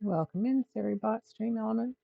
Welcome in, Bot Stream Elements.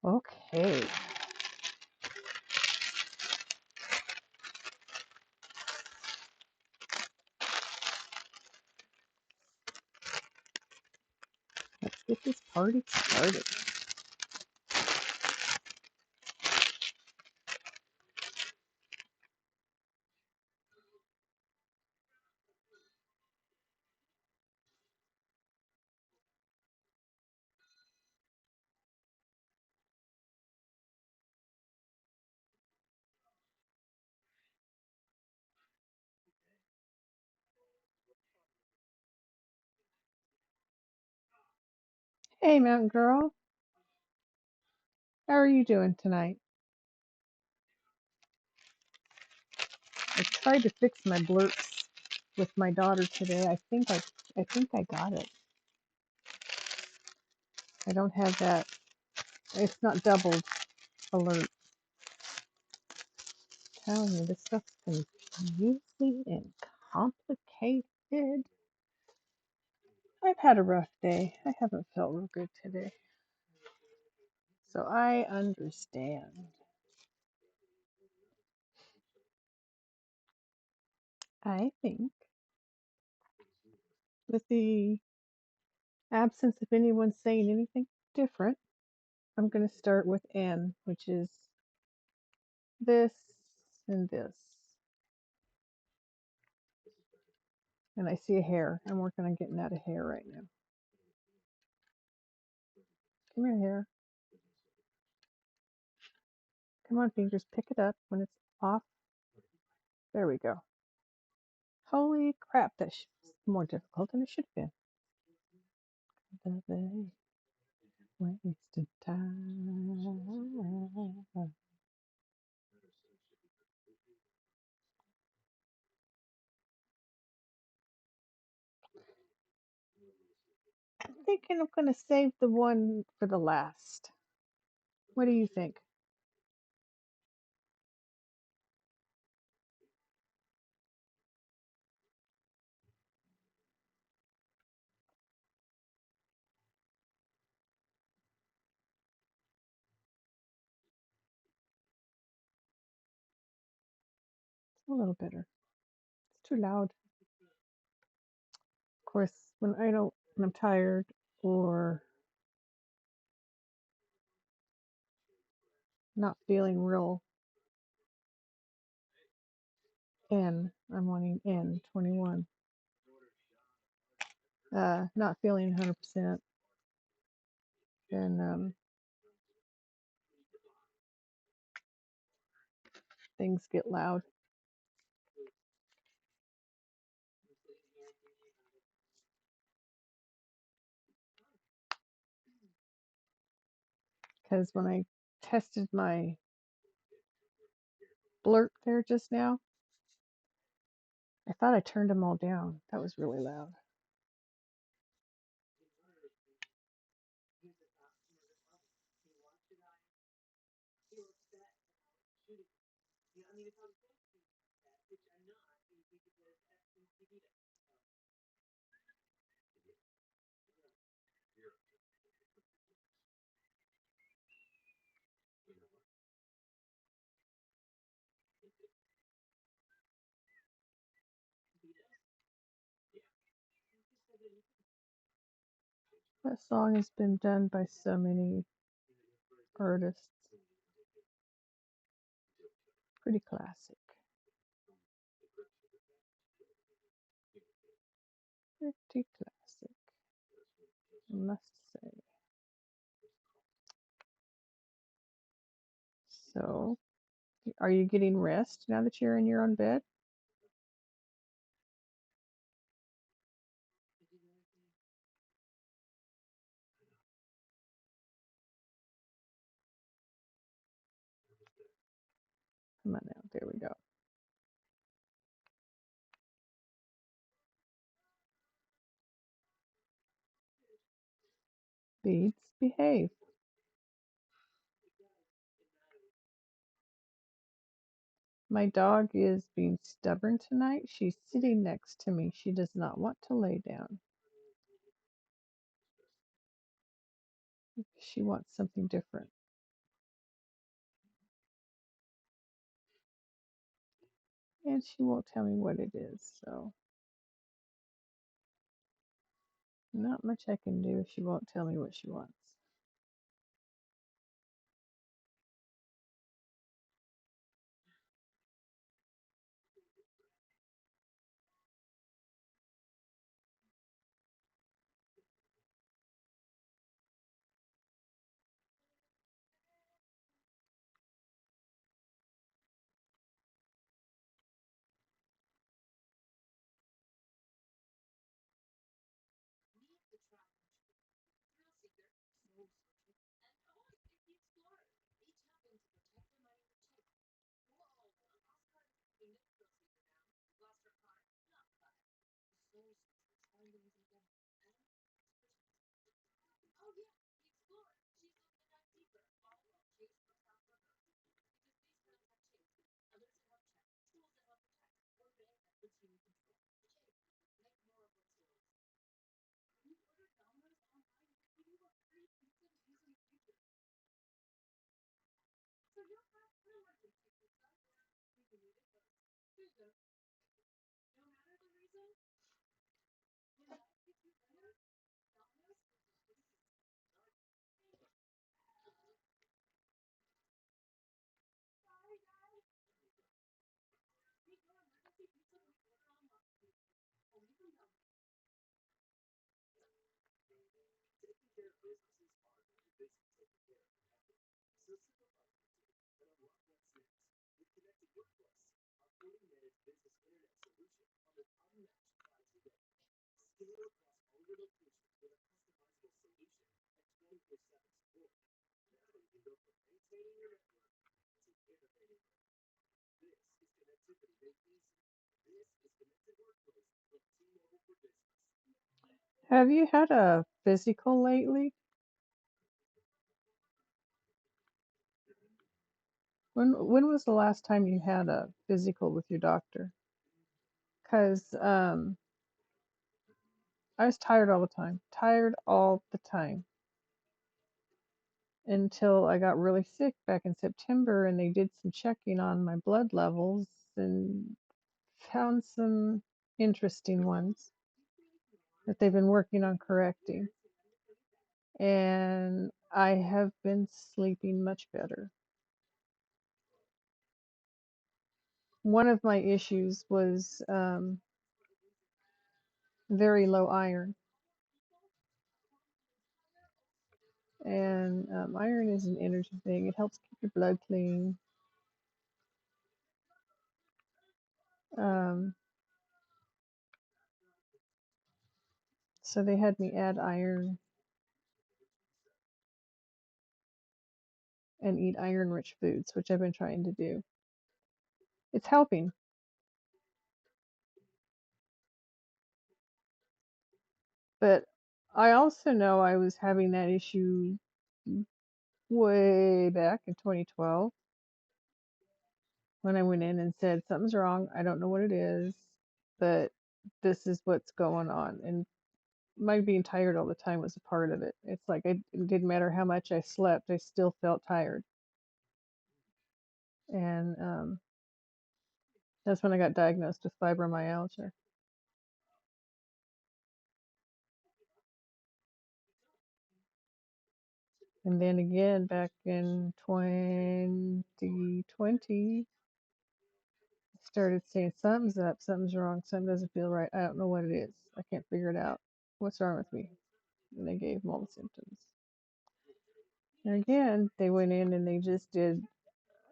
Okay. Let's get this party started. Hey, Mountain Girl. How are you doing tonight? I tried to fix my blurps with my daughter today. I think I got it. I don't have that. It's not doubled alert. Telling you this stuff's confusing and complicated. I've had a rough day. I haven't felt real good today. So I understand. I think with the absence of anyone saying anything different, I'm going to start with N, which is this and this. And I see a hair. I'm working on getting out of hair right now. Come here, hair. Come on, fingers. Pick it up when it's off. There we go. Holy crap, that's more difficult than it should have been. Wasted time. I'm thinking I'm going to save the one for the last. What do you think? It's a little bitter. It's too loud. Of course, when I'm tired or not feeling real I'm wanting N 21. Not feeling 100%, then things get loud. Because when I tested my blurt there just now, I thought I turned them all down. That was really loud. That song has been done by so many artists. Pretty classic. Pretty classic, I must say. So, are you getting rest now that you're in your own bed? Come on now. There we go. Beads, behave. My dog is being stubborn tonight. She's sitting next to me. She does not want to lay down. She wants something different. And she won't tell me what it is, so not much I can do if she won't tell me what she wants. Have you had a physical lately? When was the last time you had a physical with your doctor? Because I was tired all the time. Tired all the time. Until I got really sick back in September and they did some checking on my blood levels and found some interesting ones that they've been working on correcting. And I have been sleeping much better. One of my issues was very low iron. And iron is an energy thing. It helps keep your blood clean. Um, so they had me add iron and eat iron-rich foods, which I've been trying to do. It's helping. But I also know I was having that issue way back in 2012 when I went in and said, something's wrong. I don't know what it is, but this is what's going on. And my being tired all the time was a part of it. It's like it didn't matter how much I slept, I still felt tired. And that's when I got diagnosed with fibromyalgia. And then again back in 2020, I started saying something's up, something's wrong, something doesn't feel right. I don't know what it is. I can't figure it out. What's wrong with me? And they gave them all the symptoms. And again, they went in and they just did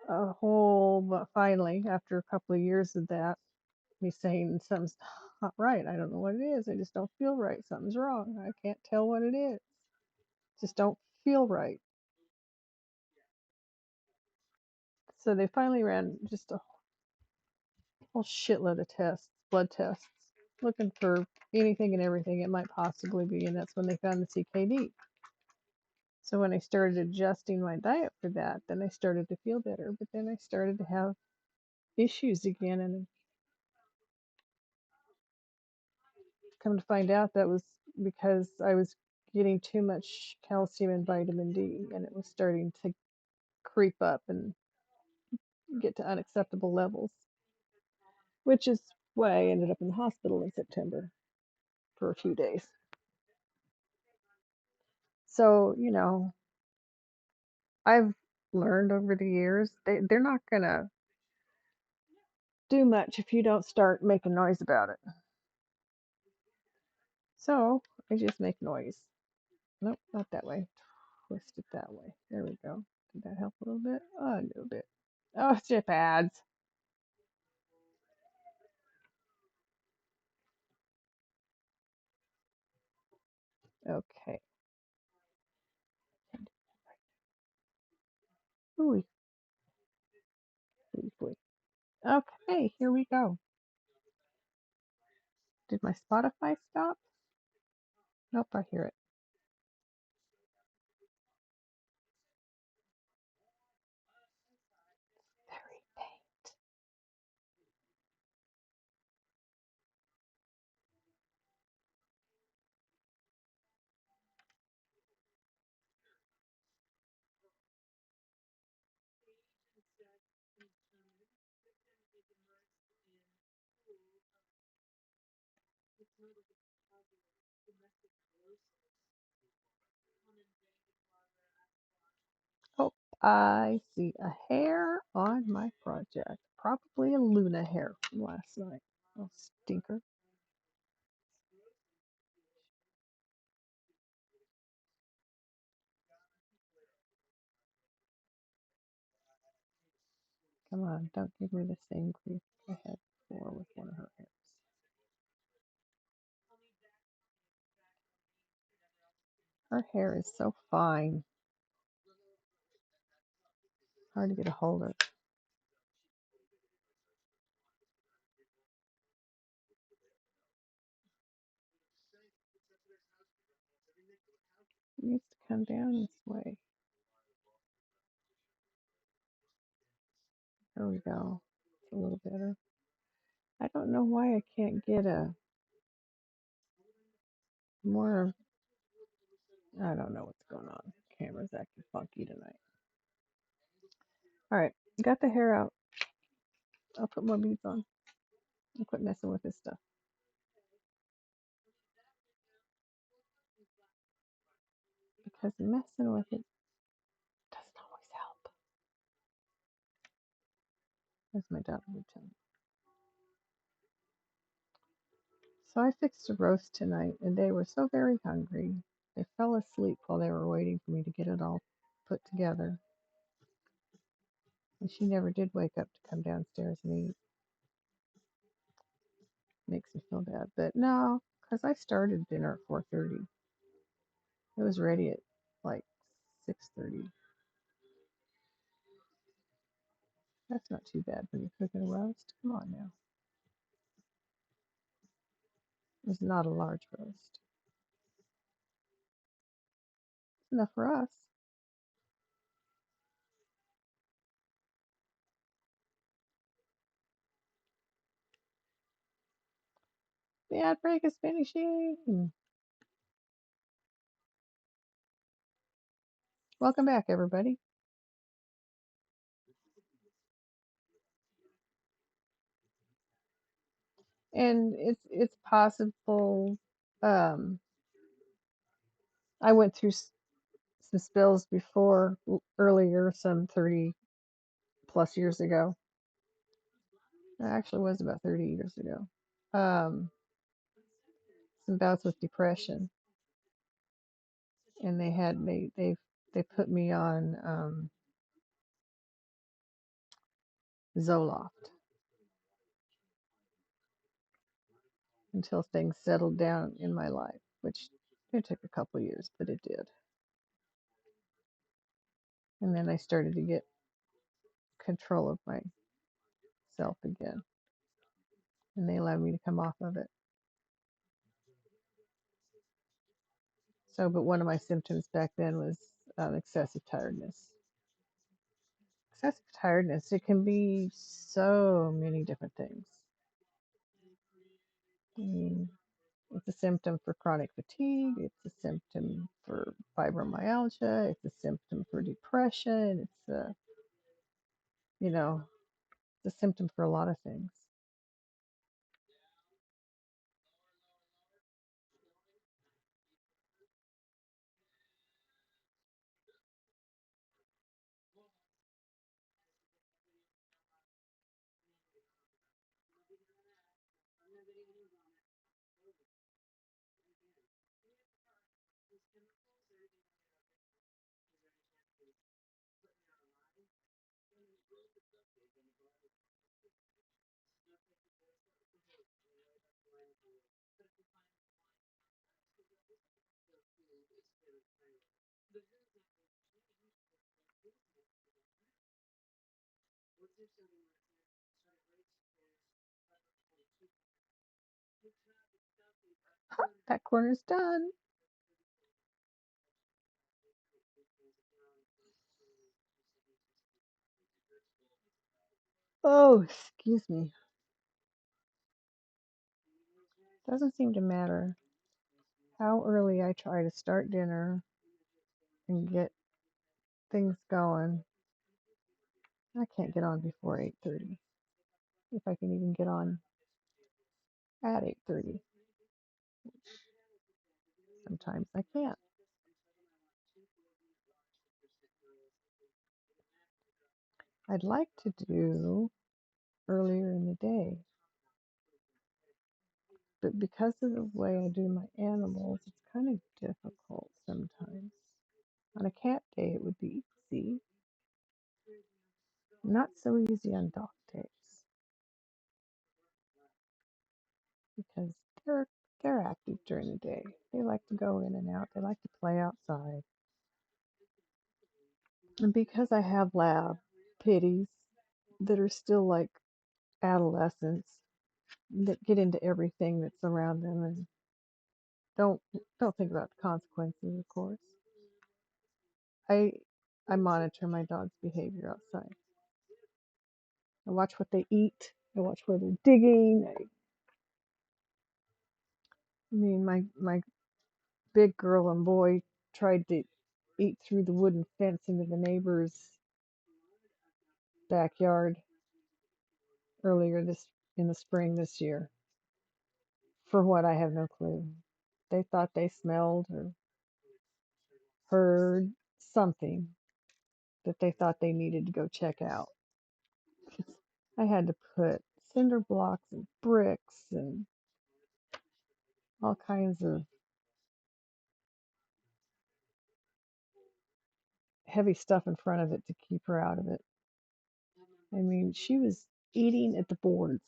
a whole, but finally, after a couple of years of that, me saying something's not right. I don't know what it is. I just don't feel right. Something's wrong. I can't tell what it is. Just don't feel right. So they finally ran just a whole shitload of tests, blood tests, looking for anything and everything it might possibly be. And that's when they found the CKD. So when I started adjusting my diet for that, then I started to feel better. But then I started to have issues again. And come to find out that was because I was getting too much calcium and vitamin D, and it was starting to creep up and get to unacceptable levels, which is why I ended up in the hospital in September for a few days. So, I've learned over the years they're not going to do much if you don't start making noise about it. So, I just make noise. Nope, not that way. Twist it that way. There we go. Did that help a little bit? Oh, a little bit. Oh, it's just ads. Okay. Ooh, ooh. Okay, here we go. Did my Spotify stop? Nope, I hear it. Very faint. Oh, I see a hair on my project. Probably a Luna hair from last night. Oh, stinker. Come on, don't give me the same grief I had before with one of her hairs. Her hair is so fine. Hard to get a hold of. It needs to come down this way. There we go. It's a little better. I don't know why I can't get a more. I don't know what's going on. Camera's acting funky tonight. All right, got the hair out. I'll put more beads on and quit messing with this stuff because messing with it doesn't always help. As my daughter would tell me. So I fixed a roast tonight, and they were so very hungry. They fell asleep while they were waiting for me to get it all put together. And she never did wake up to come downstairs and eat. Makes me feel bad. But no, because I started dinner at 4:30. It was ready at like 6:30. That's not too bad when you're cooking a roast. Come on now. It's not a large roast. It's enough for us. The ad break is finishing. Welcome back, everybody. And it's possible. Um, I went through some spills before earlier, some 30 plus years ago. It actually was about 30 years ago. Um, some bouts with depression, and they put me on Zoloft until things settled down in my life, which it took a couple of years, but it did. And then I started to get control of myself again, and they allowed me to come off of it. So, but one of my symptoms back then was excessive tiredness. Excessive tiredness, it can be so many different things. I mean, it's a symptom for chronic fatigue, it's a symptom for fibromyalgia, it's a symptom for depression, you know, it's a symptom for a lot of things. That corner's done. Oh, excuse me. Doesn't seem to matter how early I try to start dinner and get things going. I can't get on before 8:30. If I can even get on at 8:30. Sometimes I can't. I'd like to do earlier in the day, but because of the way I do my animals, it's kind of difficult sometimes. On a cat day, it would be easy. Not so easy on dog days because they're they're active during the day. They like to go in and out. They like to play outside. And because I have lab pitties that are still like adolescents that get into everything that's around them and don't don't think about the consequences, of course. I I monitor my dog's behavior outside. I watch what they eat. I watch where they're digging. I mean, my big girl and boy tried to eat through the wooden fence into the neighbor's backyard earlier this in the spring this year. For what, I have no clue. They thought they smelled or heard something that they thought they needed to go check out. I had to put cinder blocks and bricks and all kinds of heavy stuff in front of it to keep her out of it. I mean, she was eating at the boards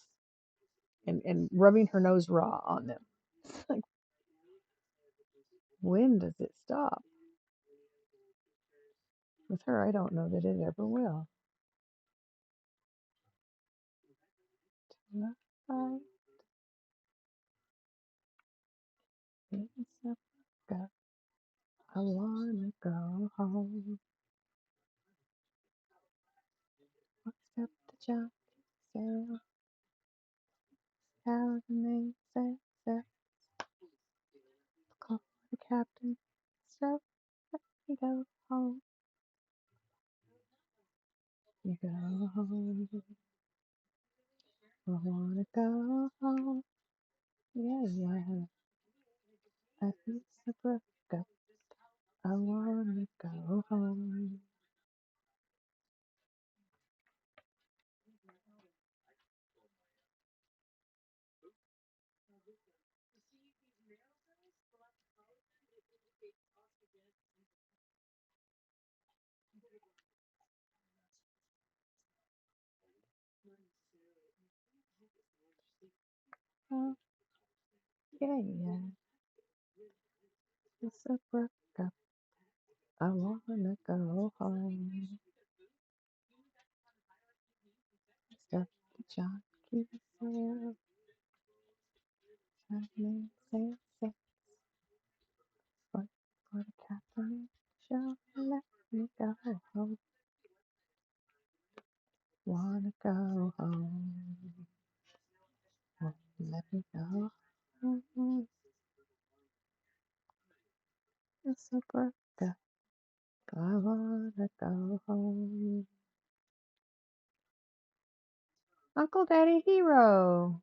and rubbing her nose raw on them. It's like, when does it stop? With her, I don't know that it ever will. I I wanna go home. What's up the job? Sail out and they say, call the captain. So let me go home. You go home. I wanna go home. Yeah, yeah. A piece of broke up. I wanna go home. Oh, yeah, yeah. It's a breakup. I wanna go home. Stuff the junkies sell. Shining sunset. But for the Catholic show, let me go home. Wanna go home. Let me go home. It's a breakup. I wanna go home. Uncle Daddy Hero.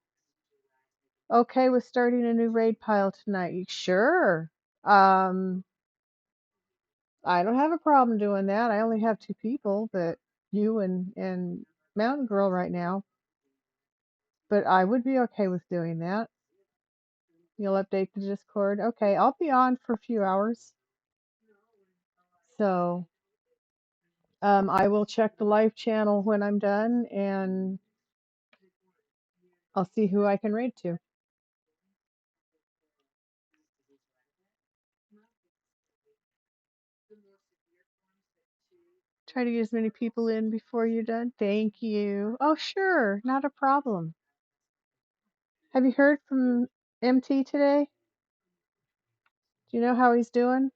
Okay with starting a new raid pile tonight? Sure. Um, I don't have a problem doing that. I only have two people, but you and Mountain Girl right now. But I would be okay with doing that. You'll update the Discord. Okay, I'll be on for a few hours. So, I will check the live channel when I'm done and I'll see who I can raid to. Try to get as many people in before you're done. Thank you. Oh, sure. Not a problem. Have you heard from MT today? Do you know how he's doing?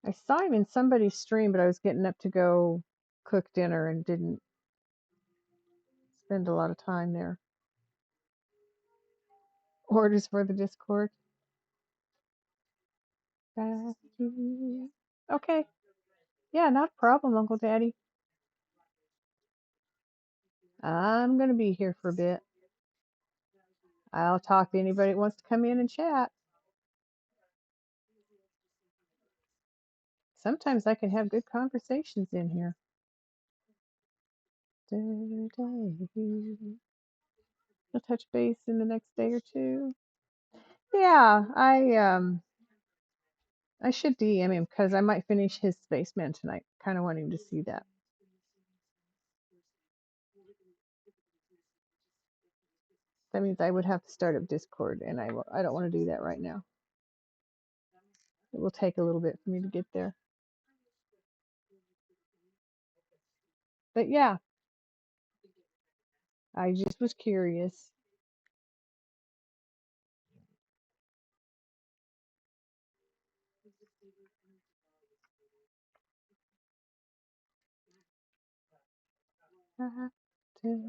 I saw him in somebody's stream, but I was getting up to go cook dinner and didn't spend a lot of time there. Orders for the Discord. Okay. Yeah, not a problem, Uncle Daddy. I'm going to be here for a bit. I'll talk to anybody that wants to come in and chat. Sometimes I can have good conversations in here. I'll touch base in the next day or two. Yeah, I should DM him because I might finish his Spaceman tonight. Kind of want him to see that. That means I would have to start up Discord, and I don't want to do that right now. It will take a little bit for me to get there. But yeah, I just was curious. Today,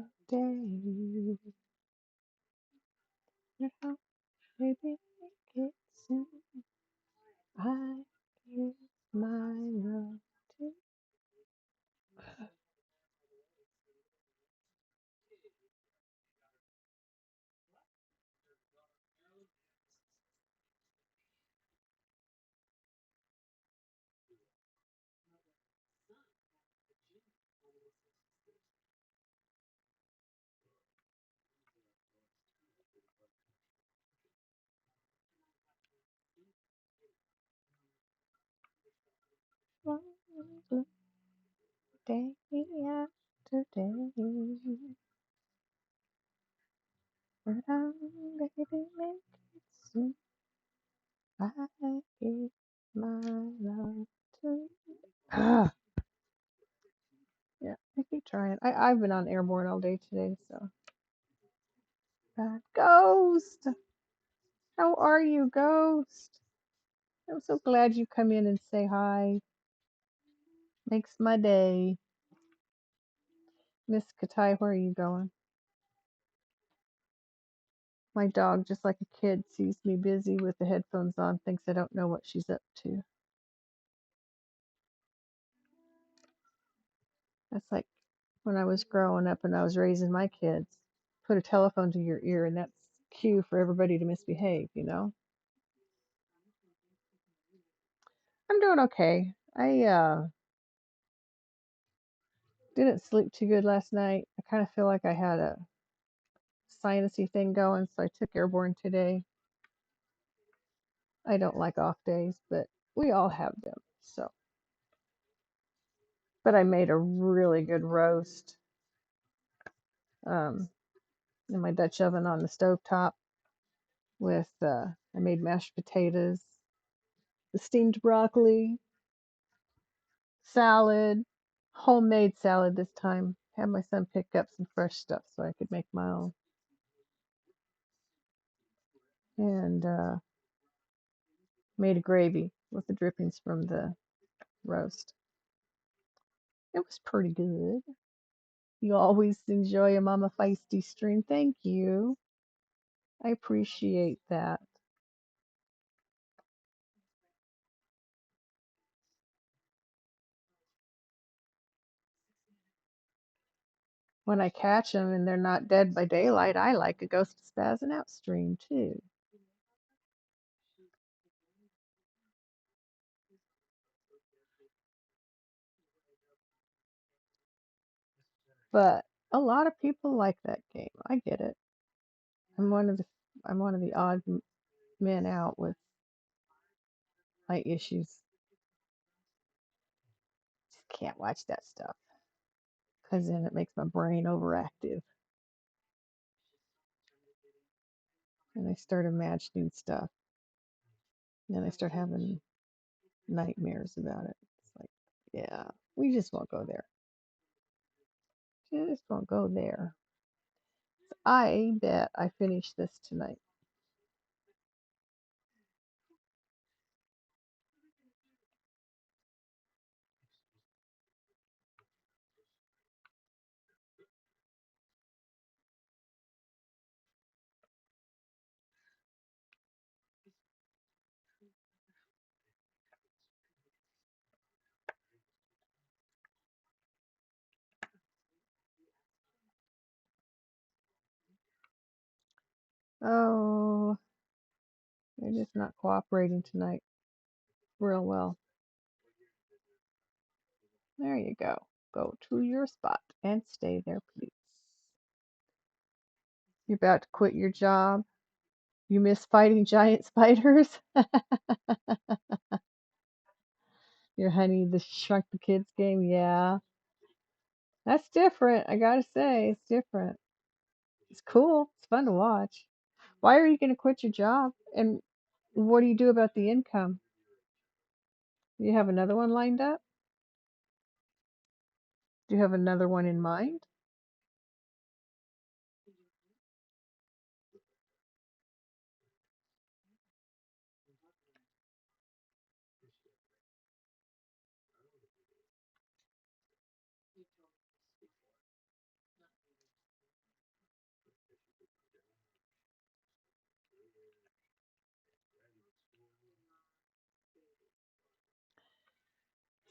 baby, make it soon. I give my love to you day after day. But I'm baby, make it soon. I give my love to you. Ah, yeah, I keep trying. I've been on airborne all day today, so. Ghost! How are you, Ghost? I'm so glad you come in and say hi. Makes my day. Miss Katai, where are you going? My dog, just like a kid, sees me busy with the headphones on, thinks I don't know what she's up to. That's like when I was growing up and I was raising my kids. Put a telephone to your ear, and that's cue for everybody to misbehave, you know? I'm doing okay. I didn't sleep too good last night. I kind of feel like I had a sinusy thing going, so I took airborne today. I don't like off days, but we all have them. So, but I made a really good roast um, in my Dutch oven on the stove top with I made mashed potatoes, the steamed broccoli, salad, homemade salad this time. Had my son pick up some fresh stuff so I could make my own. And made a gravy with the drippings from the roast. It was pretty good. You always enjoy a Mama Feisty stream. Thank you. I appreciate that. When I catch them and they're not dead by daylight, I like a Ghost of Spazzing Out stream too. But a lot of people like that game. I get it. I'm one of the I'm one of the odd men out with my issues. Just can't watch that stuff because then it makes my brain overactive and I start imagining stuff. And then I start having nightmares about it. It's like, yeah, we just won't go there. Just won't go there. I bet I finish this tonight. Oh, they're just not cooperating tonight real well. There you go. Go to your spot and stay there, please. You're about to quit your job. You miss fighting giant spiders. Your Honey the Shrunk the Kids game. Yeah, that's different. I gotta say, it's different. It's cool. It's fun to watch. Why are you going to quit your job? And what do you do about the income? Do you have another one lined up? Do you have another one in mind?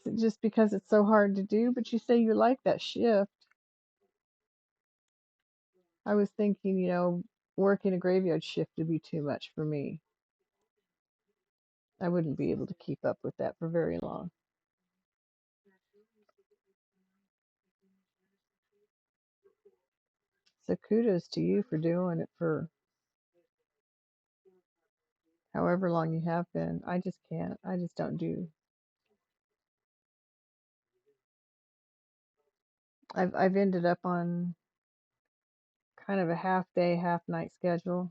Is it just because it's so hard to do? But you say you like that shift. I was thinking, working a graveyard shift would be too much for me. I wouldn't be able to keep up with that for very long. So kudos to you for doing it for however long you have been. I just can't. I just don't do. I've ended up on kind of a half day, half night schedule.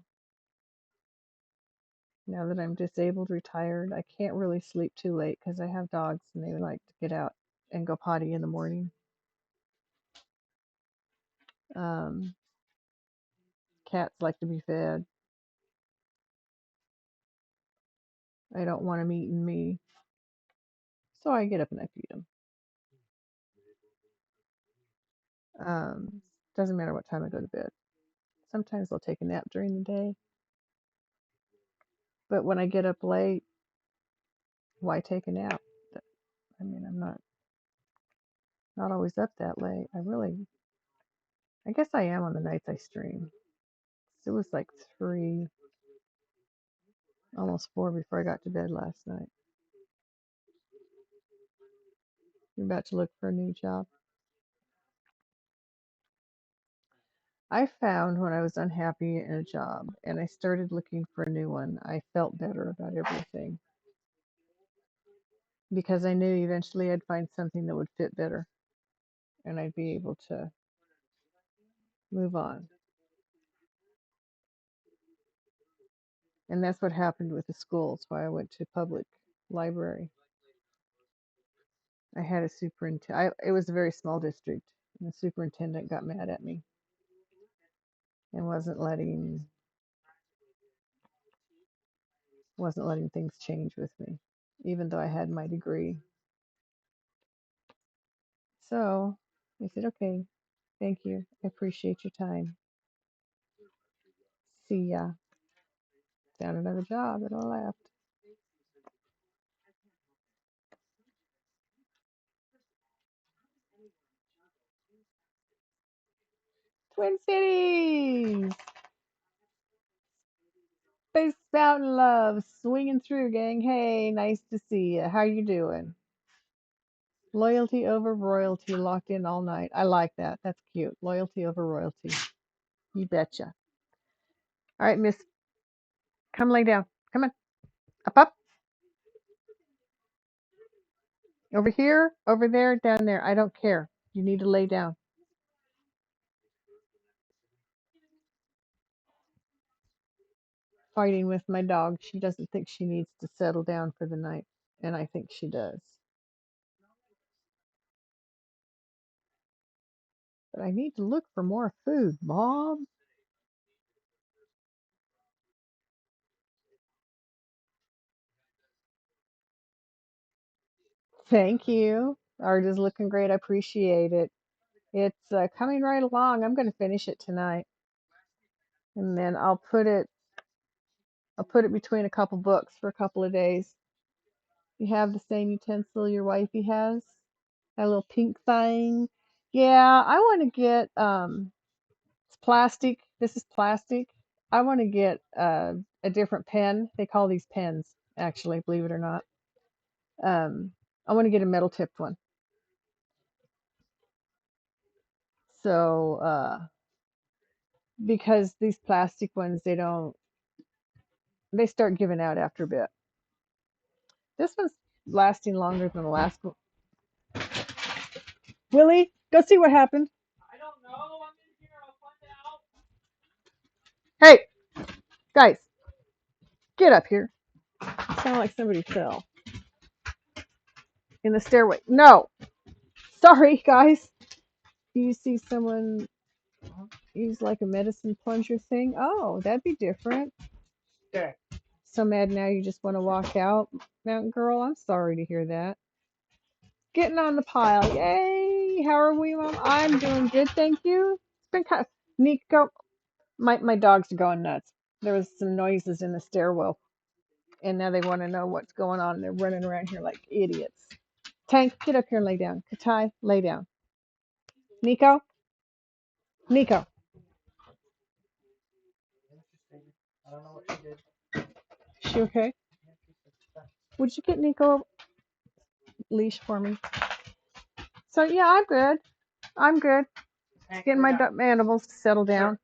Now that I'm disabled, retired, I can't really sleep too late because I have dogs and they like to get out and go potty in the morning. Um, Cats like to be fed. I don't want them eating me, so I get up and I feed them. Doesn't matter what time I go to bed. Sometimes I'll take a nap during the day, but when I get up late, why take a nap? I mean, I'm not always up that late. I guess I am on the nights I stream. It was like 3, almost 4 before I got to bed last night. You're about to look for a new job. I found when I was unhappy in a job and I started looking for a new one, I felt better about everything because I knew eventually I'd find something that would fit better and I'd be able to move on. And that's what happened with the schools. Why I went to public library. I had a superintendent. It was a very small district, and the superintendent got mad at me and wasn't letting things change with me, even though I had my degree. So I said, okay, thank you. I appreciate your time. See ya. Found another job and I left. Twin Cities! Space Mountain Love, swinging through, gang. Hey, nice to see you. How you doing? Loyalty over royalty, locked in all night. I like that. That's cute. Loyalty over royalty. You betcha. All right, miss, come lay down. Come on. Up, up. Over here, over there, down there. I don't care. You need to lay down. Fighting with my dog. She doesn't think she needs to settle down for the night, and I think she does. But I need to look for more food, Mom. Thank you. Art is looking great. I appreciate it. It's coming right along. I'm going to finish it tonight, and then I'll put it between a couple books for a couple of days. You have the same utensil your wifey has? That little pink thing? Yeah, I want to get it's plastic. This is plastic. I want to get a different pen. They call these pens, actually, believe it or not. I want to get a metal tipped one. So, because these plastic ones, they start giving out after a bit. This one's lasting longer than the last one. Willie, go see what happened. Hey, guys, get up here. Sound like somebody fell in the stairway. No, sorry, guys. Do you see someone use like a medicine plunger thing? Oh, that'd be different. Okay. So mad now you just want to walk out, Mountain Girl? I'm sorry to hear that. Getting on the pile. Yay! How are we, Mom? I'm doing good, thank you. It's been kind of Nico. My dogs are going nuts. There was some noises in the stairwell, and now they want to know what's going on. They're running around here like idiots. Tank, get up here and lay down. Katai, lay down. Nico, Nico. She okay? Would you get Nico a leash for me? So yeah, I'm good. I'm good. Getting my animals to settle down.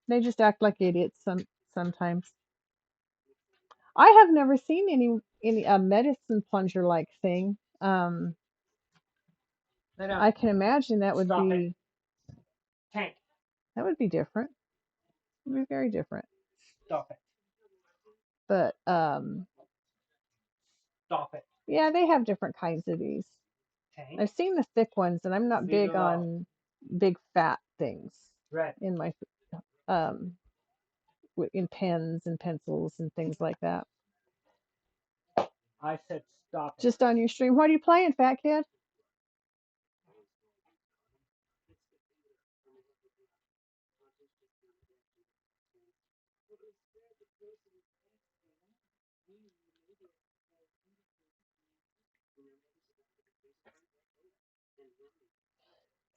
They just act like idiots sometimes. I have never seen any medicine plunger like thing. I can imagine that would be that would be different. It would be very different. But yeah, they have different kinds of these. I've seen the thick ones, and I'm not big on big fat things in my um in pens and pencils and things like that. Just on your stream. What are you playing, fat kid?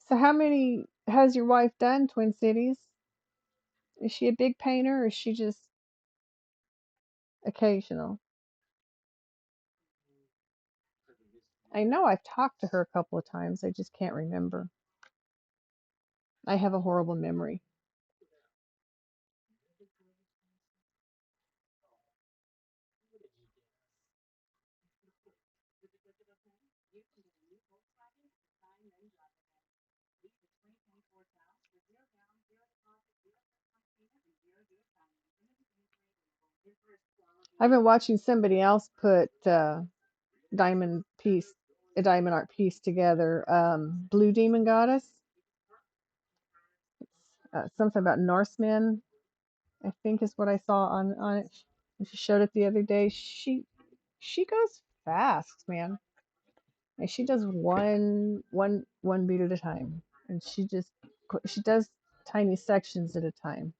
So how many has your wife done, Twin Cities? Is she a big painter or is she just occasional? I know I've talked to her a couple of times. I just can't remember. I have a horrible memory. I've been watching somebody else put diamond piece, a diamond art piece together. Blue Demon Goddess. Something about Norsemen, I think is what I saw on it. She showed it the other day. She goes fast, man. And she does one beat at a time, and she does tiny sections at a time.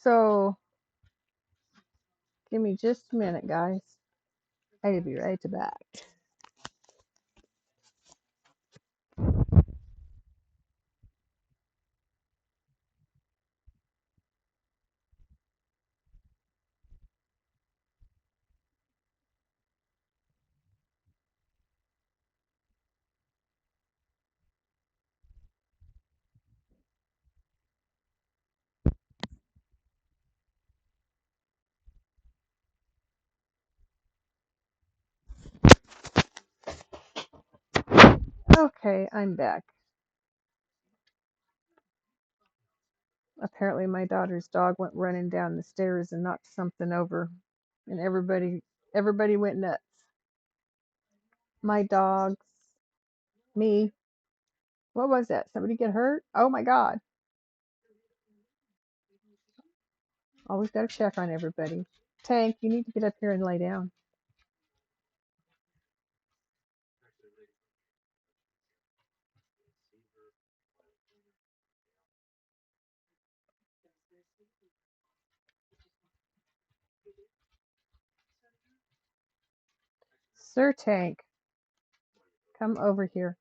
So give me just a minute, guys. I'll be right back. Okay, I'm back. Apparently, my daughter's dog went running down the stairs and knocked something over, and everybody went nuts. My dogs, me. What was that? Somebody get hurt? Oh my God! Always got to check on everybody. Tank, you need to get up here and lay down. Sir Tank, come over here.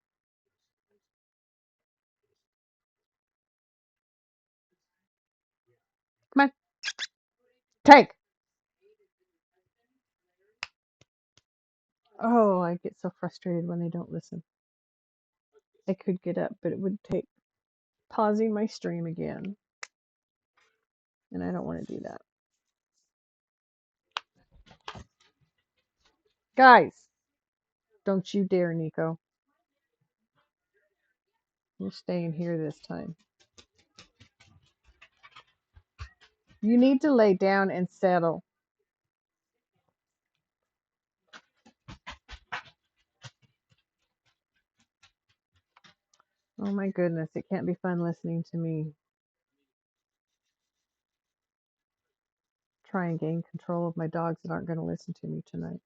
Come on, Tank. Oh, I get so frustrated when they don't listen. I could get up, but it would take pausing my stream again, and I don't want to do that. Guys, don't you dare, Nico. You're staying here this time. You need to lay down and settle. Oh my goodness, it can't be fun listening to me try and gain control of my dogs that aren't going to listen to me tonight.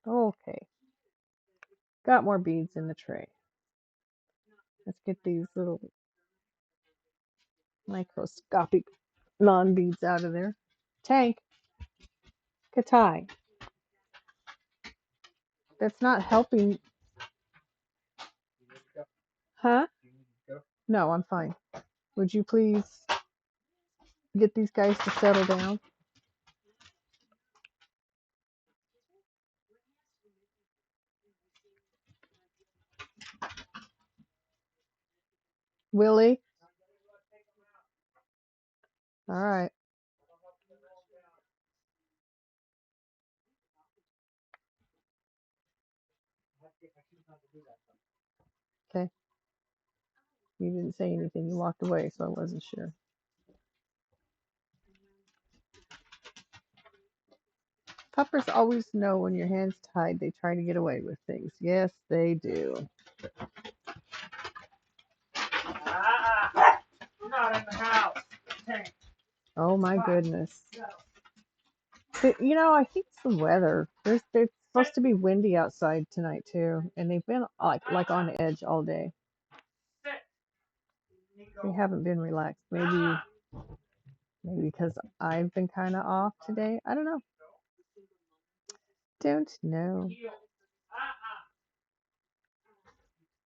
Okay, got more beads in the tray. Let's get these little microscopic non-beads out of there. Tank, Katai, that's not helping. Huh? No, I'm fine. Would you please get these guys to settle down? Willie? All right. Okay. You didn't say anything. You walked away, so I wasn't sure. Puppers always know when your hand's tied, they try to get away with things. Yes, they do. Not in the house. Oh my goodness. You know, I think it's the weather. It's supposed to be windy outside tonight too, and they've been like on edge all day. They haven't been relaxed. Maybe because I've been kind of off today. I don't know. Don't know.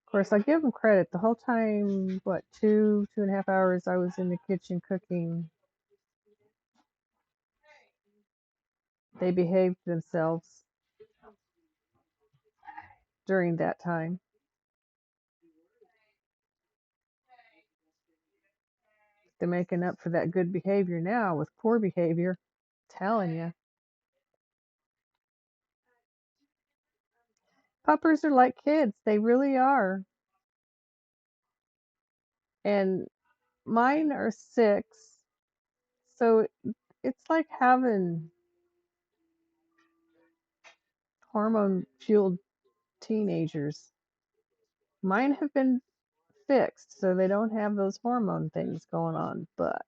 Of course, I give them credit. The whole time, what, 2.5 hours I was in the kitchen cooking, they behaved themselves during that time. They're making up for that good behavior now with poor behavior. Telling you. Puppers are like kids. They really are. And mine are 6. So it's like having hormone fueled teenagers. Mine have been fixed, so they don't have those hormone things going on, but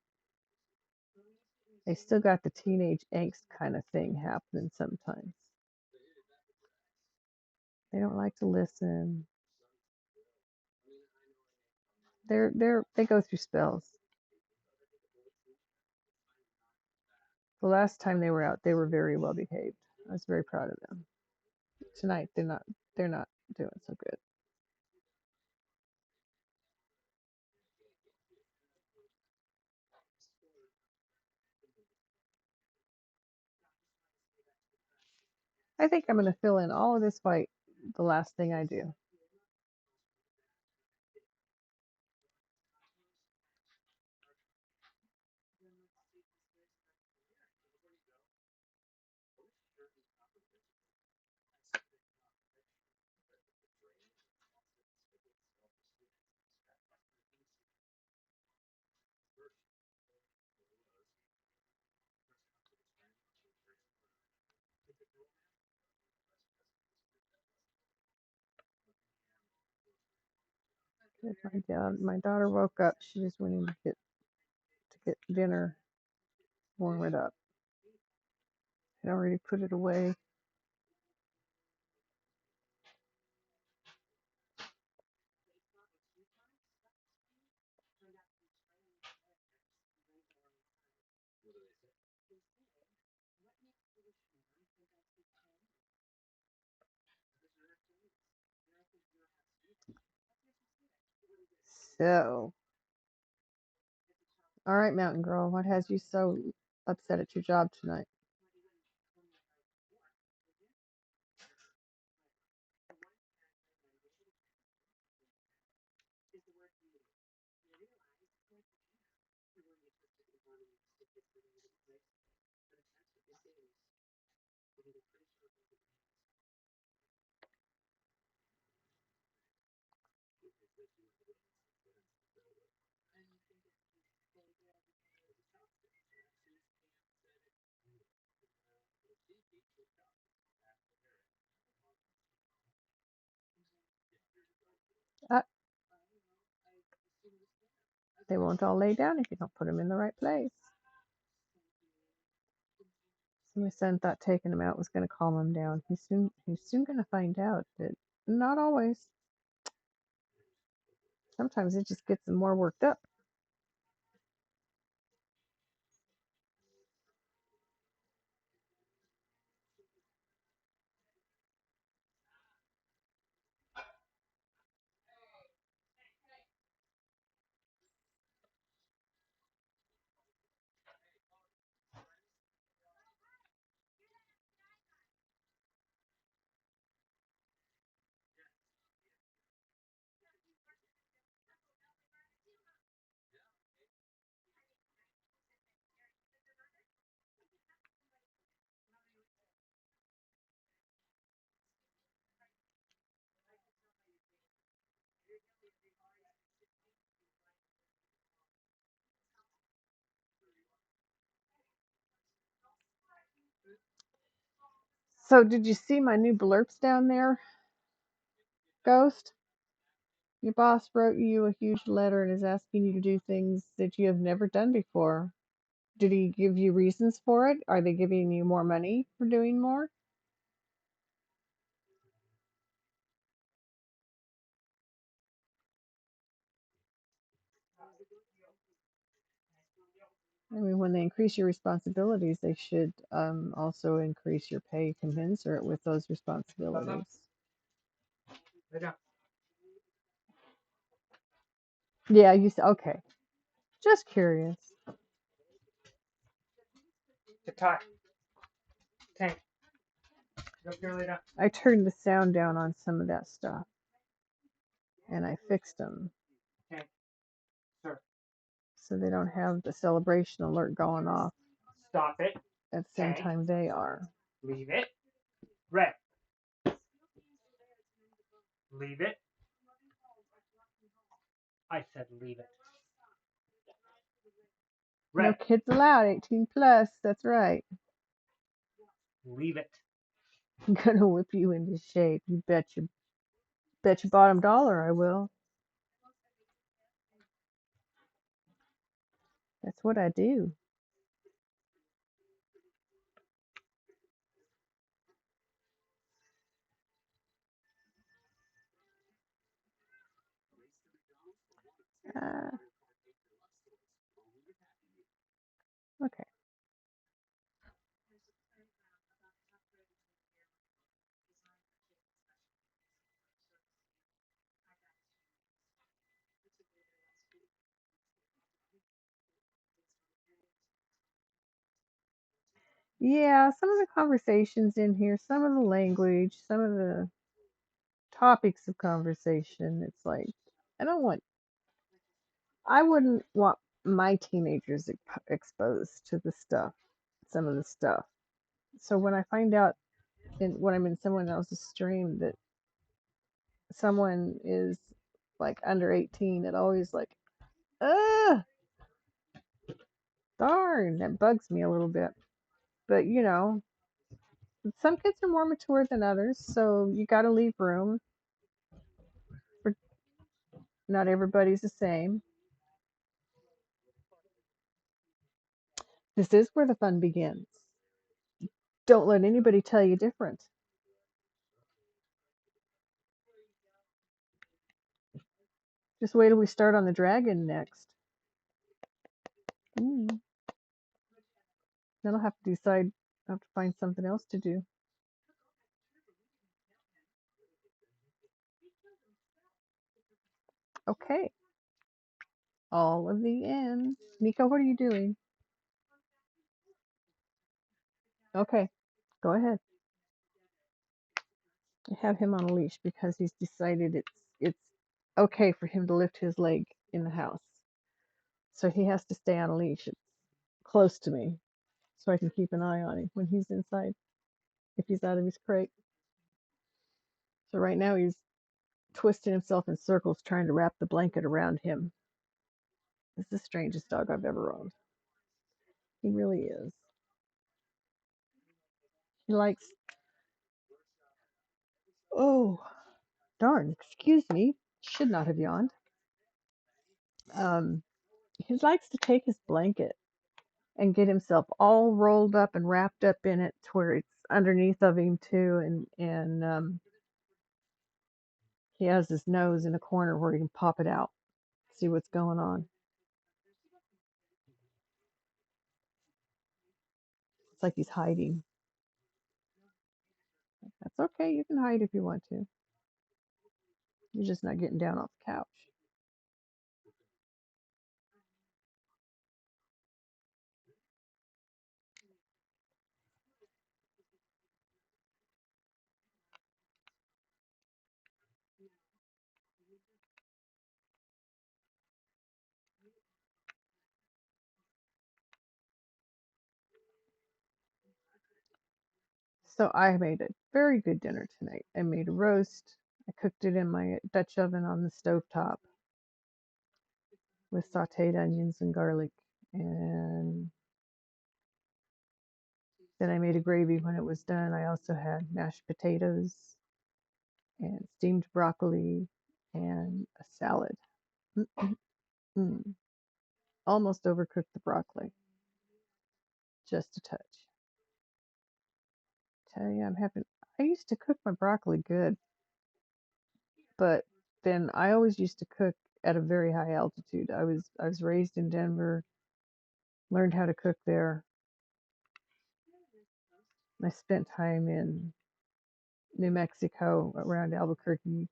they still got the teenage angst kind of thing happening sometimes. They don't like to listen. They go through spells. The last time they were out, they were very well behaved. I was very proud of them. Tonight they're not doing so good. I think I'm going to fill in all of this fight the last thing I do. My daughter woke up. She just went in to get dinner, warm it up. I already put it away. So, all right, Mountain Girl, what has you so upset at your job tonight? Uh, they won't all lay down if you don't put them in the right place. So my son thought taking him out was going to calm him down. He's soon going to find out that not always. Sometimes it just gets them more worked up. So, did you see my new blurbs down there, Ghost? Your boss wrote you a huge letter and is asking you to do things that you have never done before. Did he give you reasons for it? Are they giving you more money for doing more? I mean, when they increase your responsibilities, they should also increase your pay commensurate with those responsibilities. Yeah, you said, okay. Just curious. I turned the sound down on some of that stuff and I fixed them so they don't have the celebration alert going off at the same time they are. No kids allowed, 18 plus. That's right. I'm gonna whip you into shape. You bet your bottom dollar I will. That's what I do. Uh, okay. Yeah, some of the conversations in here, some of the language, some of the topics of conversation, it's like, I don't want, I wouldn't want my teenagers exposed to the stuff, some of the stuff. So when I find out when I'm in someone else's stream that someone is like under 18, it always like, ugh, darn, that bugs me a little bit. But some kids are more mature than others, so you got to leave room for not everybody's the same. This is where the fun begins. Don't let anybody tell you different. Just wait till we start on the dragon next. Mm. Then I'll have to decide, I'll have to find something else to do. Okay. All of the ends. Nico, what are you doing? Okay. Go ahead. I have him on a leash because he's decided it's okay for him to lift his leg in the house. So he has to stay on a leash. It's close to me so I can keep an eye on him when he's inside, if he's out of his crate. So right now he's twisting himself in circles trying to wrap the blanket around him. It's the strangest dog I've ever owned. He really is. He likes, oh, darn, excuse me, should not have yawned. Um, he likes to take his blanket and get himself all rolled up and wrapped up in it to where it's underneath of him too, and he has his nose in a corner where he can pop it out, see what's going on. It's like he's hiding. That's okay. You can hide if you want to. You're just not getting down off the couch. So I made a very good dinner tonight. I made a roast. I cooked it in my Dutch oven on the stovetop with sauteed onions and garlic and Then I made a gravy when it was done. I also had mashed potatoes and steamed broccoli and a salad. Mm-mm-mm. Almost overcooked the broccoli, just a touch. Tell you, I'm having. I used to cook my broccoli good, but then I always used to cook at a very high altitude. I was raised in Denver, learned how to cook there. I spent time in New Mexico around Albuquerque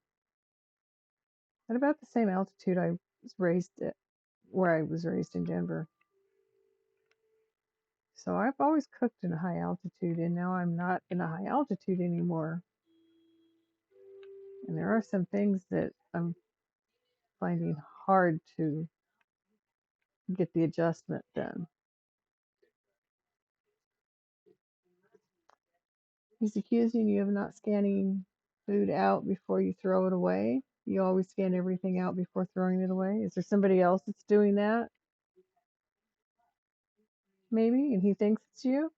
at about the same altitude I was raised at, where I was raised in Denver. So I've always cooked in a high altitude, and now I'm not in a high altitude anymore. And there are some things that I'm finding hard to get the adjustment done. He's accusing you of not scanning food out before you throw it away. You always scan everything out before throwing it away. Is there somebody else that's doing that? Maybe, and he thinks it's you?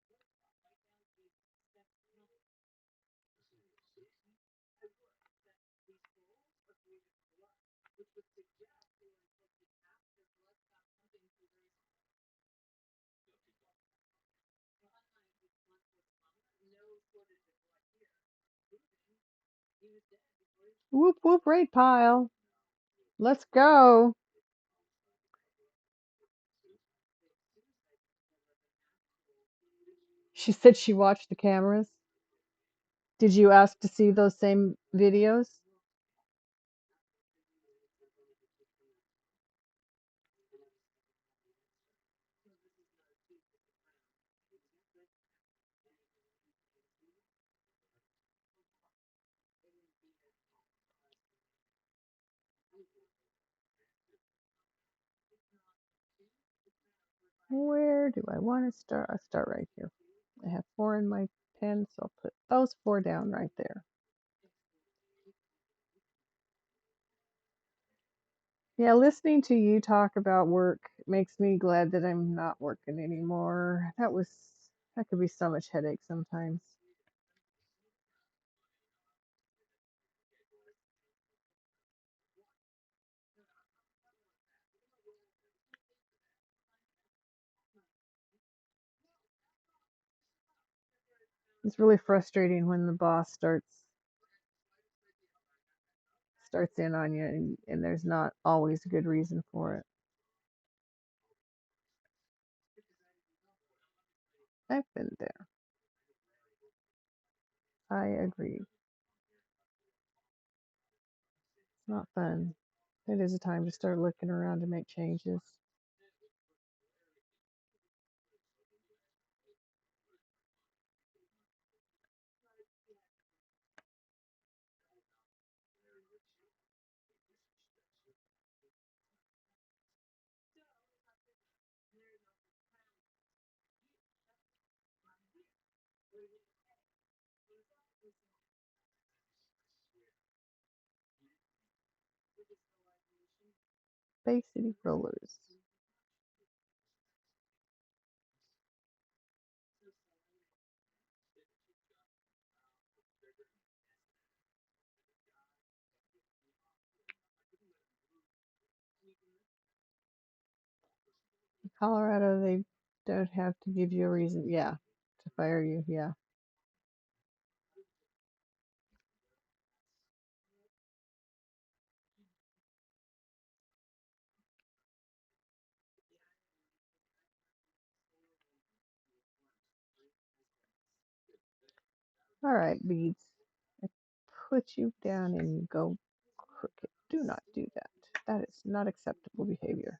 Whoop whoop raid pile. Let's go. She said she watched the cameras. Did you ask to see those same videos? Where do I want to start? I'll start right here. I have 4 in my pen, so I'll put those 4 down right there. Yeah, listening to you talk about work makes me glad that I'm not working anymore. That could be so much headache sometimes. It's really frustrating when the boss starts in on you, and there's not always a good reason for it. I've been there. I agree. It's not fun. It is a time to start looking around to make changes. Bay City Rollers. In Colorado, they don't have to give you a reason, yeah, to fire you, yeah. All right, beads. I put you down and you go crooked. Do not do that. That is not acceptable behavior.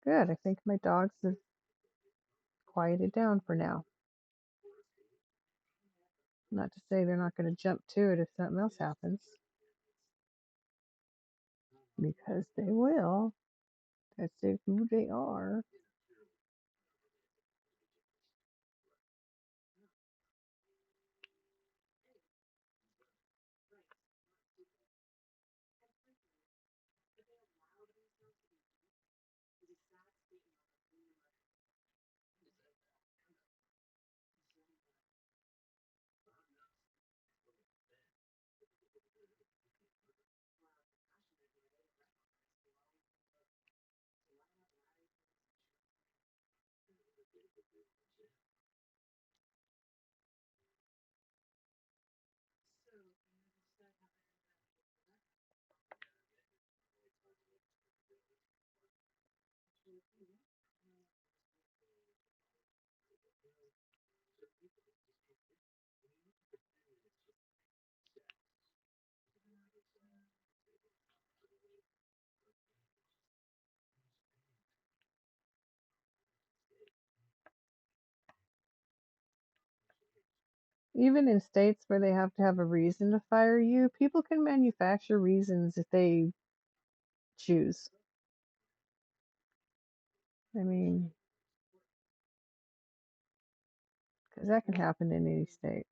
Good. I think my dogs have quieted down for now. Not to say they're not going to jump to it if something else happens, because they will. That's who they are. Even in states where they have to have a reason to fire you, people can manufacture reasons if they choose. I mean, because that can happen in any state.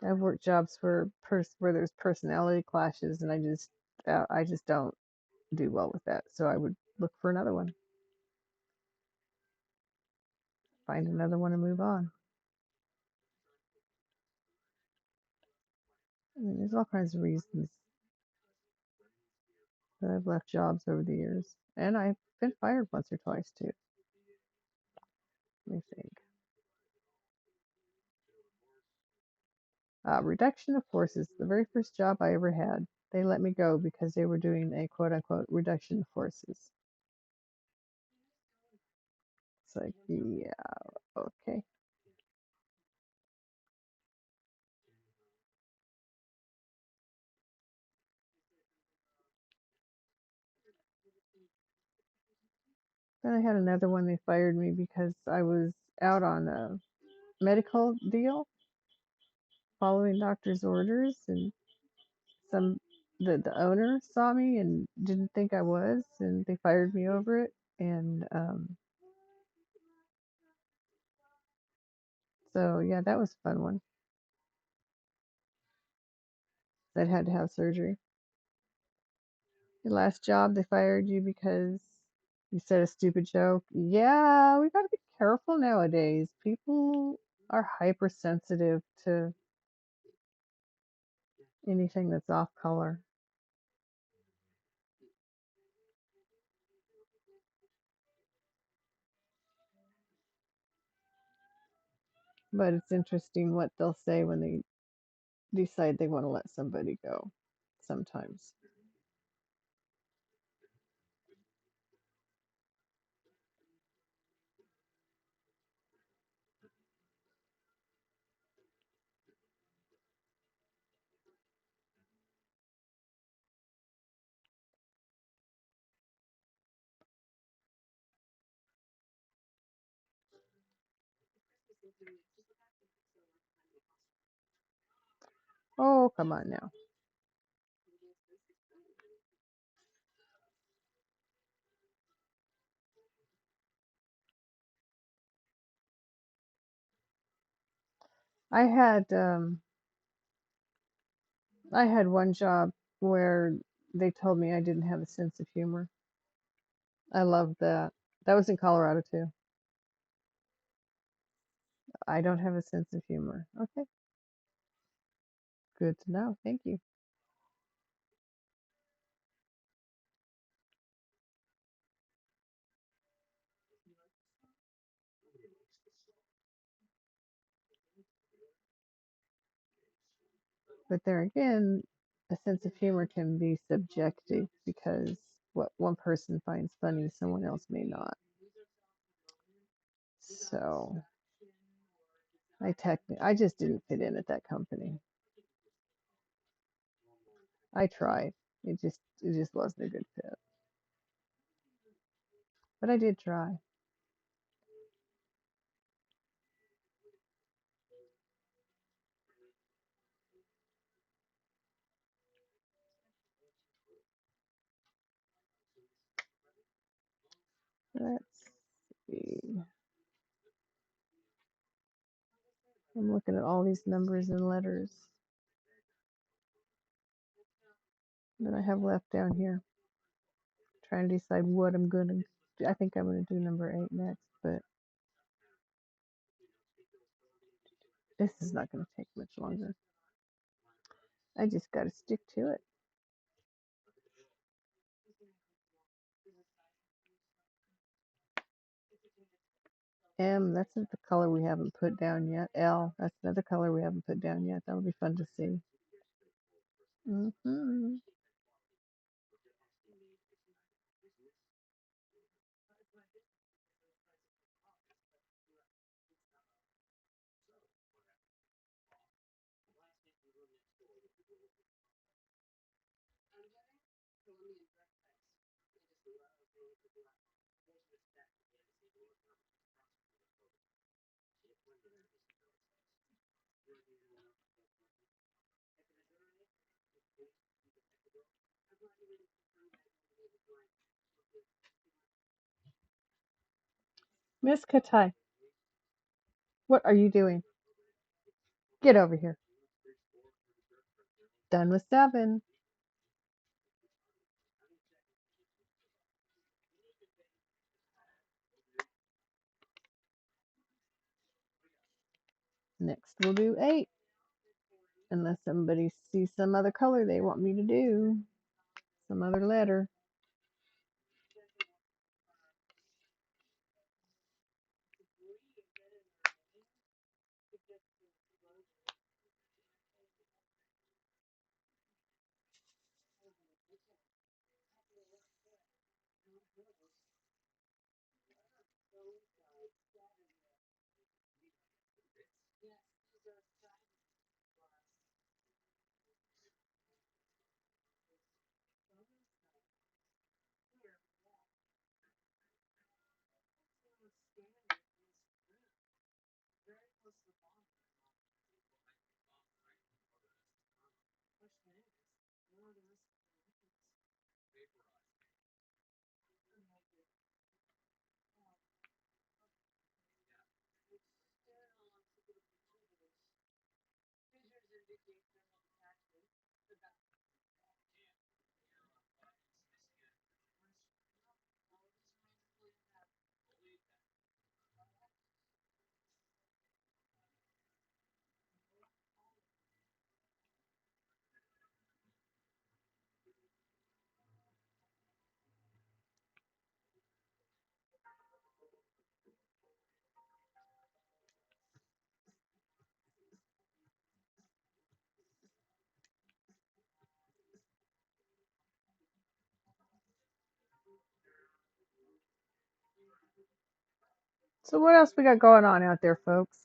I've worked jobs where there's personality clashes, and I just don't do well with that. So I would look for another one, find another one, and move on. I mean, there's all kinds of reasons that I've left jobs over the years, and I've been fired once or twice too. Let me think. Reduction of forces. The very first job I ever had, they let me go because they were doing a quote unquote reduction of forces. It's like, yeah, okay. Then I had another one. They fired me because I was out on a medical deal, following doctor's orders, and some the owner saw me and didn't think I was, and they fired me over it. And so yeah, that was a fun one. That had to have surgery. Your last job, they fired you because you said a stupid joke. Yeah, we got to be careful nowadays. People are hypersensitive to anything that's off color. But it's interesting what they'll say when they decide they want to let somebody go sometimes. Oh, come on now. I had I had one job where they told me I didn't have a sense of humor. I loved that. That was in Colorado too. I don't have a sense of humor. Okay, good to know. Thank you. But there again, a sense of humor can be subjective because what one person finds funny, someone else may not. So I just didn't fit in at that company. I tried. It just wasn't a good fit. But I did try. Let's see. I'm looking at all these numbers and letters that I have left down here. Trying to decide what I'm gonna do. I think I'm gonna do number 8 next, but this is not gonna take much longer. I just gotta stick to it. M, that's the color we haven't put down yet. L, that's another color we haven't put down yet. That'll be fun to see. Mm-hmm. Miss Katai, what are you doing? Get over here. Done with 7. Next we'll do 8. Unless somebody sees some other color they want me to do. Some other letter. So what else we got going on out there, folks?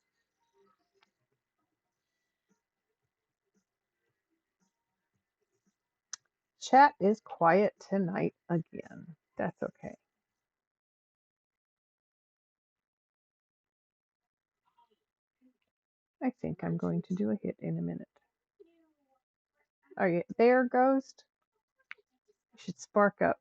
Chat is quiet tonight again. That's okay. I think I'm going to do a hit in a minute. Are you there, Ghost? You should spark up.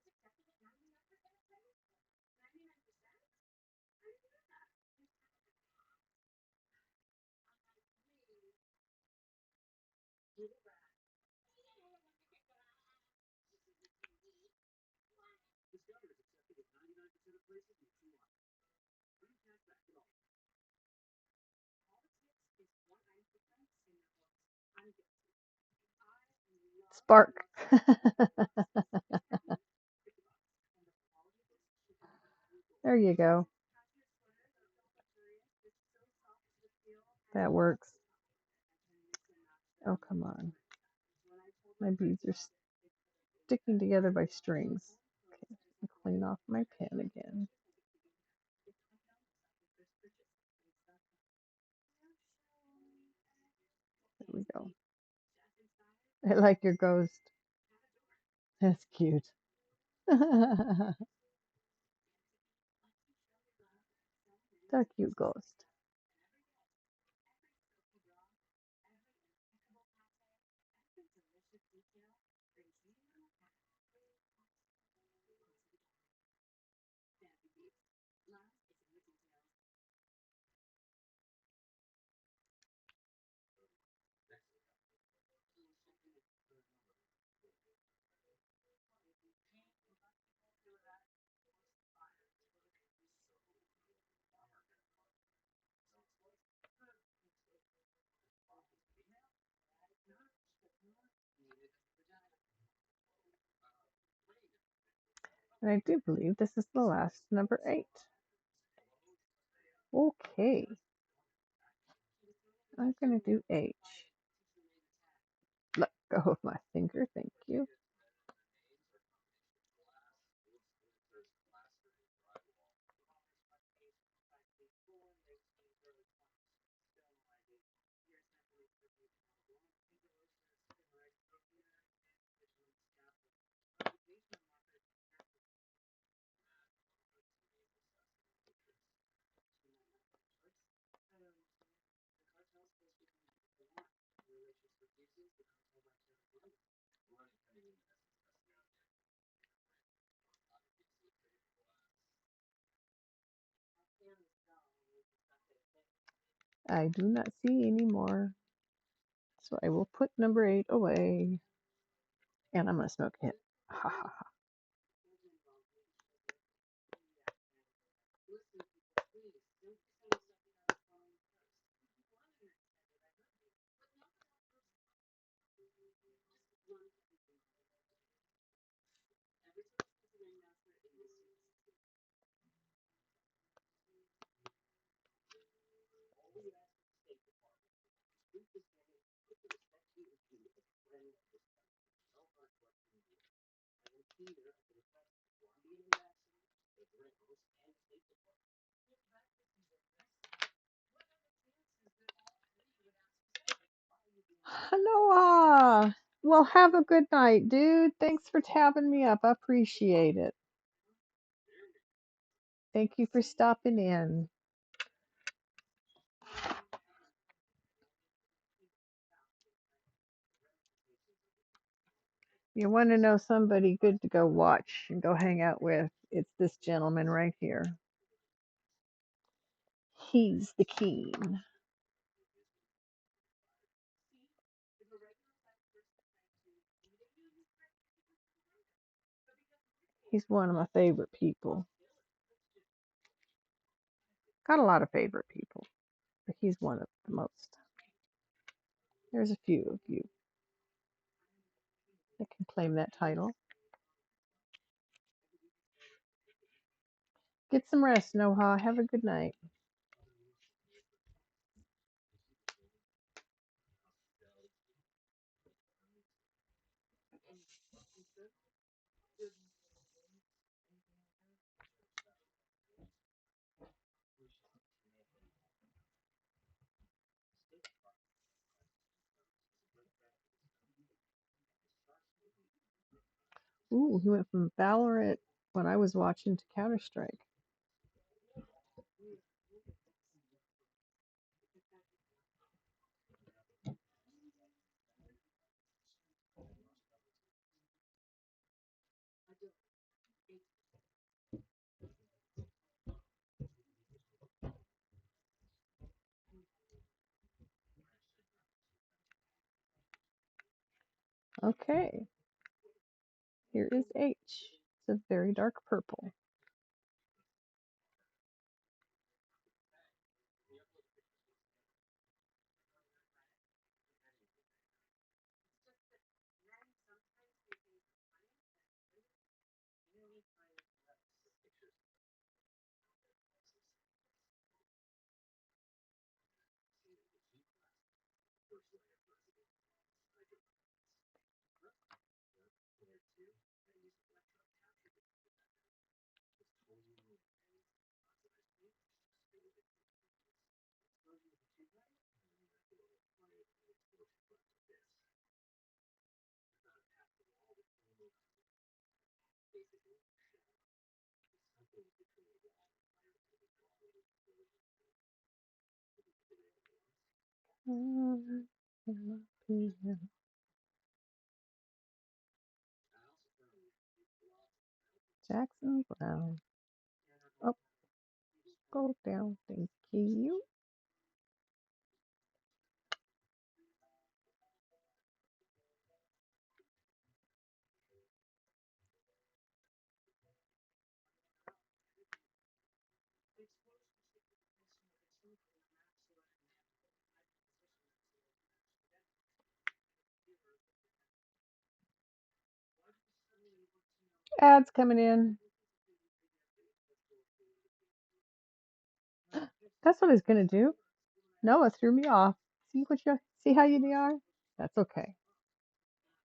Spark. There you go. That works. Oh, come on. My beads are sticking together by strings. Okay, clean off my pen again. There we go. I like your ghost. That's cute. The cute ghost. And I do believe this is the last number 8. Okay. I'm going to do H. Let go with my finger. Thank you. I do not see any more. So I will put number 8 away. And I'm going to smoke it. Ha ha ha. Noah! Well, have a good night, dude. Thanks for tabbing me up. I appreciate it. Thank you for stopping in. You want to know somebody good to go watch and go hang out with? It's this gentleman right here. He's the king. He's one of my favorite people. Got a lot of favorite people, but he's one of the most. There's a few of you that can claim that title. Get some rest, Noha. Have a good night. Ooh, he went from Valorant when I was watching to Counter Strike. Okay, here is H. It's a very dark purple. Jackson Brown. Oh, go down. Thank you. Ads coming in. That's what I was gonna do. Noah threw me off. See how you are? That's okay.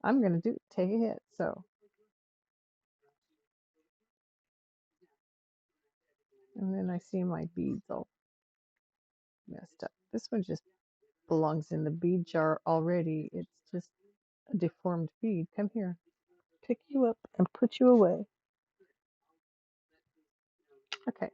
I'm gonna take a hit. So, and then I see my beads all messed up. This one just belongs in the bead jar already. It's just a deformed bead. Come here. Pick you up and put you away. Okay.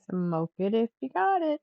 Smoke it if you got it.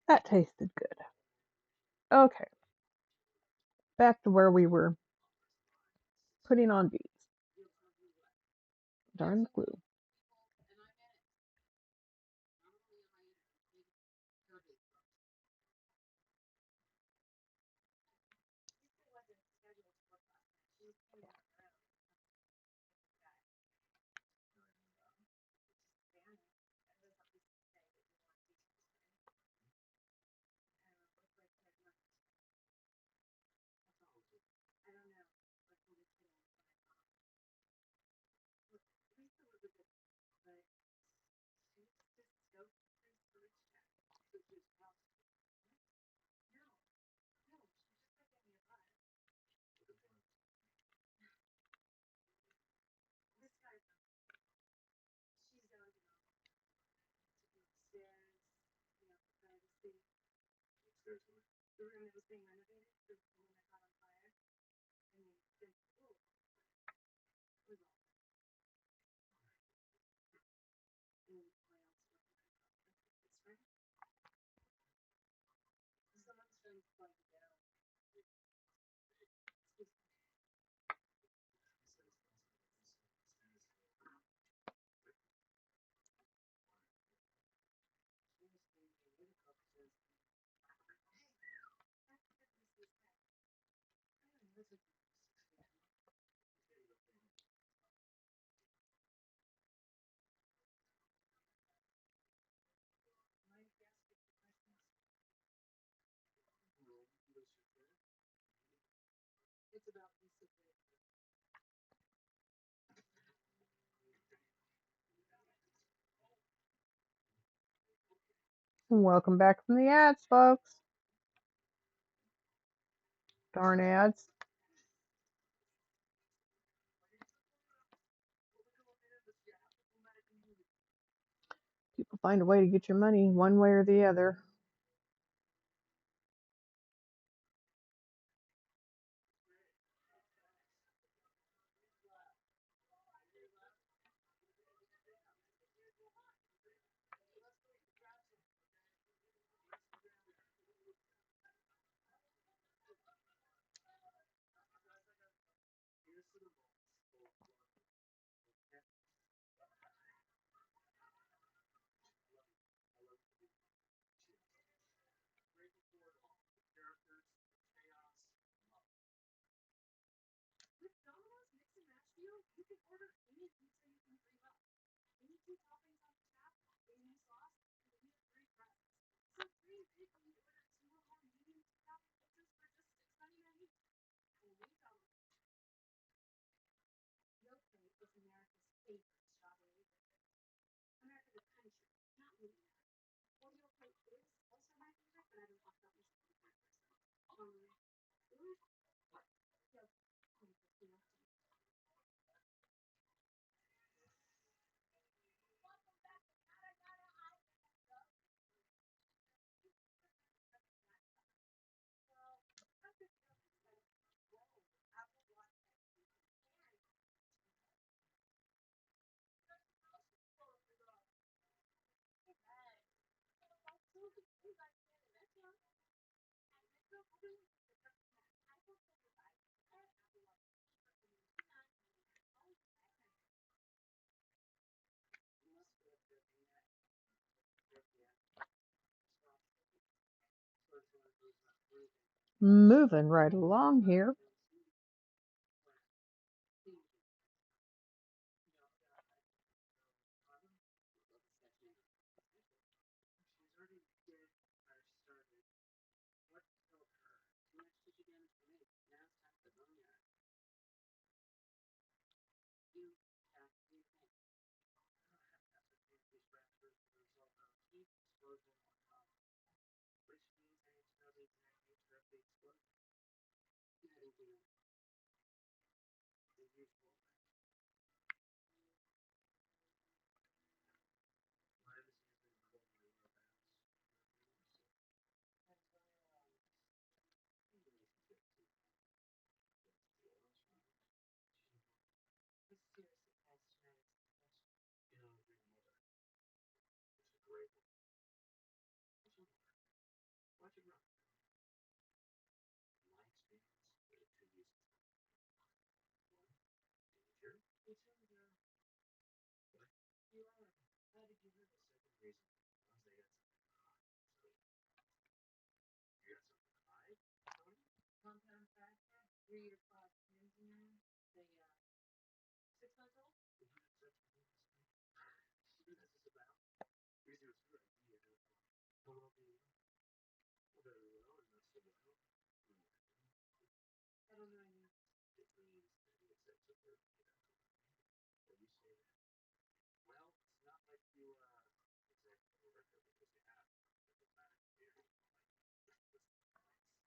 That tasted good. Okay, back to where we were putting on beads. Darn the glue. Welcome back from the ads, folks. Darn ads. People find a way to get your money one way or the other. Moving right along here.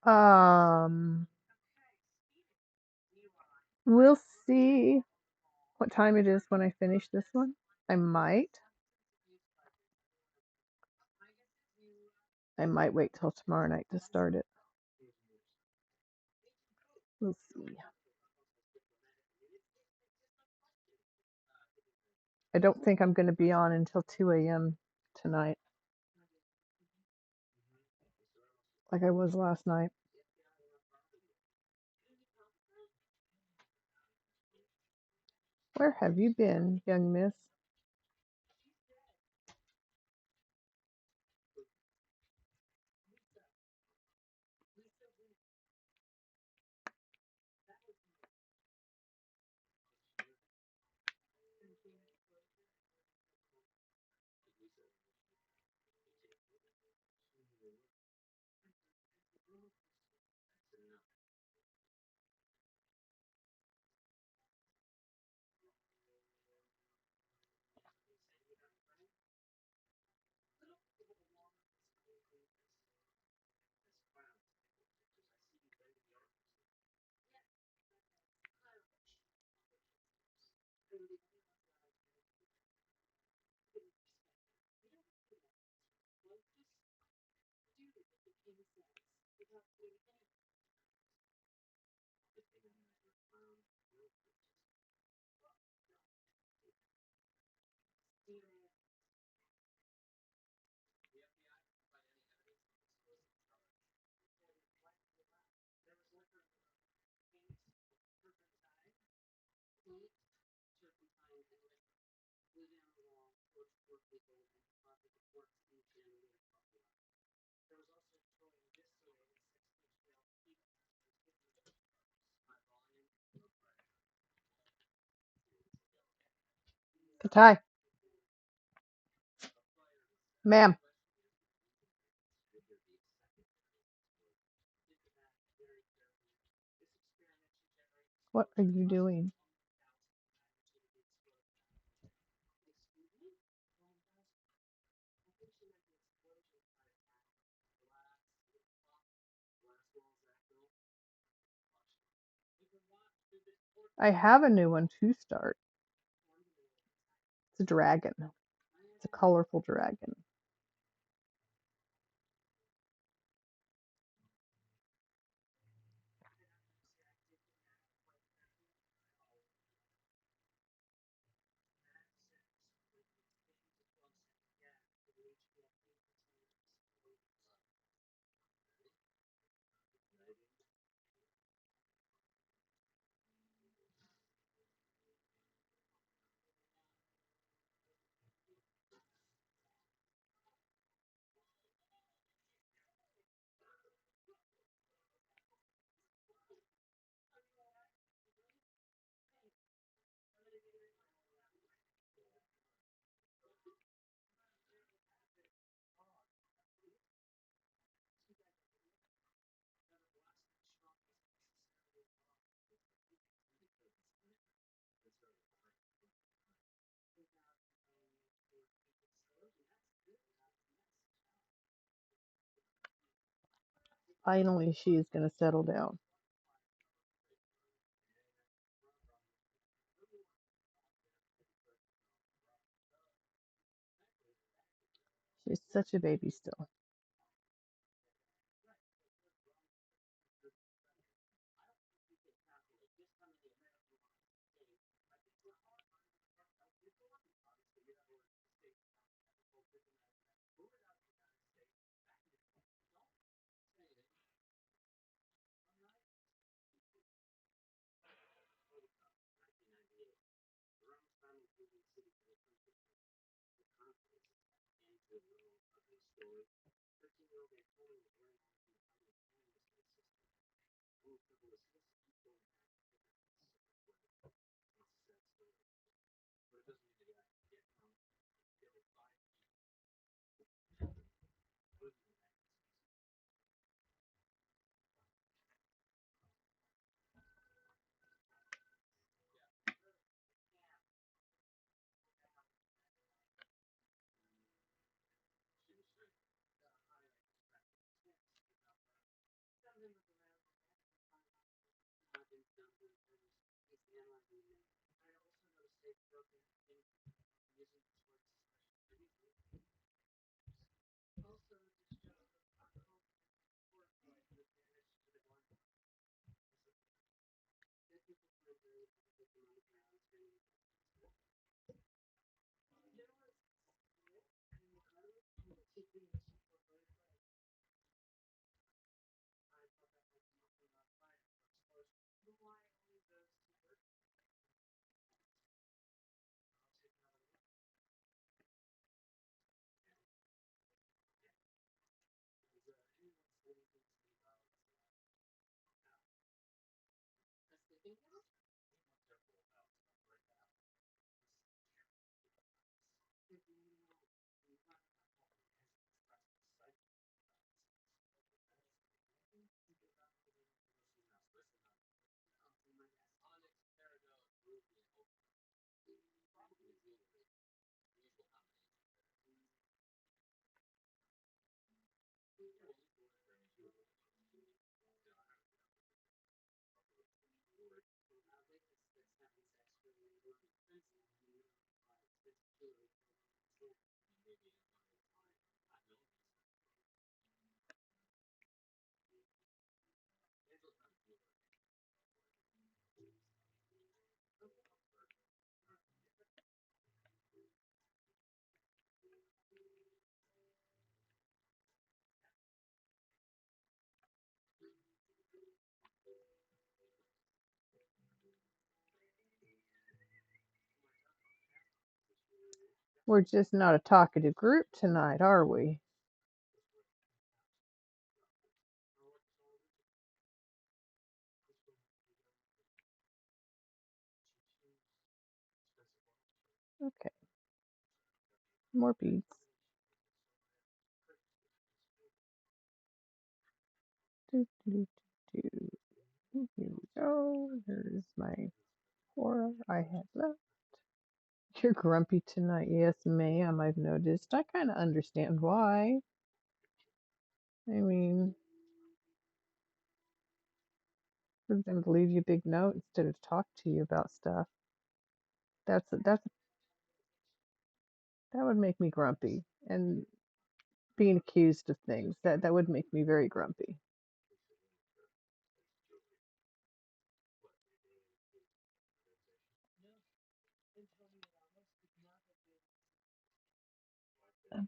Um, we'll see what time it is when I finish this one. I might. I might wait till tomorrow night to start it. We'll see. I don't think I'm going to be on until 2 a.m. tonight, like I was last night. Where have you been, young miss? Ty, ma'am, what are you doing? I have a new one to start. It's a dragon. It's a colorful dragon. Finally, she is going to settle down. She's such a baby still. We're just not a talkative group tonight, are we? Okay. More beads. Do, do, do, do. Here we go. There's my 4 I had left. You're grumpy tonight. Yes, ma'am, I've noticed. I kind of understand why. I mean, for them to leave you a big note instead of talk to you about stuff. That would make me grumpy. And being accused of things, that would make me very grumpy.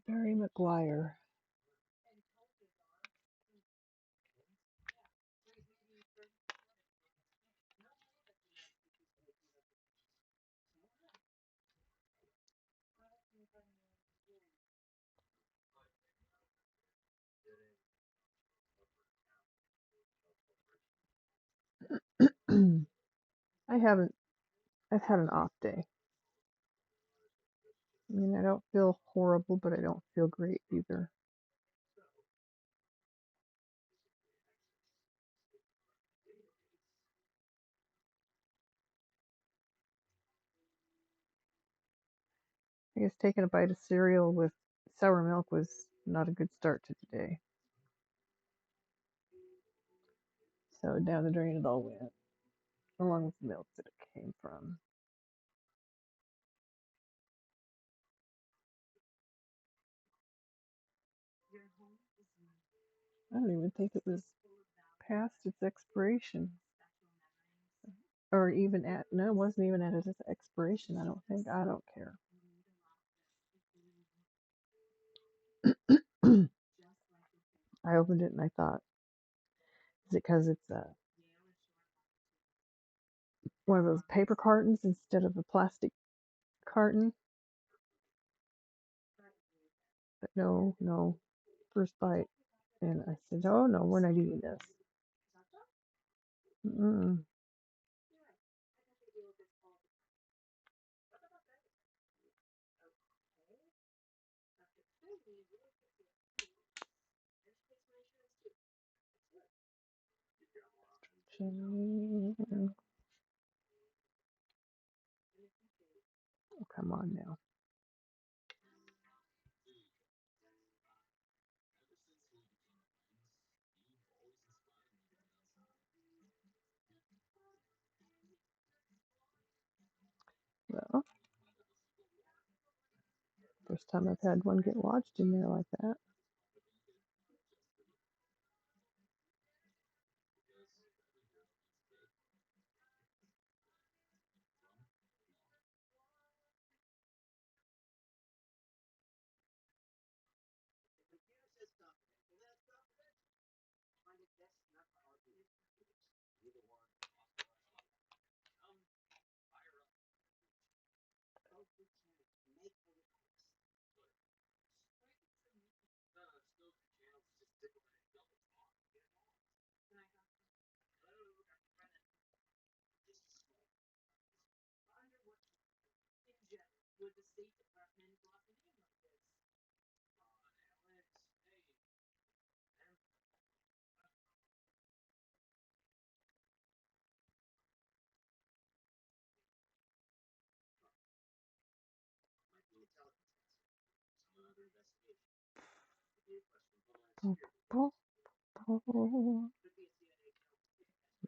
Barry McGuire. I haven't. I've had an off day. I mean, I don't feel horrible, but I don't feel great either. I guess taking a bite of cereal with sour milk was not a good start to the day. So down the drain it all went, along with the milk that it came from. I don't even think it was past its expiration. Or even at, no, it wasn't even at its expiration, I don't think. I don't care. I opened it and I thought, is it because it's one of those paper cartons instead of a plastic carton? But no, no. First bite. And I said, oh no, we're not eating this. Mm-mm. Oh, come on now. Well, first time I've had one get lodged in there like that.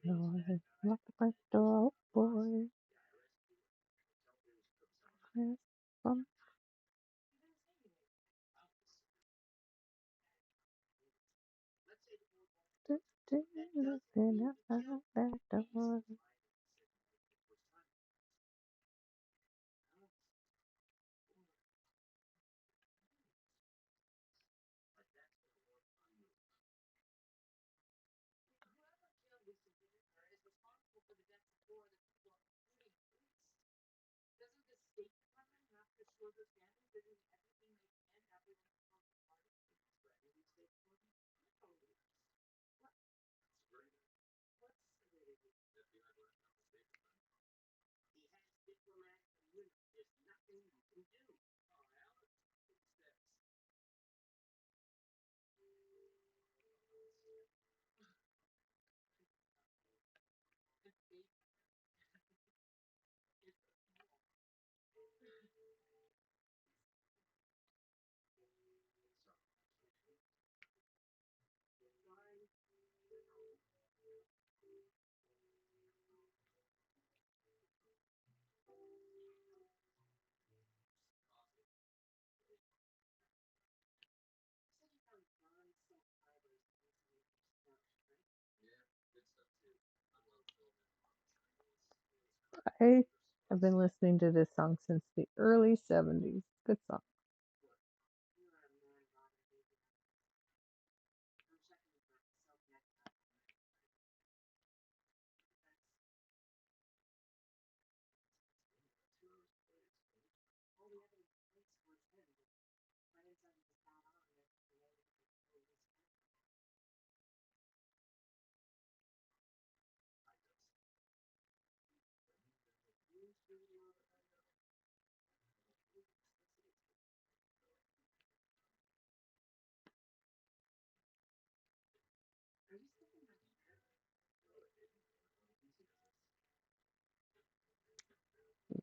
No, I locked the front door, boy. Looking out that door. Okay. I've been listening to this song since the early 70s. Good song.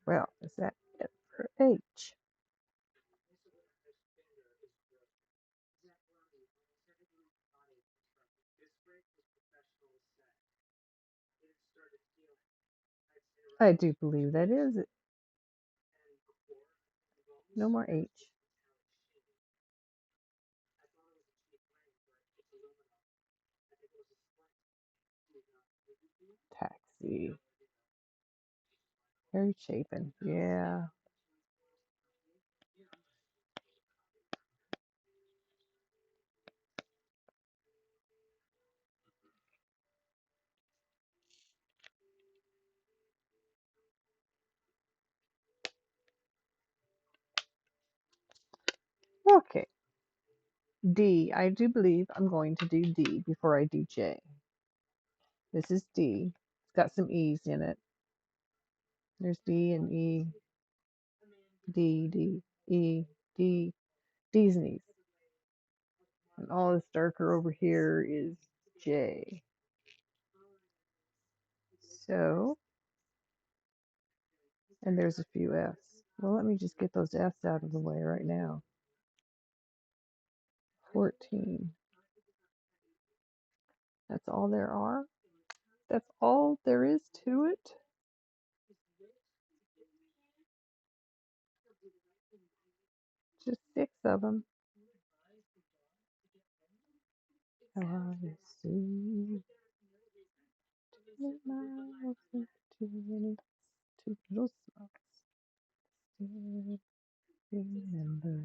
Well, is that it for H? I do believe that is it. No more H. Taxi. Harry Chapin. Yeah. Okay. D. I do believe I'm going to do D before I do J. This is D. It's got some E's in it. There's D and E. D, D, E, D. D's and E's. And all this darker over here is J. So, and there's a few F's. Well, let me just get those F's out of the way right now. 14. That's all there are? That's all there is to it? Just 6 of them. I see 2 miles and 2 minutes, 2 little spots. Still remember.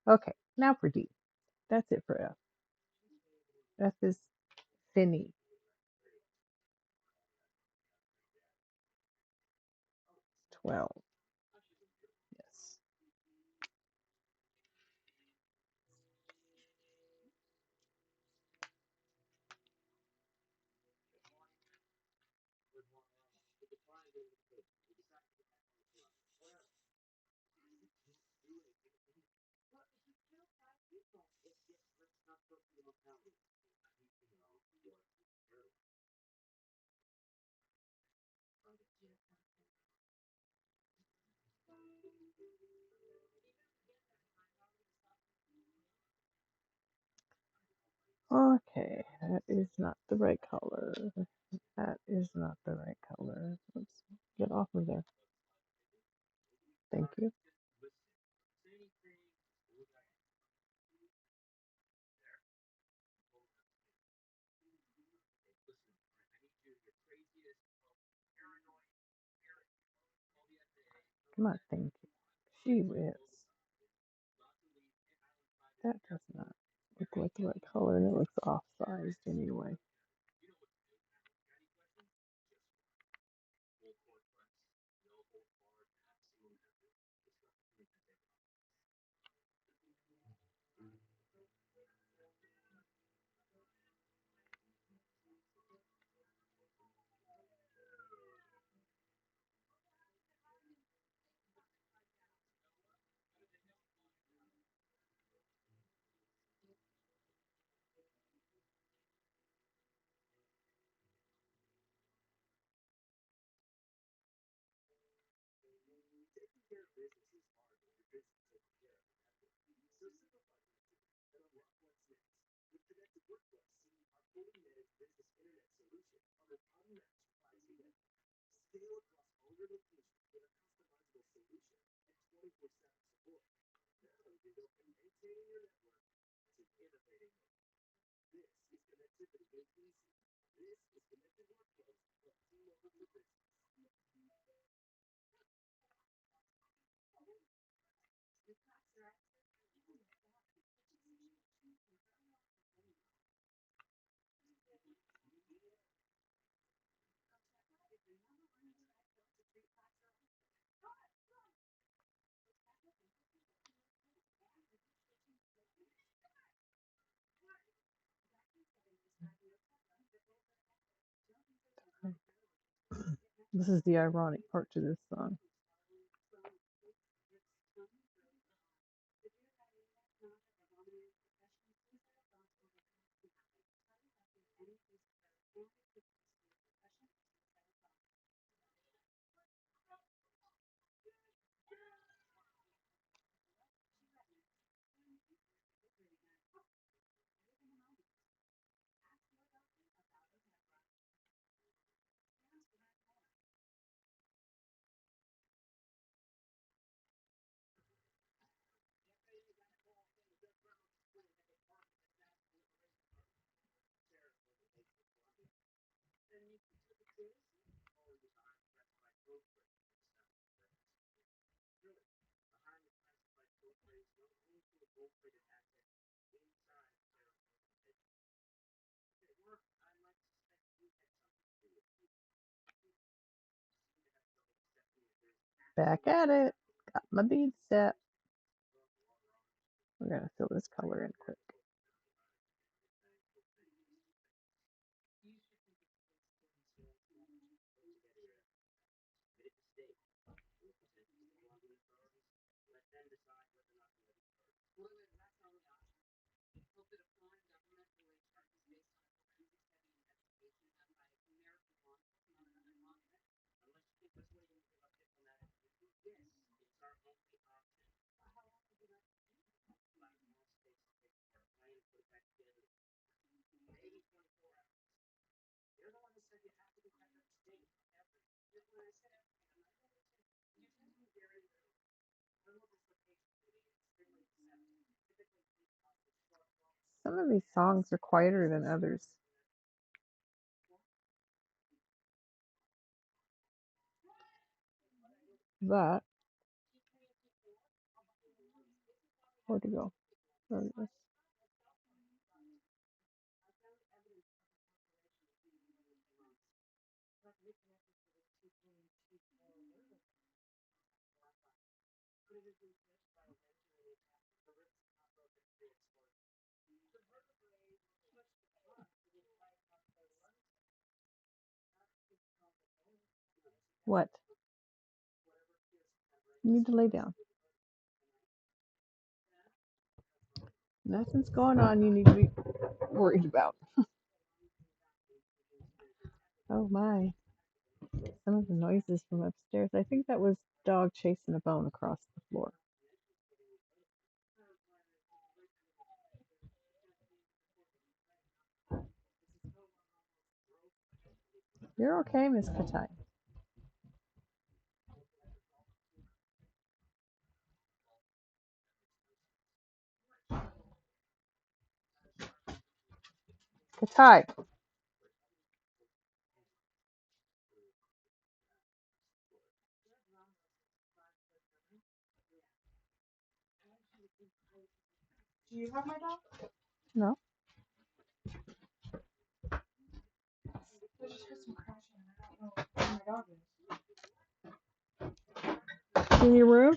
Okay, now for D. That's it for F. F is Finny. 12. Yes. Okay, that is not the right color. That is not the right color. Let's get off of there. Thank you. Come on, thank you. Gee whiz. That does not look like the right color, and it looks off-sized anyway. This is the ironic part to this song. Back at it. Got my beads set. We're gonna fill this color in quick. Some of these songs are quieter than others. But where'd it go? There it is. What? You need to lay down. Nothing's going on you need to be worried about. Oh my. Some of the noises from upstairs. I think that was dog chasing a bone across the floor. You're okay, Miss Katai. Katai. Do you have my dog? No. I just heard some crashing. I don't know where my dog is. In your room?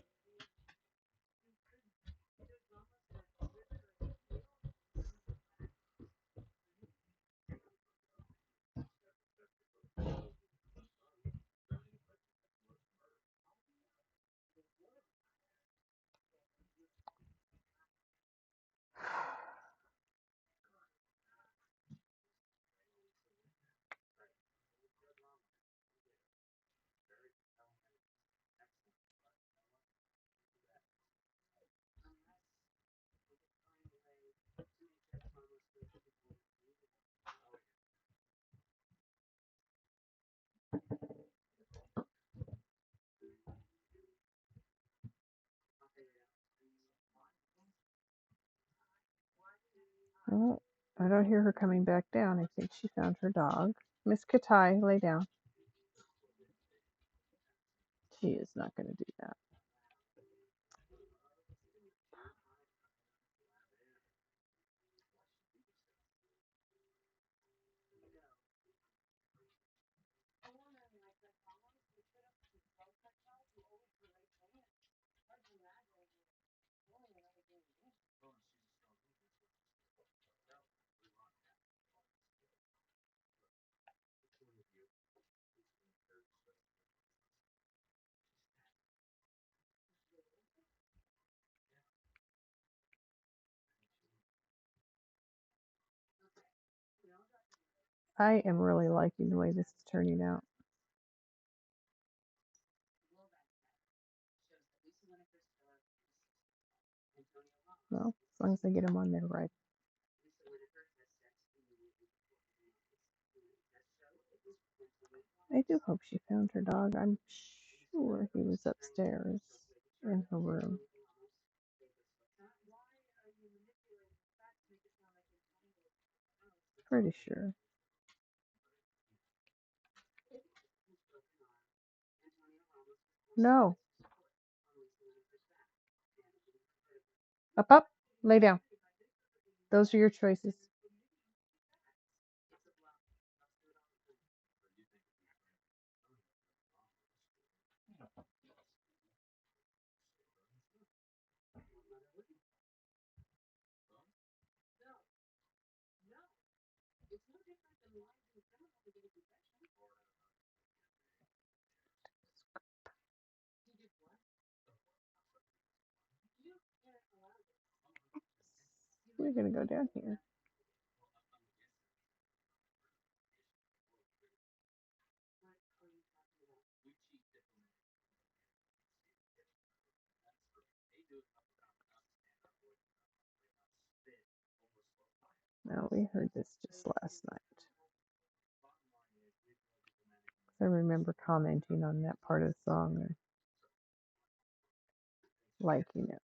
Oh, I don't hear her coming back down. I think she found her dog. Miss Katai, lay down. She is not going to do that. I am really liking the way this is turning out. Well, as long as I get them on there right. I do hope she found her dog. I'm sure he was upstairs in her room. Pretty sure. No. Up, up. Lay down. Those are your choices. We're going to go down here. Now, we heard this just last night. I remember commenting on that part of the song and liking it.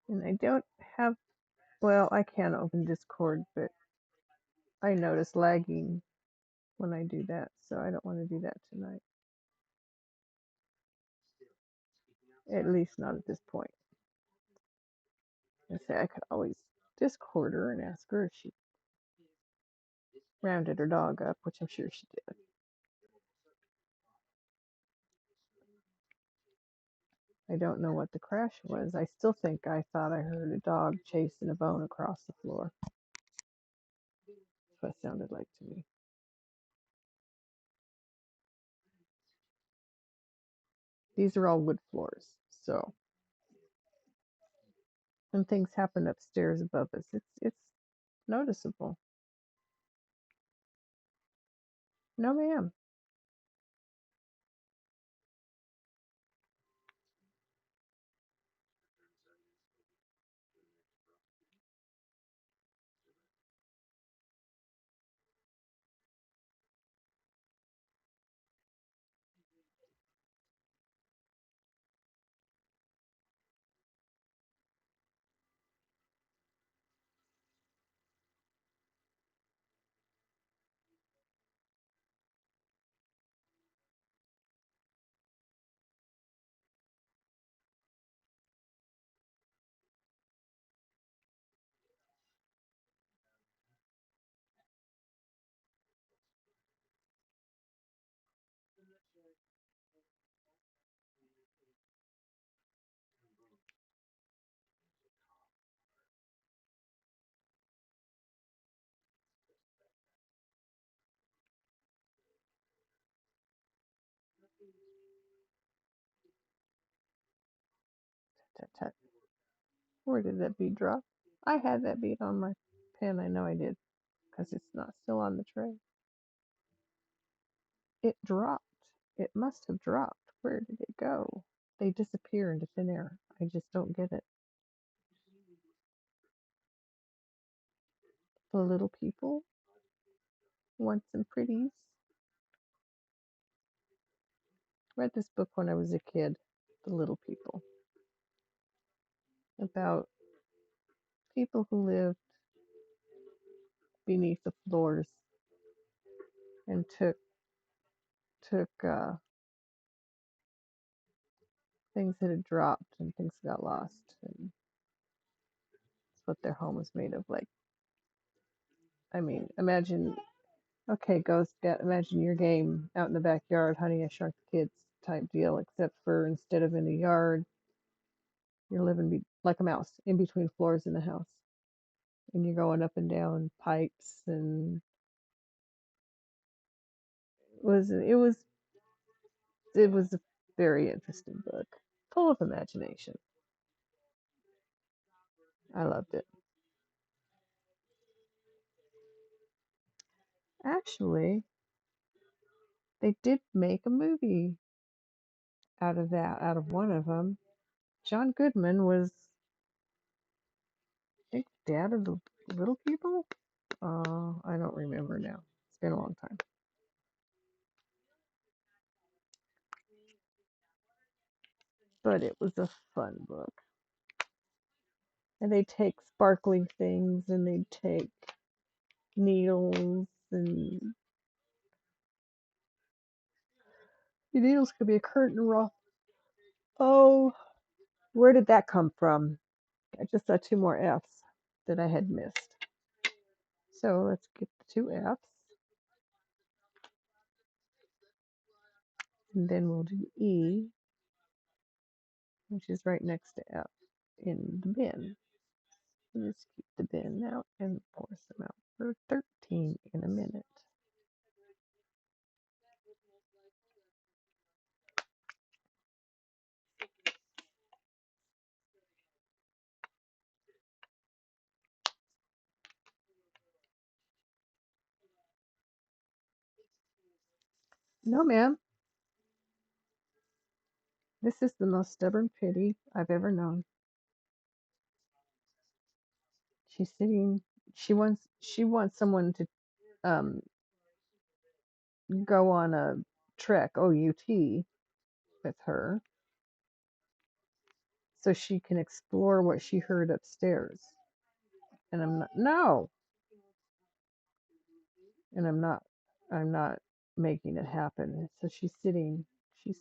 And I don't have, well, I can open Discord, but I notice lagging when I do that, so I don't want to do that tonight. At least not at this point. I say I could always Discord her and ask her if she rounded her dog up, which I'm sure she did. I don't know what the crash was. I still think I thought I heard a dog chasing a bone across the floor. That's what it sounded like to me. These are all wood floors, so when things happen upstairs above us, it's noticeable. No, ma'am. Tut, tut. Where did that bead drop? I had that bead on my pen. I know I did, because it's not still on the tray. It dropped. It must have dropped. Where did it go? They disappear into thin air. I just don't get it. The little people want some pretties. Read this book when I was a kid, The Little People, about people who lived beneath the floors and took things that had dropped and things got lost, and it's what their home was made of. Like, I mean, imagine, okay, Ghost, imagine your game out in the backyard, Honey, I Shrunk the Kids type deal, except for instead of in the yard, you're living like a mouse in between floors in the house, and you're going up and down pipes, and it was a very interesting book, full of imagination. I loved it. Actually, they did make a movie out of one of them. John Goodman was, I think, dad of the little people. I don't remember now. It's been a long time. But it was a fun book. And they take sparkling things and they take needles, and the needles could be a curtain rod. Oh, where did that come from? I just saw two more F's that I had missed. So let's get the two F's. And then we'll do E, which is right next to F in the bin. We'll just keep the bin out and pour some out for 13 in a minute. No, ma'am. This is the most stubborn pity I've ever known. She's sitting. She wants someone to um go on a trek, OUT, with her, so she can explore what she heard upstairs. And I'm not. No, and I'm not making it happen. So she's sitting at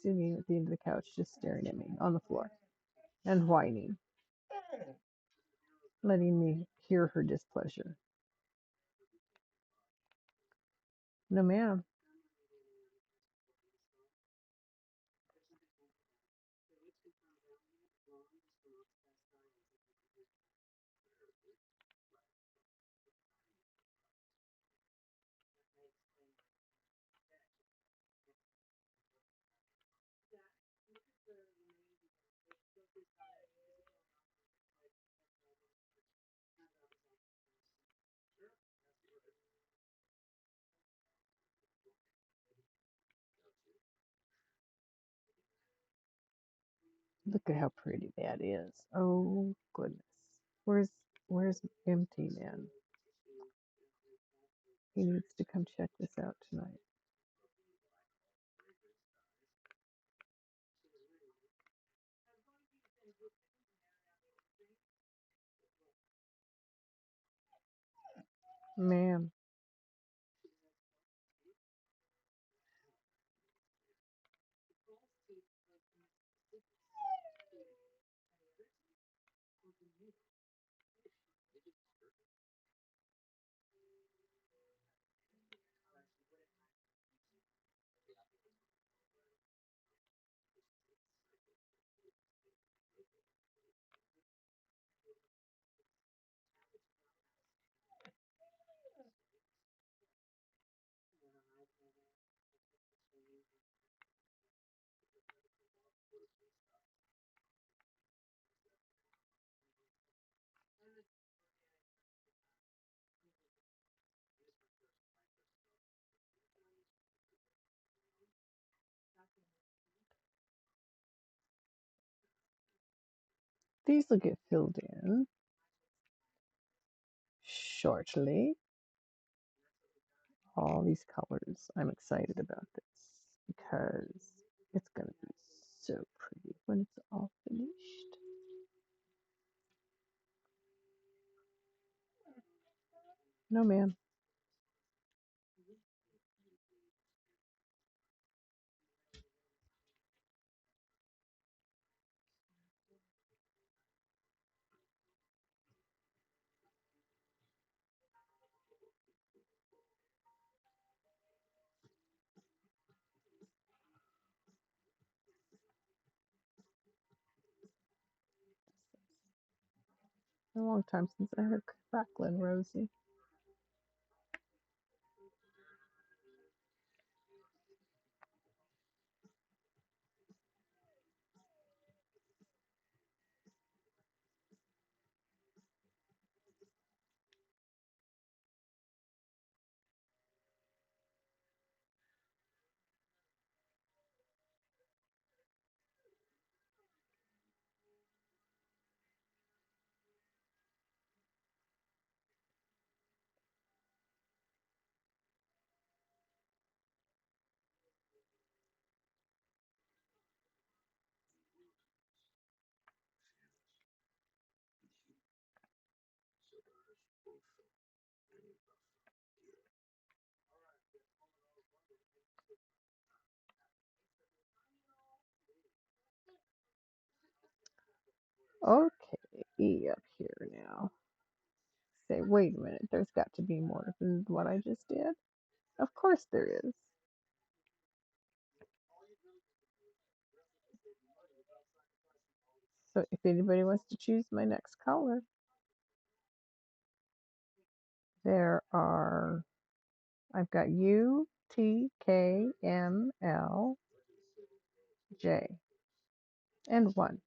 the end of the couch, just staring at me on the floor and whining, letting me hear her displeasure. No, ma'am. Look at how pretty that is. Oh goodness. Where's where's Empty Man? He needs to come check this out tonight. Ma'am. These will get filled in shortly. All these colors. I'm excited about this because it's going to be so pretty when it's all finished. No, ma'am. A long time since I heard crackling, Rosie. Okay, up here now. Say, wait a minute, there's got to be more than what I just did. Of course there is. So if anybody wants to choose my next color, there are, I've got U, T, K, M, L, J, and 1.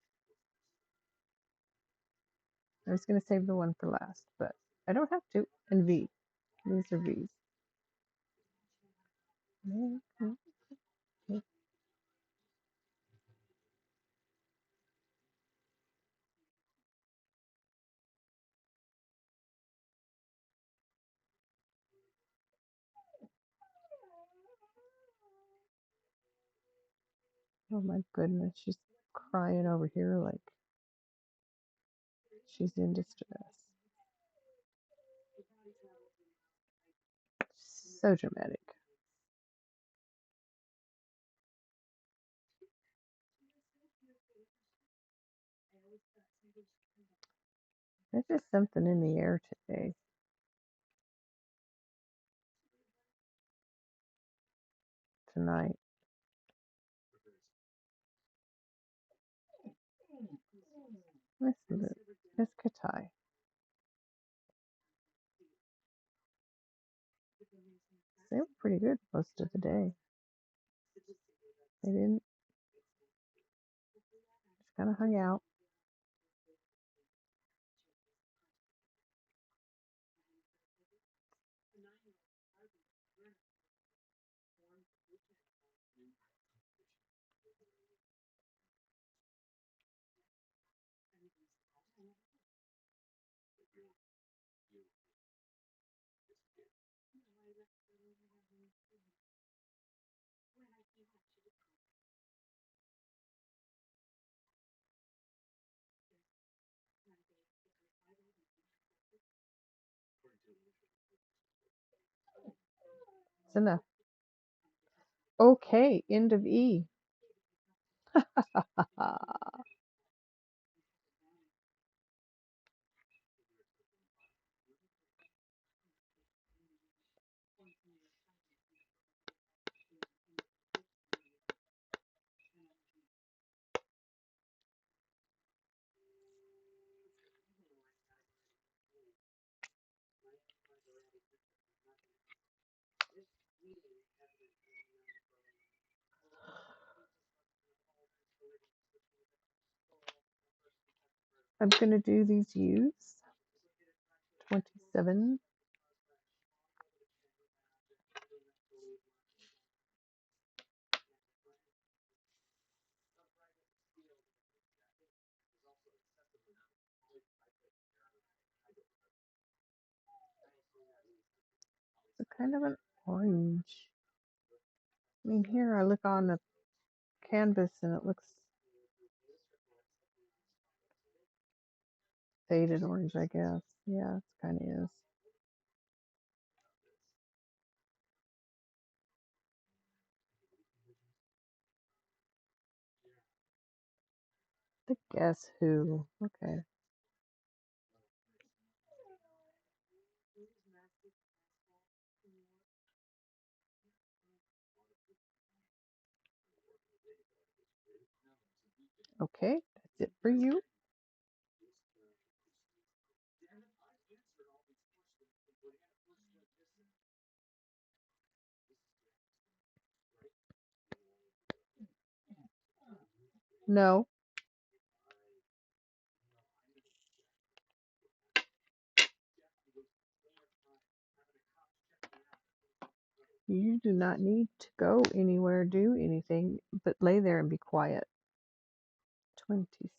I was going to save the 1 for last, but I don't have to. And V. These are V's. Oh my goodness, she's crying over here like she's in distress. So dramatic. There's just something in the air today. Tonight. Listen to Miss Katai. They were pretty good most of the day. They didn't, just kind of hung out. It's enough. Okay, end of E. I'm going to do these U's. 27. kind of an orange. I mean, here I look on the canvas and it looks faded orange, I guess. Yeah, it kind of is. The Guess Who. Okay. Okay, that's it for you. No, you do not need to go anywhere, do anything, but lay there and be quiet. 26.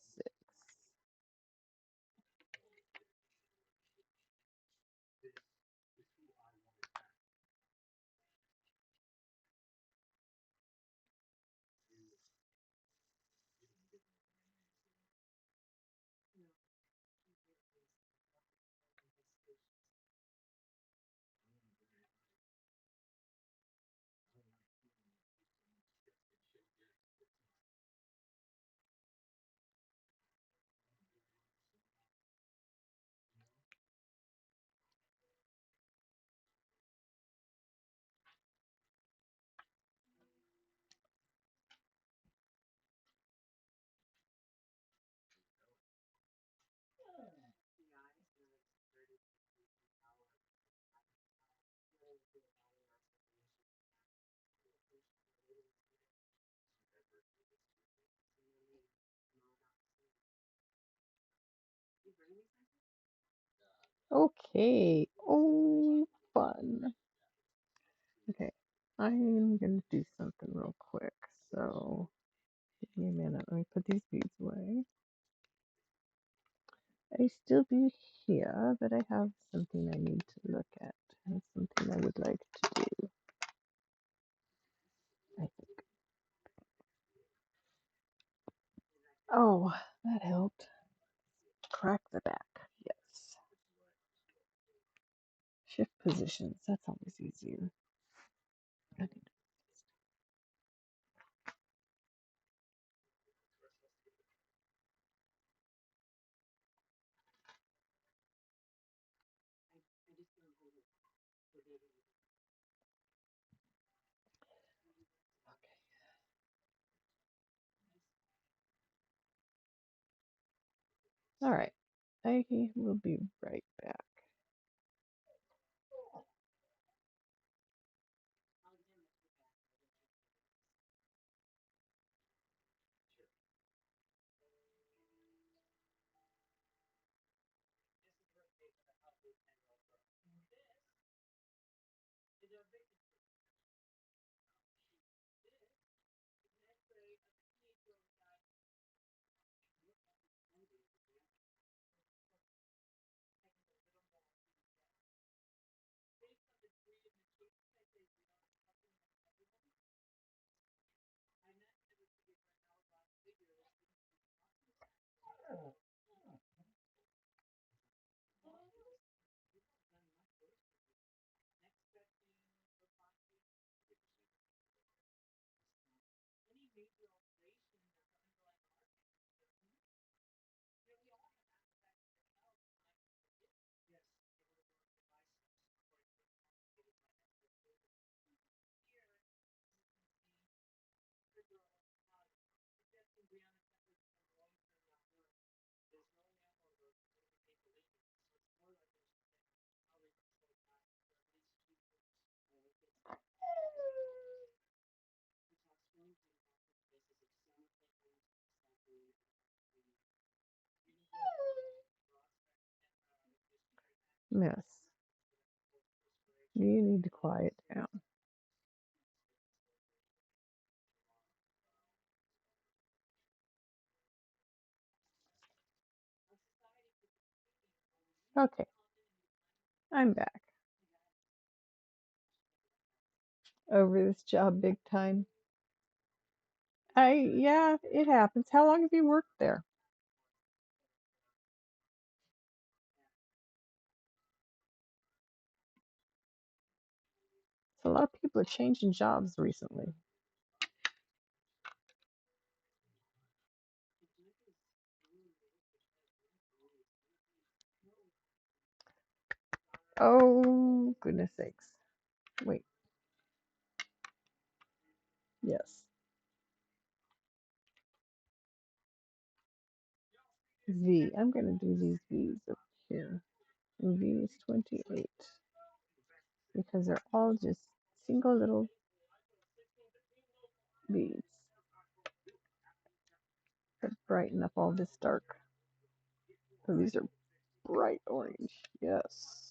Okay. Oh, fun. Okay. I'm going to do something real quick. So, give me a minute. Let me put these beads away. I still be here, but I have something I need to look at. And something I would like to do, I think. Oh, that helped. Crack the back. Yes. Shift positions. That's always easier. All right. I will be right back. Miss, you need to quiet down. Okay, I'm back. over this job big time. Yeah, it happens. How long have you worked there? So a lot of people are changing jobs recently. Oh, goodness sakes. Wait, yes. V. I'm going to do these V's up here. And V is 28 because they're all just single little beads that brighten up all this dark. So these are bright orange. Yes.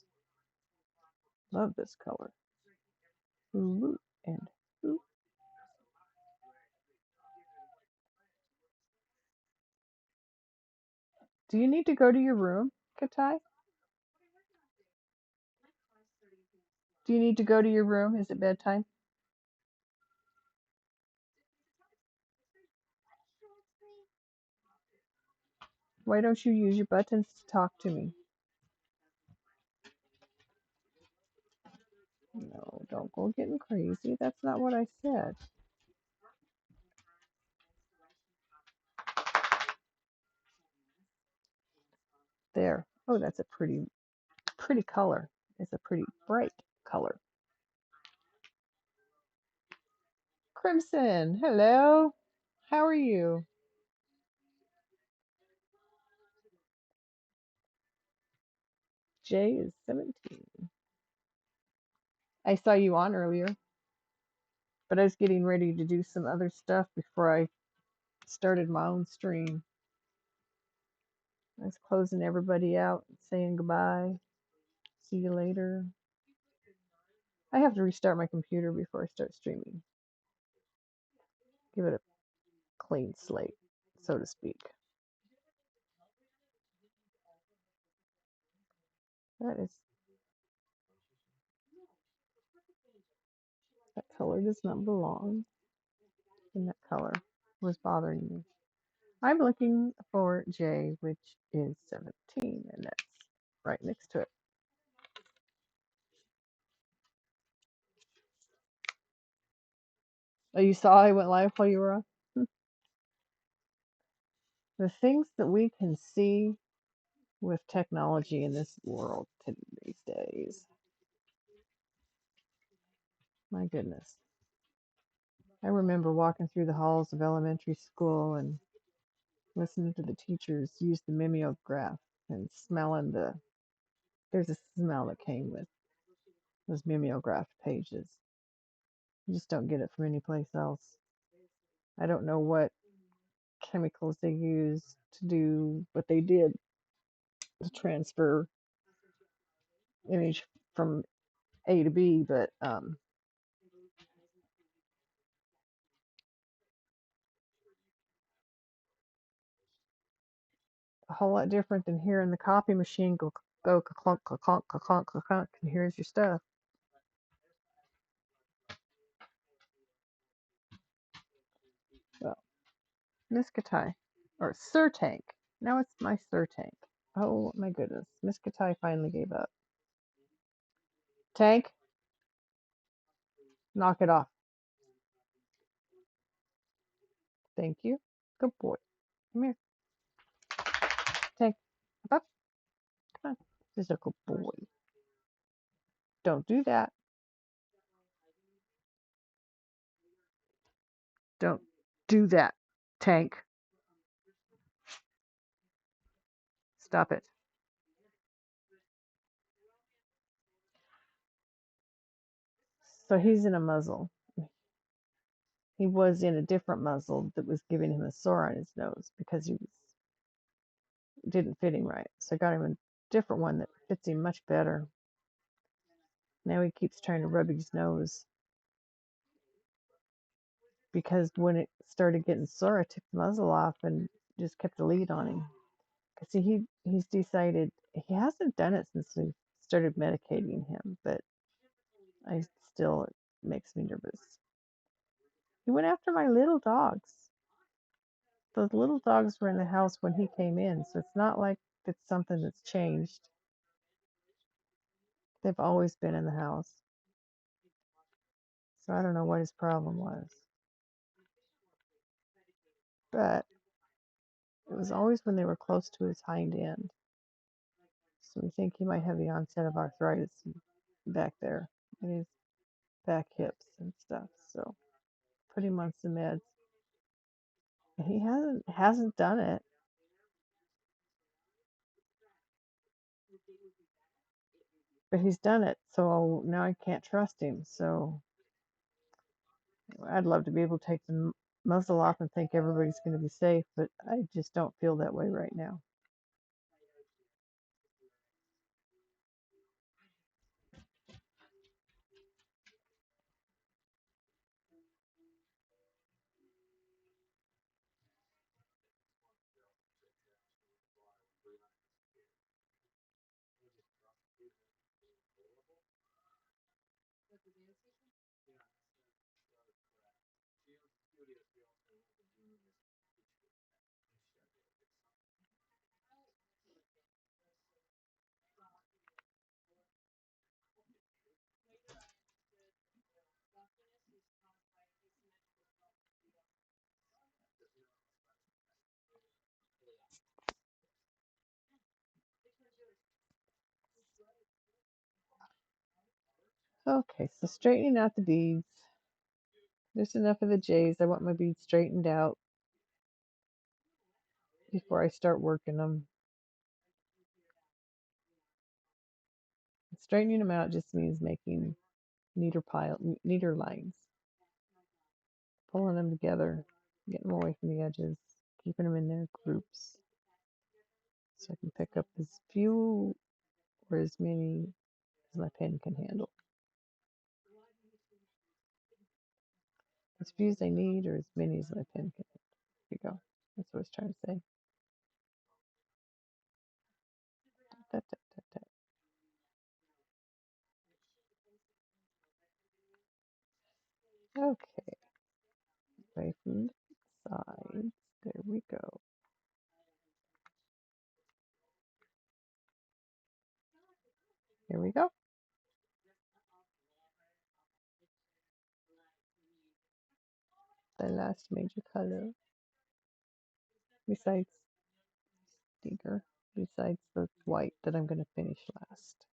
Love this color. Ooh, and ooh. Do you need to go to your room, Katai? Do you need to go to your room? Is it bedtime? Why don't you use your buttons to talk to me? No, don't go getting crazy. That's not what I said. There. Oh, that's a pretty color. It's a pretty bright color. Crimson, hello. How are you? Jay is 17. I saw you on earlier, but I was getting ready to do some other stuff before I started my own stream. I was closing everybody out, saying goodbye. See you later. I have to restart my computer before I start streaming. Give it a clean slate, so to speak. That color does not belong in that color. It was bothering me. I'm looking for J, which is 17, and that's right next to it. Oh, you saw I went live while you were on? The things that we can see with technology in this world these days. My goodness. I remember walking through the halls of elementary school and listening to the teachers use the mimeograph and smelling there's a smell that came with those mimeograph pages. You just don't get it from any place else. I don't know what chemicals they use to do what they did to transfer image from A to B, but a whole lot different than hearing the copy machine go clunk clunk clunk clunk clunk, and here's your stuff. Well, Miss Katai, or Sir Tank. Now it's my Sir Tank. Oh my goodness, Miss Katai finally gave up. Tank, knock it off. Thank you. Good boy. Come here. Tank, up. Come on. This is a good boy. Don't do that. Don't do that, Tank. Stop it. So he's in a muzzle. He was in a different muzzle that was giving him a sore on his nose because didn't fit him right. So I got him a different one that fits him much better. Now he keeps trying to rub his nose because when it started getting sore, I took the muzzle off and just kept the lead on him. Cause see, he's decided he hasn't done it since we started medicating him, but I still makes me nervous. He went after my little dogs. The little dogs were in the house when he came in, so it's not like it's something that's changed. They've always been in the house. So I don't know what his problem was. But it was always when they were close to his hind end. So we think he might have the onset of arthritis back there in his back hips and stuff. So put him on some meds. And he hasn't done it. But he's done it. So now I can't trust him. So I'd love to be able to take the muzzle off and think everybody's going to be safe, but I just don't feel that way right now. Okay, so straightening out the beads. There's enough of the J's. I want my beads straightened out before I start working them. Straightening them out just means making neater lines. Pulling them together, getting them away from the edges, keeping them in their groups. So I can pick up as few or as many as my pen can handle. As few as I need or as many as my pen can handle. There you go. That's what I was trying to say. Da, da, da, da. Okay, away from the sides. There we go. Here we go. The last major color, besides Digger, besides the white that I'm going to finish last.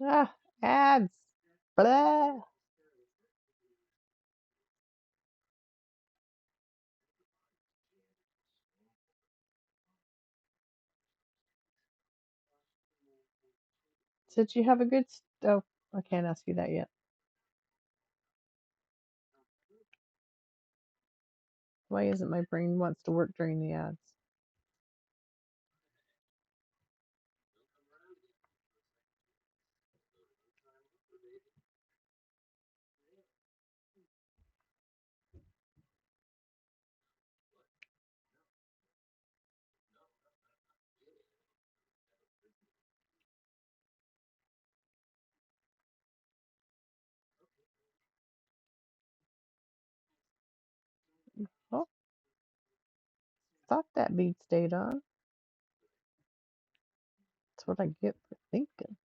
Ah, ads. Blah. Did you have a good? Oh, I can't ask you that yet. Why isn't my brain wants to work during the ads? Oh, thought that bead stayed on. That's what I get for thinking.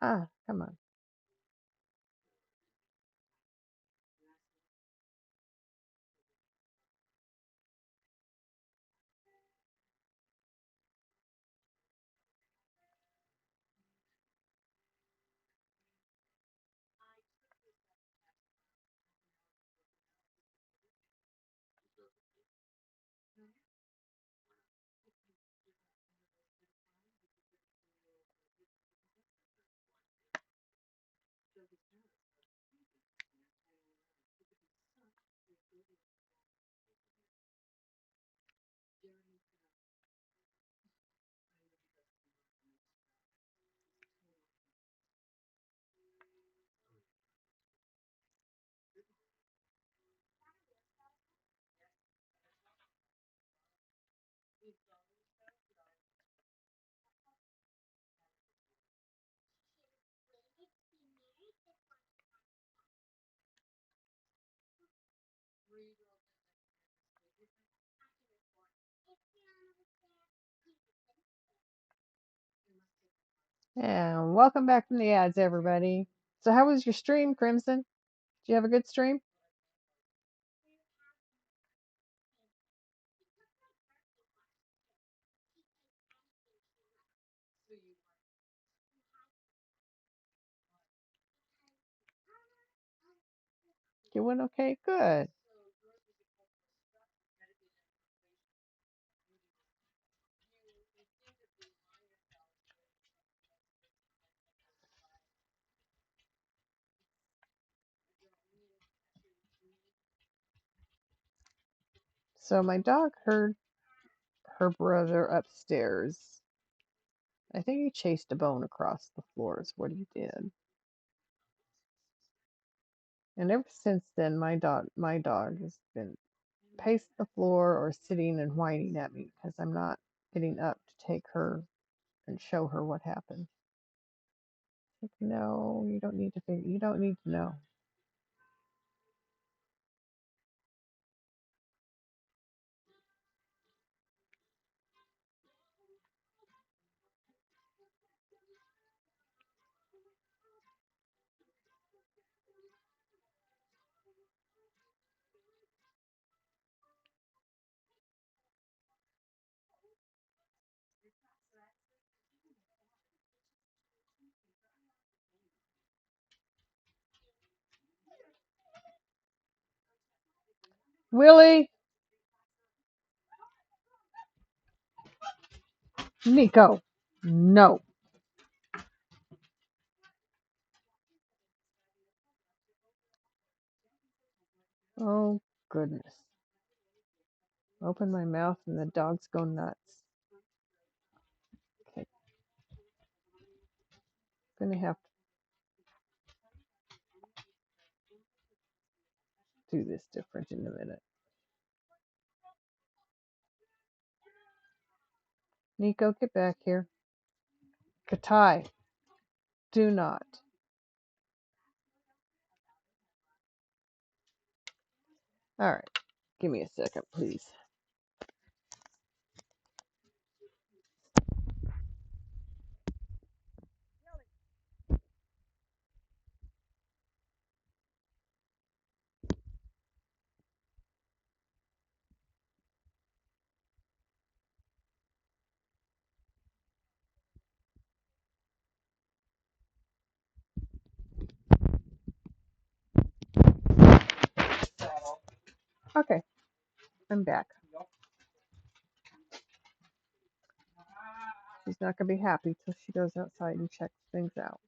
Ah, come on. And welcome back from the ads, everybody. So, how was your stream, Crimson? Did you have a good stream? You went okay? Good. So, my dog heard her brother upstairs. I think he chased a bone across the floor, is what he did. And ever since then, my dog has been pacing the floor or sitting and whining at me because I'm not getting up to take her and show her what happened. Like, no, you don't need to think. You don't need to know. Willie, Nico, no. Oh goodness. Open my mouth and the dogs go nuts. Okay, gonna have to do this different in a minute. Nico, get back here. Katai, do not. All right, give me a second, please. Okay, I'm back. She's not gonna be happy till she goes outside and checks things out.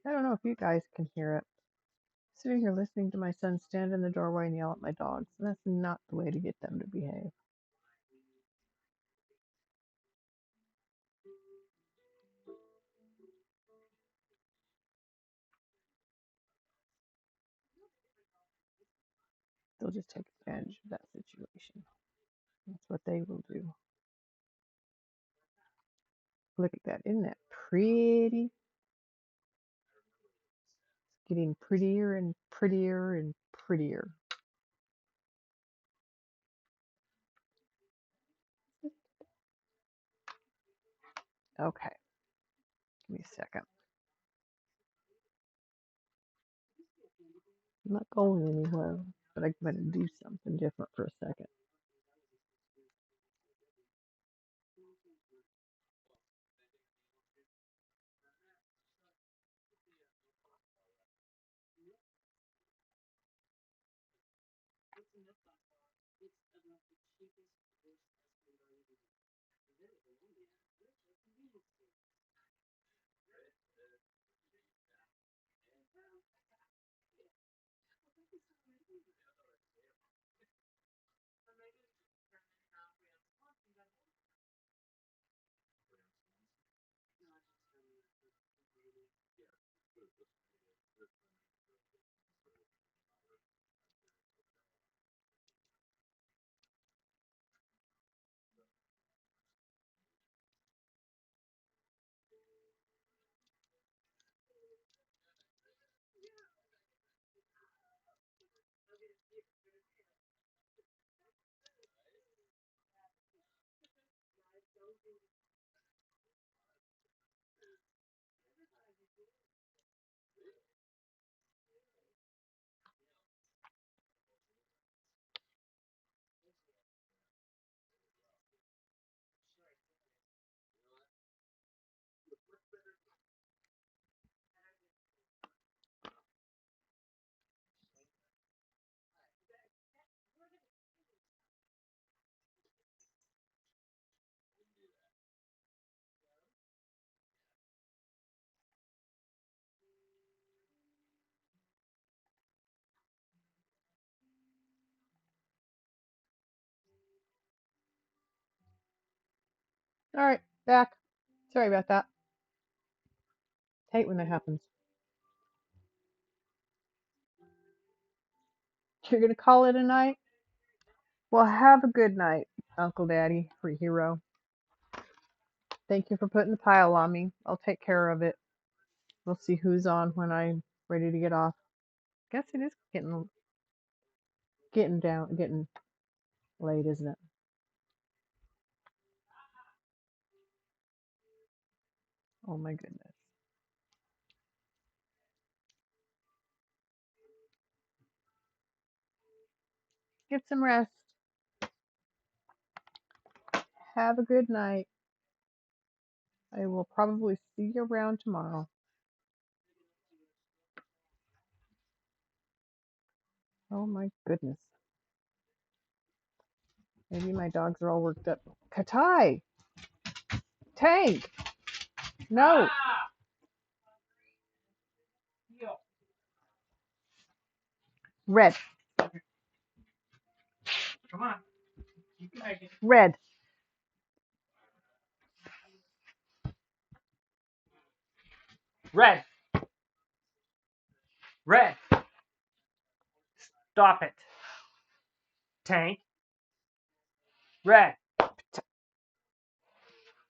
I don't know if you guys can hear it. Sitting here listening to my son stand in the doorway and yell at my dogs. And that's not the way to get them to behave. They'll just take advantage of that situation. That's what they will do. Look at that. Isn't that pretty? It's getting prettier and prettier and prettier. Okay. Give me a second. I'm not going anywhere, but I'm going to do something different for a second. All right, back. Sorry about that. Hate when that happens. You're going to call it a night? Well, have a good night, Uncle Daddy, free hero. Thank you for putting the pile on me. I'll take care of it. We'll see who's on when I'm ready to get off. Guess it is getting late, isn't it? Oh my goodness. Get some rest. Have a good night. I will probably see you around tomorrow. Oh my goodness. Maybe my dogs are all worked up. Katai! Tank! No! Red. Come on. You can make it. Red. Red. Red. Stop it. Tank. Red.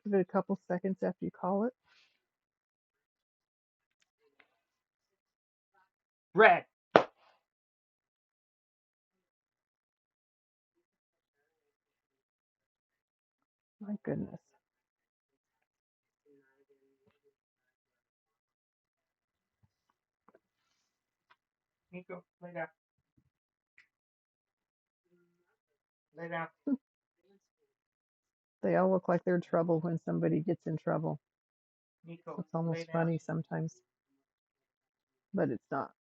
Give it a couple seconds after you call it. Red. My goodness. Nico, lay down. Lay down. They all look like they're in trouble when somebody gets in trouble. Nico, it's almost funny sometimes, but it's not.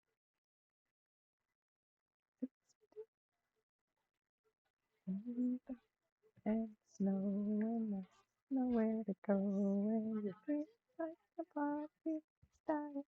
And snow and there's nowhere to go and your dreams like a party die.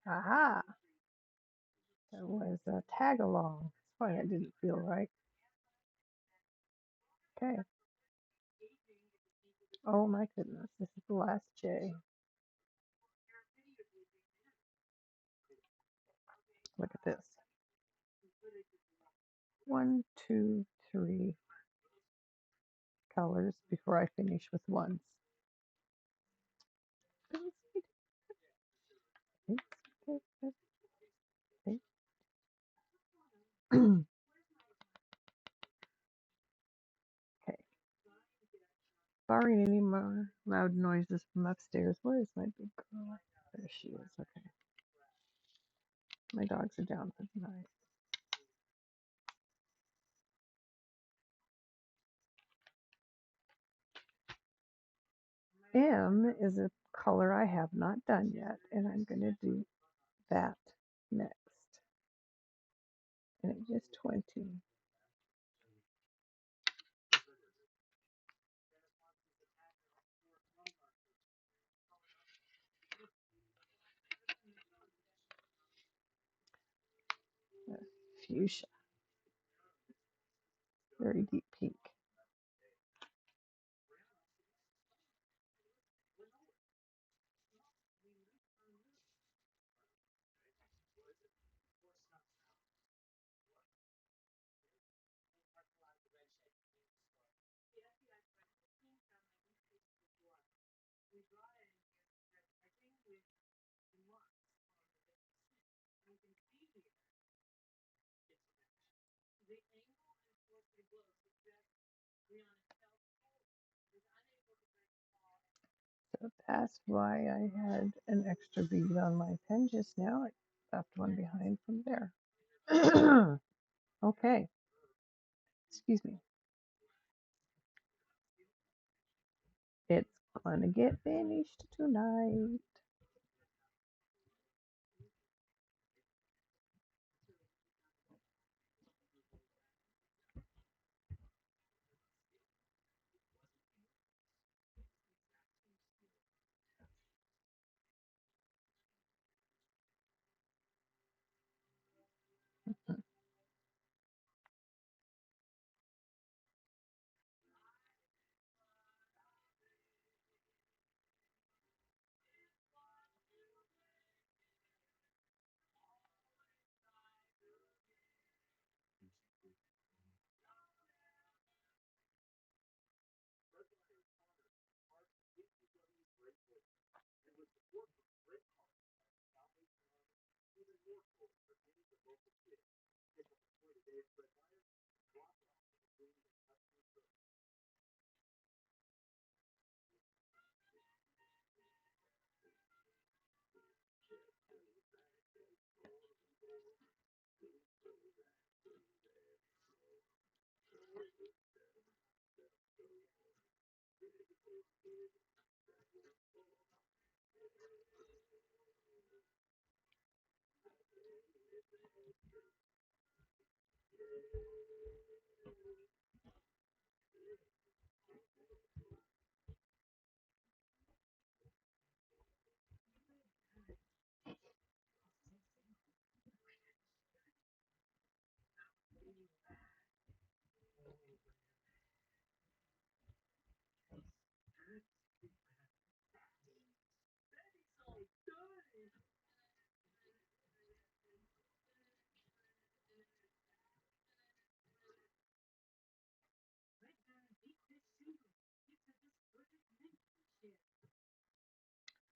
Aha! That was a tag along. That's why that didn't feel right. Okay. Oh my goodness. This is the last J. Look at this. 1, 2, 3 colors before I finish with ones. Okay. Barring any more loud noises from upstairs, where is my big girl? There she is. Okay. My dogs are down for the night. M is a color I have not done yet, and I'm going to do that next. And it gives 20. Fuchsia, very deep pink. So that's why I had an extra bead on my pen just now. I left one behind from there. Okay, excuse me. It's gonna get finished tonight.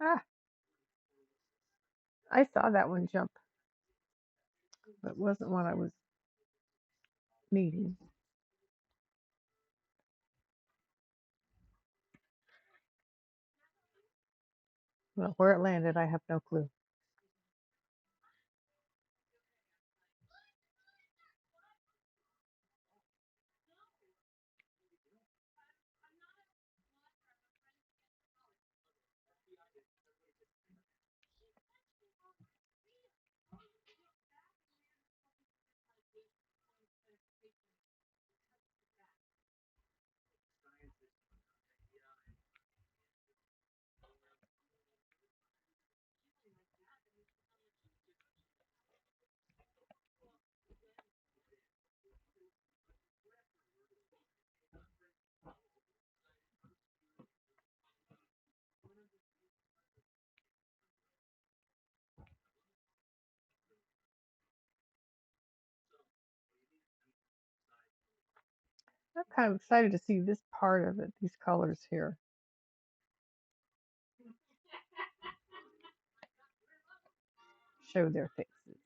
Ah, I saw that one jump, but it wasn't what I was needing. Well, where it landed, I have no clue. I'm kind of excited to see this part of it, these colors here, show their faces.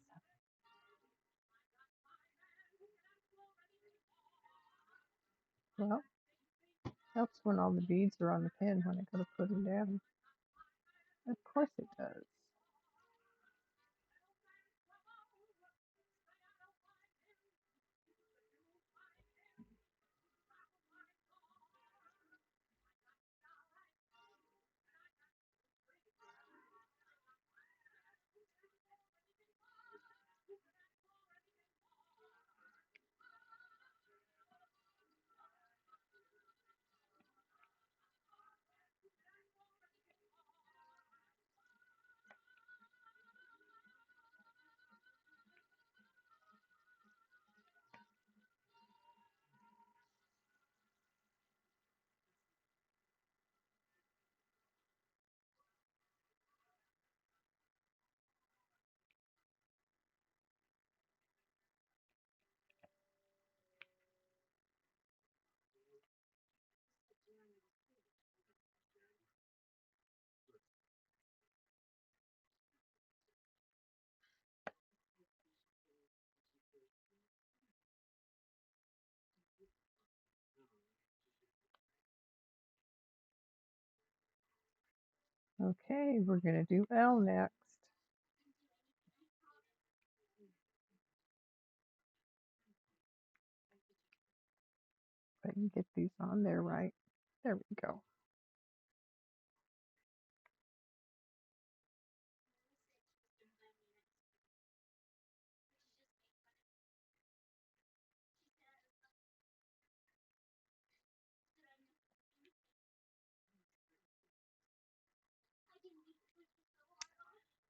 Well, helps when all the beads are on the pin when I go to put them down. Of course it does. Okay, we're going to do L next. If I can get these on there right. There we go.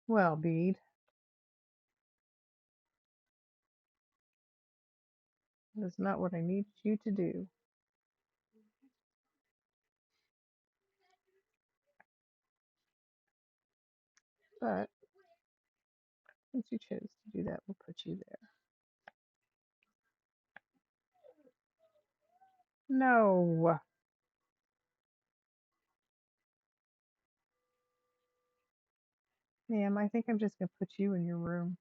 Well, bead, that's not what I need you to do. But since you chose to do that, we'll put you there. No. Ma'am, I think I'm just going to put you in your room.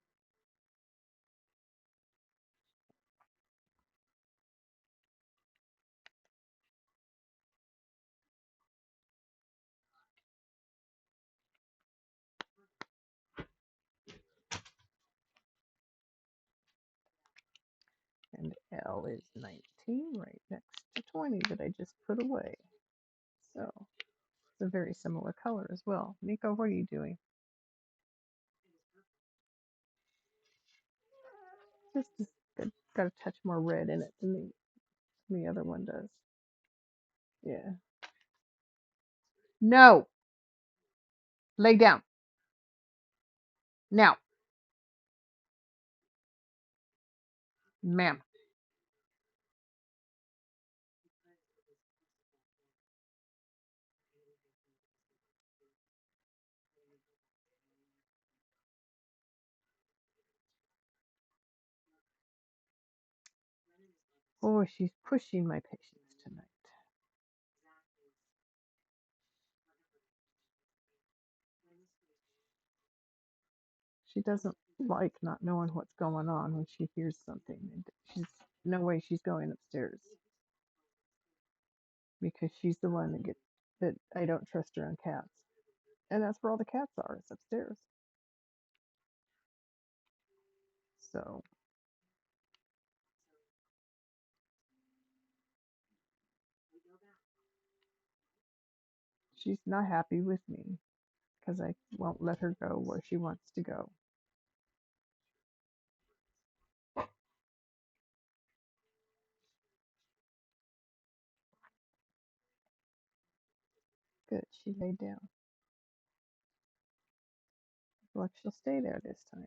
And L is 19, right next to 20 that I just put away. So it's a very similar color as well. Nico, what are you doing? Just got a touch more red in it than the other one does. Yeah. No. Lay down. Now. Ma'am. Oh, she's pushing my patience tonight. She doesn't like not knowing what's going on when she hears something. And she's no way she's going upstairs because she's the one that I don't trust her on cats. And that's where all the cats are, is upstairs. So she's not happy with me because I won't let her go where she wants to go. Good, she laid down. Well, she'll stay there this time.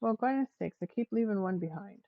Well, goodness sakes, I keep leaving one behind.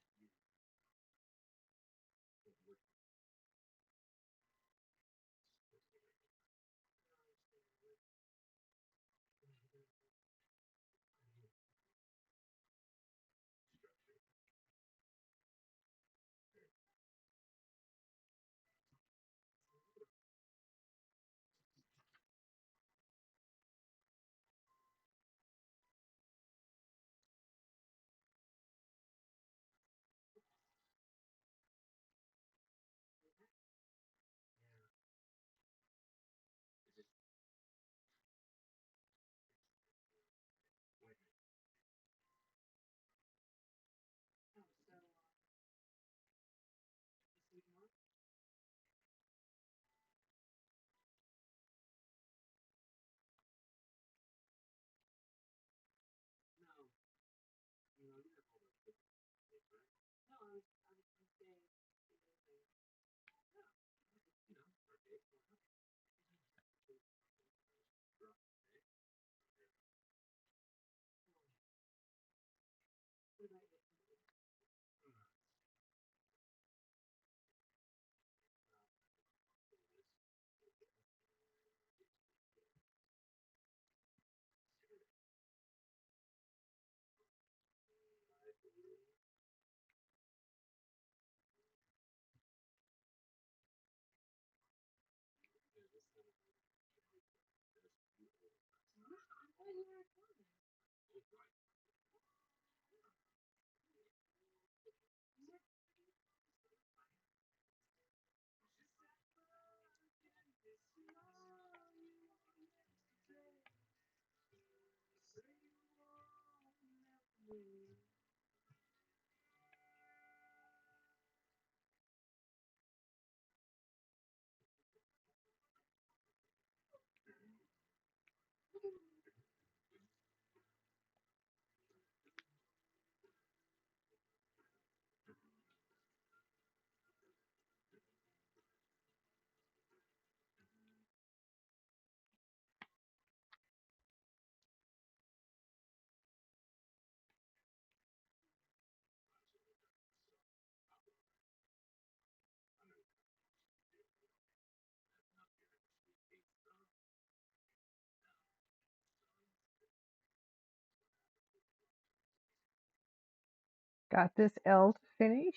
Got this L to finish,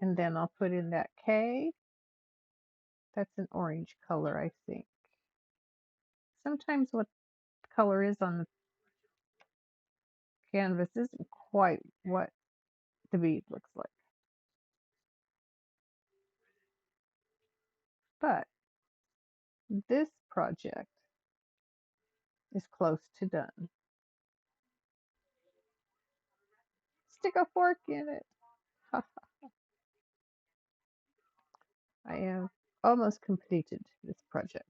and then I'll put in that K. That's an orange color, I think. Sometimes what color is on the canvas isn't quite what the bead looks like. But this project is close to done. Stick a fork in it. I have almost completed this project.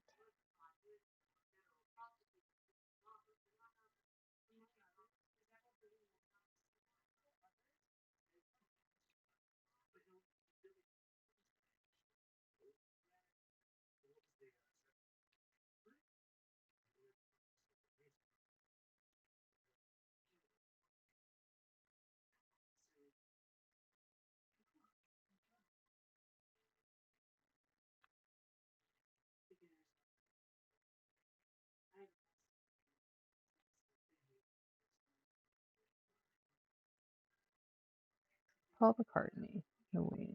Paul McCartney, The Wings.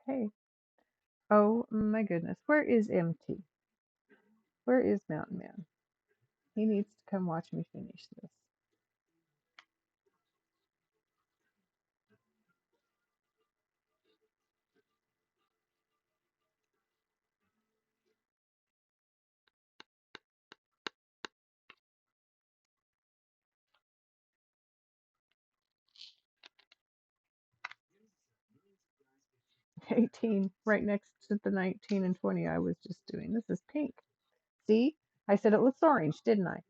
Okay. Oh my goodness. Where is MT? Where is Mountain Man? He needs to come watch me finish this. Okay. 18, right next to the 19 and 20 I was just doing. This is pink. See? I said it looks orange, didn't I?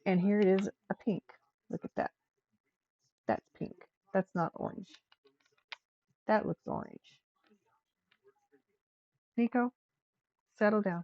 And here it is, a pink. Look at that. That's pink. That's not orange. That looks orange. Nico, settle down.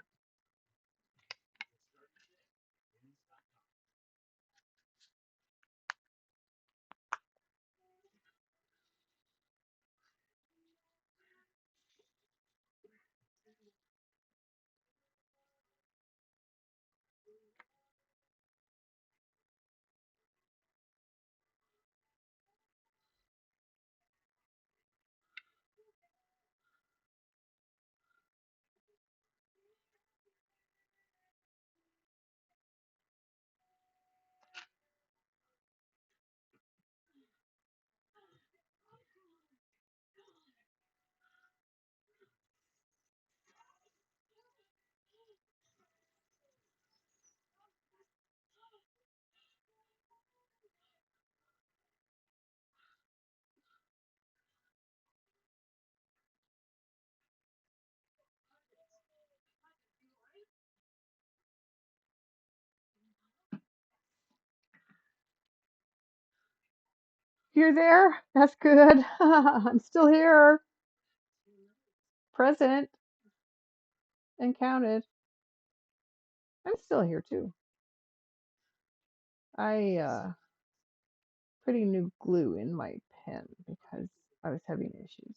You're there? That's good. I'm still here. Present and counted. I'm still here too. I putting new glue in my pen because I was having issues.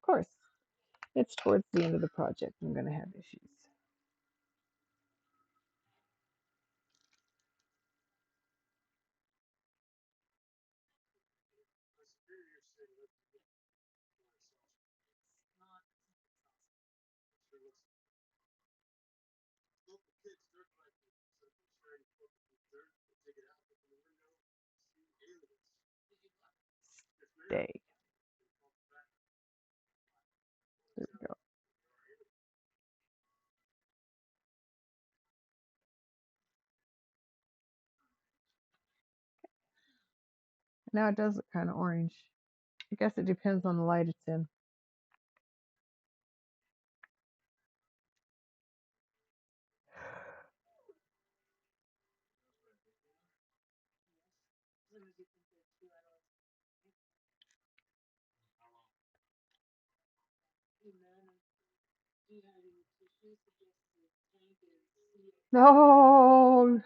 Of course, it's towards the end of the project. I'm going to have issues. Stay. There we go. Now it does look kind of orange. I guess it depends on the light it's in. No,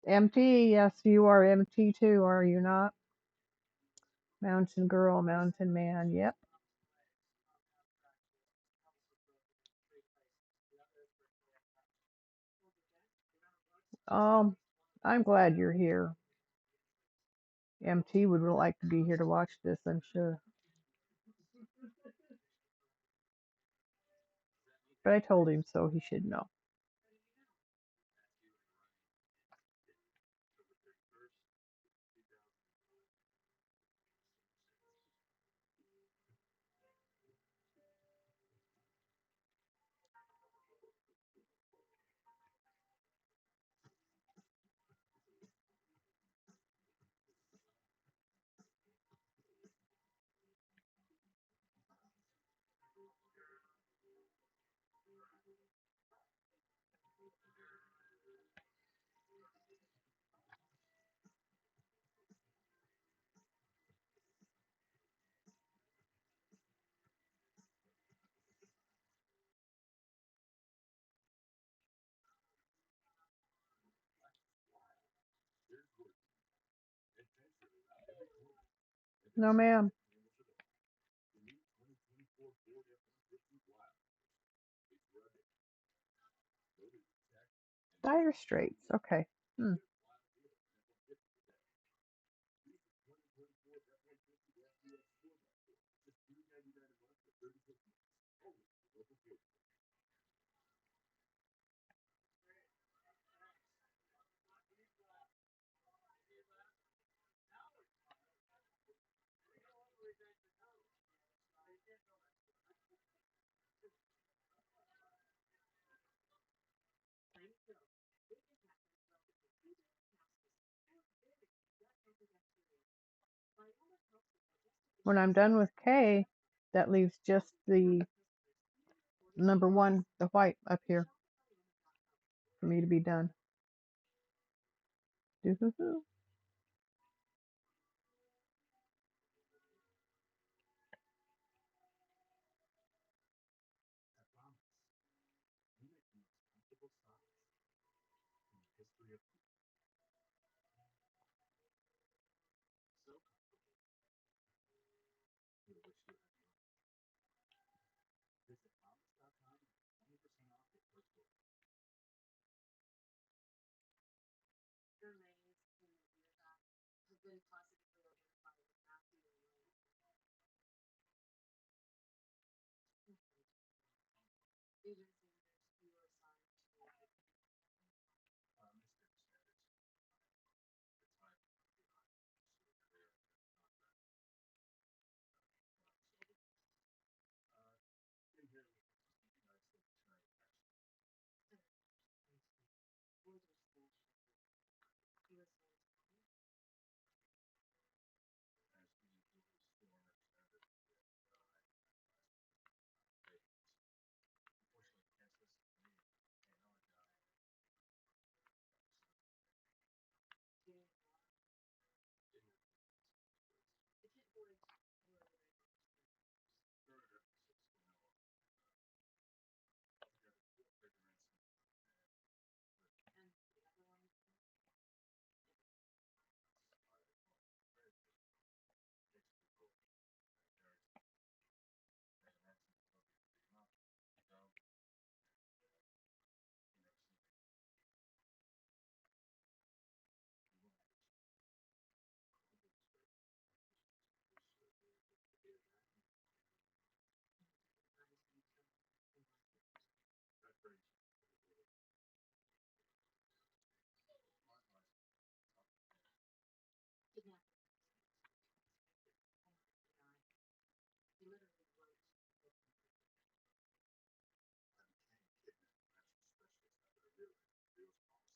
MT. Yes, you are MT too, are you not? Mountain girl, mountain man. Yep. Um, I'm glad you're here. MT would really like to be here to watch this, I'm sure. But I told him so he should know. No, ma'am. Dire Straits. Okay. Hmm. When I'm done with K, that leaves just the number one, the white, up here for me to be done. Doo-hoo-hoo.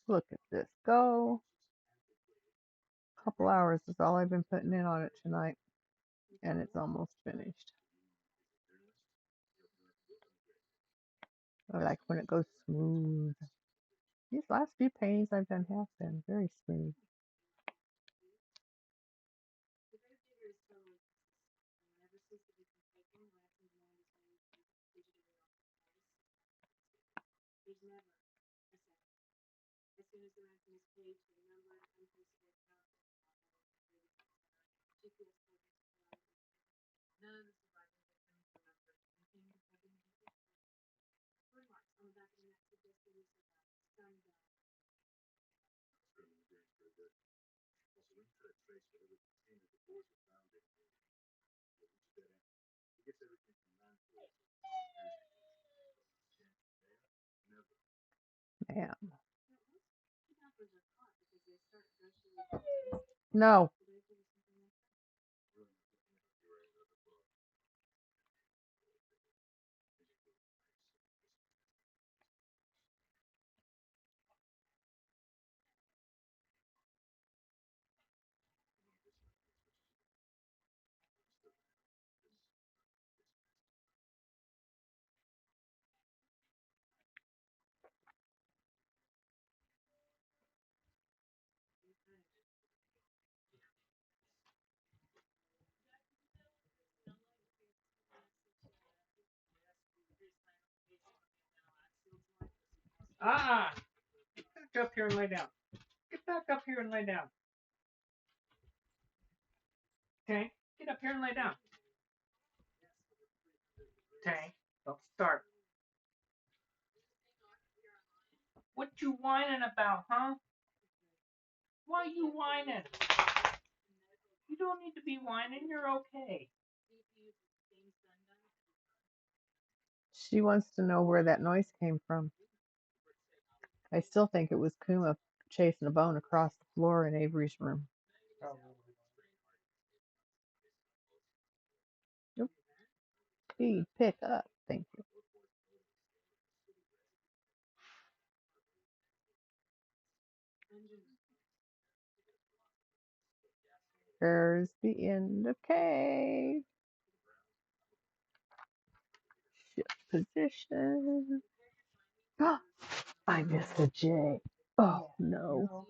Look at this go. A couple hours is all I've been putting in on it tonight, and it's almost finished. I like when it goes smooth. These last few paintings I've done have been very smooth. Man. No. Ah! Get back up here and lay down. Get back up here and lay down. Okay? Get up here and lay down. Okay? Don't start. What you whining about, huh? Why you whining? You don't need to be whining. You're okay. She wants to know where that noise came from. I still think it was Kuma chasing a bone across the floor in Avery's room. Nope. Speed, pick up. Thank you. There's the end of K. Shift position. I missed a J. Oh no.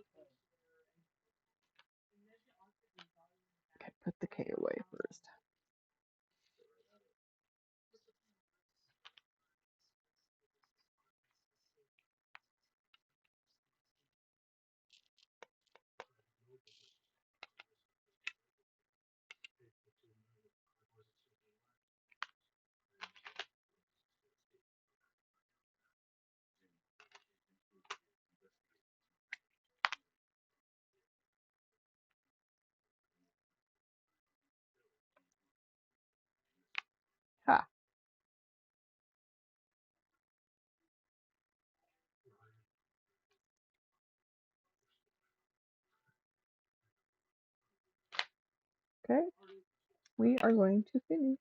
Okay, put the K away first. Ha. Okay. We are going to finish.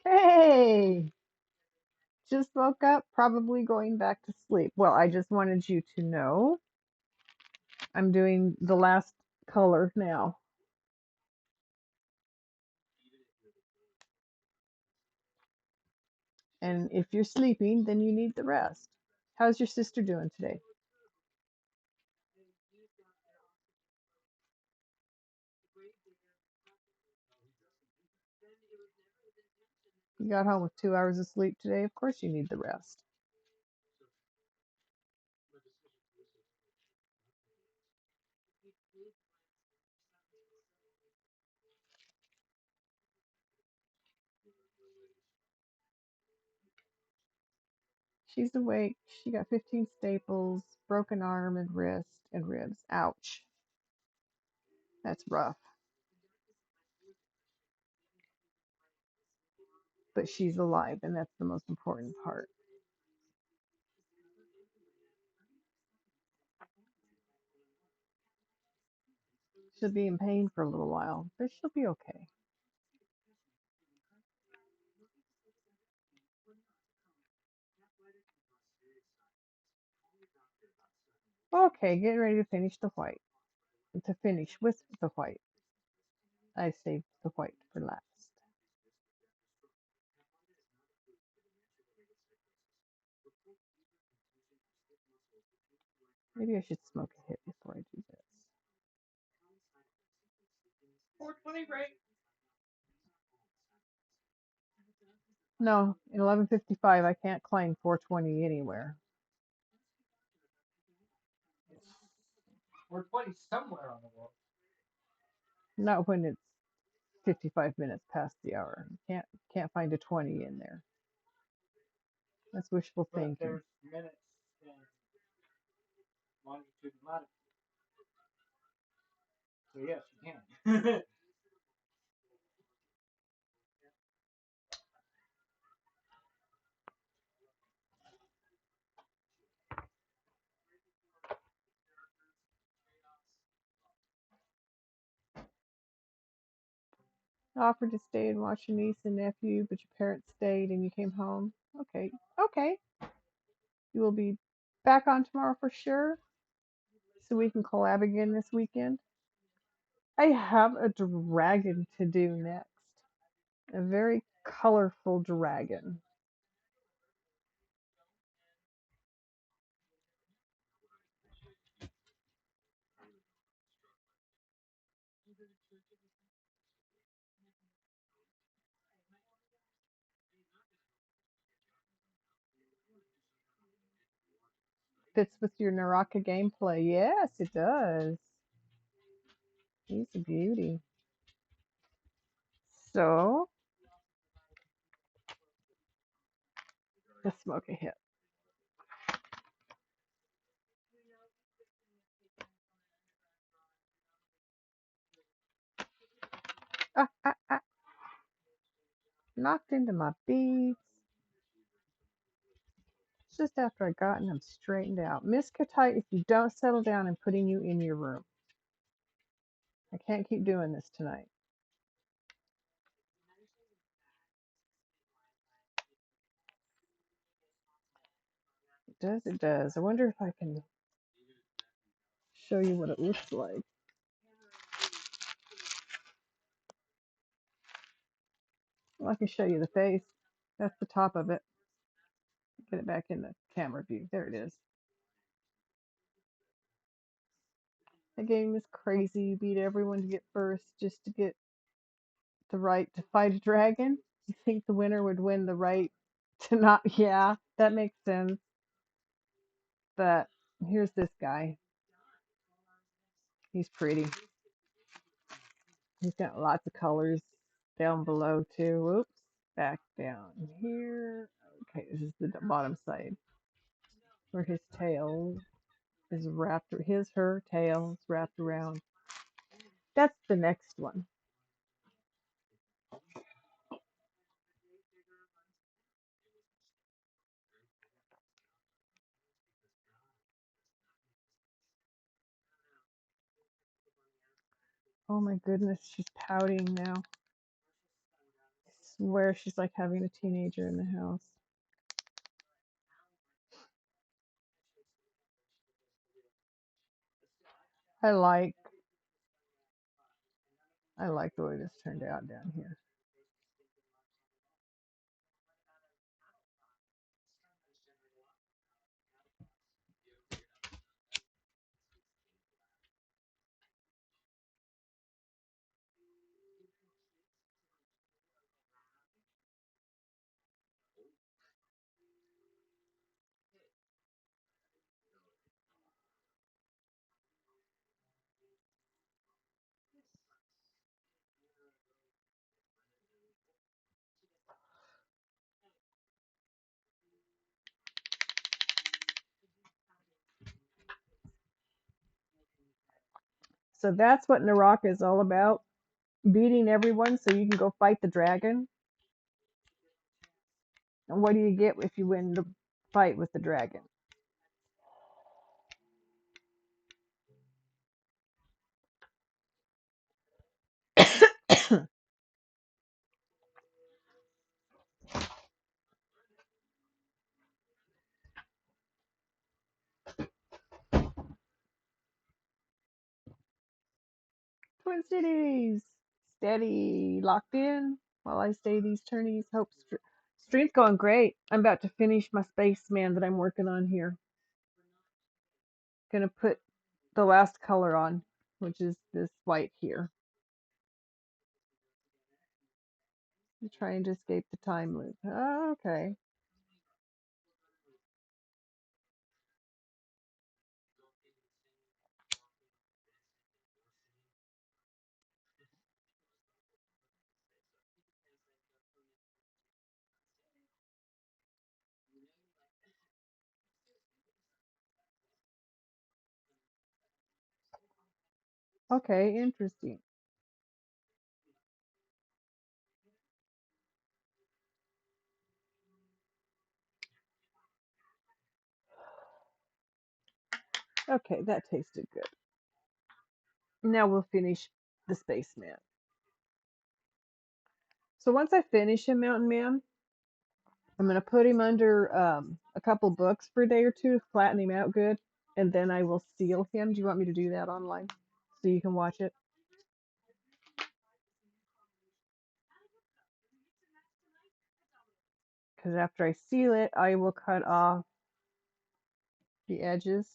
Hey! Just woke up, probably going back to sleep. Well, I just wanted you to know I'm doing the last color now. And if you're sleeping, then you need the rest. How's your sister doing today? You got home with 2 hours of sleep today. Of course you need the rest. She's awake. She got 15 staples, broken arm and wrist and ribs. Ouch. That's rough. But she's alive, and that's the most important part. She'll be in pain for a little while, but she'll be okay. Okay, get ready to finish the white. To finish with the white. I saved the white for last. Maybe I should smoke a hit before I do this. 420, right? No, in 11:55 I can't claim 420 anywhere. 420 somewhere on the world. Not when it's 55 minutes past the hour. Can't find a 20 in there. That's wishful But thinking. there's minutes in longitude and latitude. So yes, you can. Offered to stay and watch your niece and nephew, but your parents stayed and you came home. Okay, okay. You will be back on tomorrow for sure, so we can collab again this weekend. I have a dragon to do next. A very colorful dragon. Fits with your Naraka gameplay. Yes, it does. He's a beauty. So, let's smoke a hit. Ah, ah, ah. Knocked into my beads. Just after I gotten them straightened out. Miss Katai, if you don't settle down, I'm putting you in your room. I can't keep doing this tonight. It does, it does. I wonder if I can show you what it looks like. Well, I can show you the face. That's the top of it. Get it back in the camera view. There it is. The game is crazy. You beat everyone to get first just to get the right to fight a dragon. You think the winner would win the right to not? Yeah, that makes sense. But here's this guy. He's pretty. He's got lots of colors down below too. Whoops. Back down here. Okay, this is the bottom side where his tail is wrapped. Her tail is wrapped around. That's the next one. Oh my goodness, she's pouting now. I swear she's like having a teenager in the house. I like I like the way this turned out down here. So that's what Naraka is all about. Beating everyone so you can go fight the dragon. And what do you get if you win the fight with the dragon? Twin Cities. Steady. Locked in. While I stay these turnies. Hope stream's going great. I'm about to finish my Spaceman that I'm working on here. Gonna put the last color on, which is this white here. You're trying to escape the time loop. Oh, okay. Okay, interesting. Okay, that tasted good. Now we'll finish the Spaceman. So once I finish him, Mountain Man, I'm going to put him under a couple books for a day or two, flatten him out good, and then I will seal him. Do you want me to do that online so you can watch it? Because after I seal it, I will cut off the edges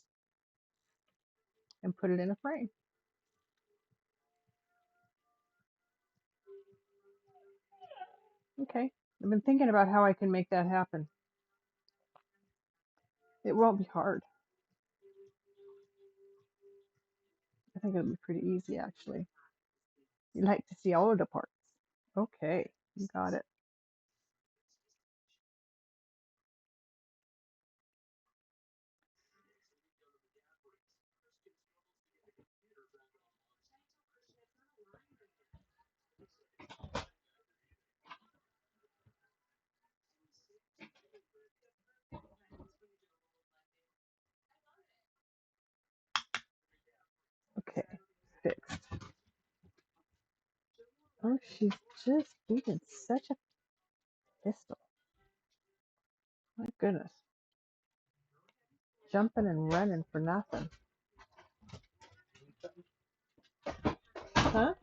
and put it in a frame. Okay, I've been thinking about how I can make that happen. It won't be hard. I think it'll be pretty easy, actually. You'd like to see all of the parts. Okay, you got it. Okay, fixed. Oh, she's just being such a pistol. My goodness. Jumping and running for nothing. Huh?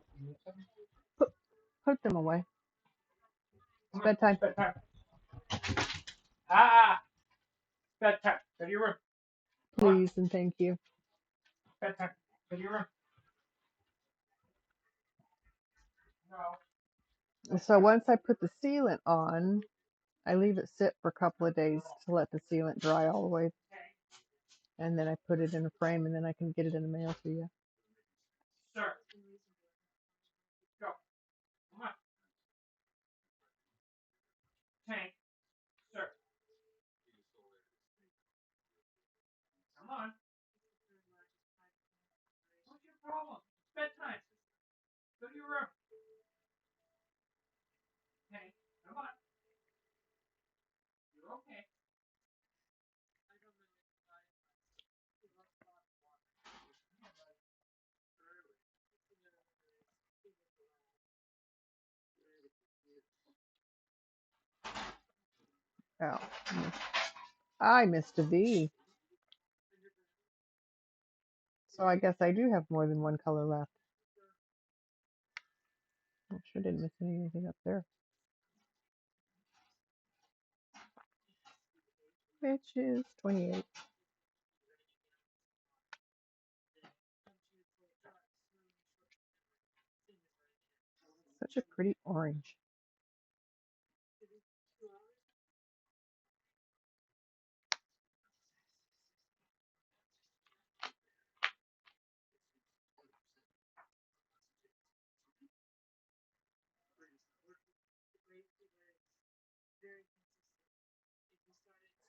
Put, put them away. It's bedtime. Bedtime. Ah, bedtime. Go to your room. Come on. Please and thank you. Bedtime. Go to your room. No. So once I put the sealant on, I leave it sit for a couple of days to let the sealant dry all the way. And then I put it in a frame and then I can get it in the mail to you. Sir. Go. Come on. Tank. Sir. Come on. What's your problem? It's bedtime. Go to your room. Tank. Come on. You're okay. Oh, I missed a V. So I guess I do have more than one color left. I sure didn't miss anything up there. Which is 28. Such a pretty orange.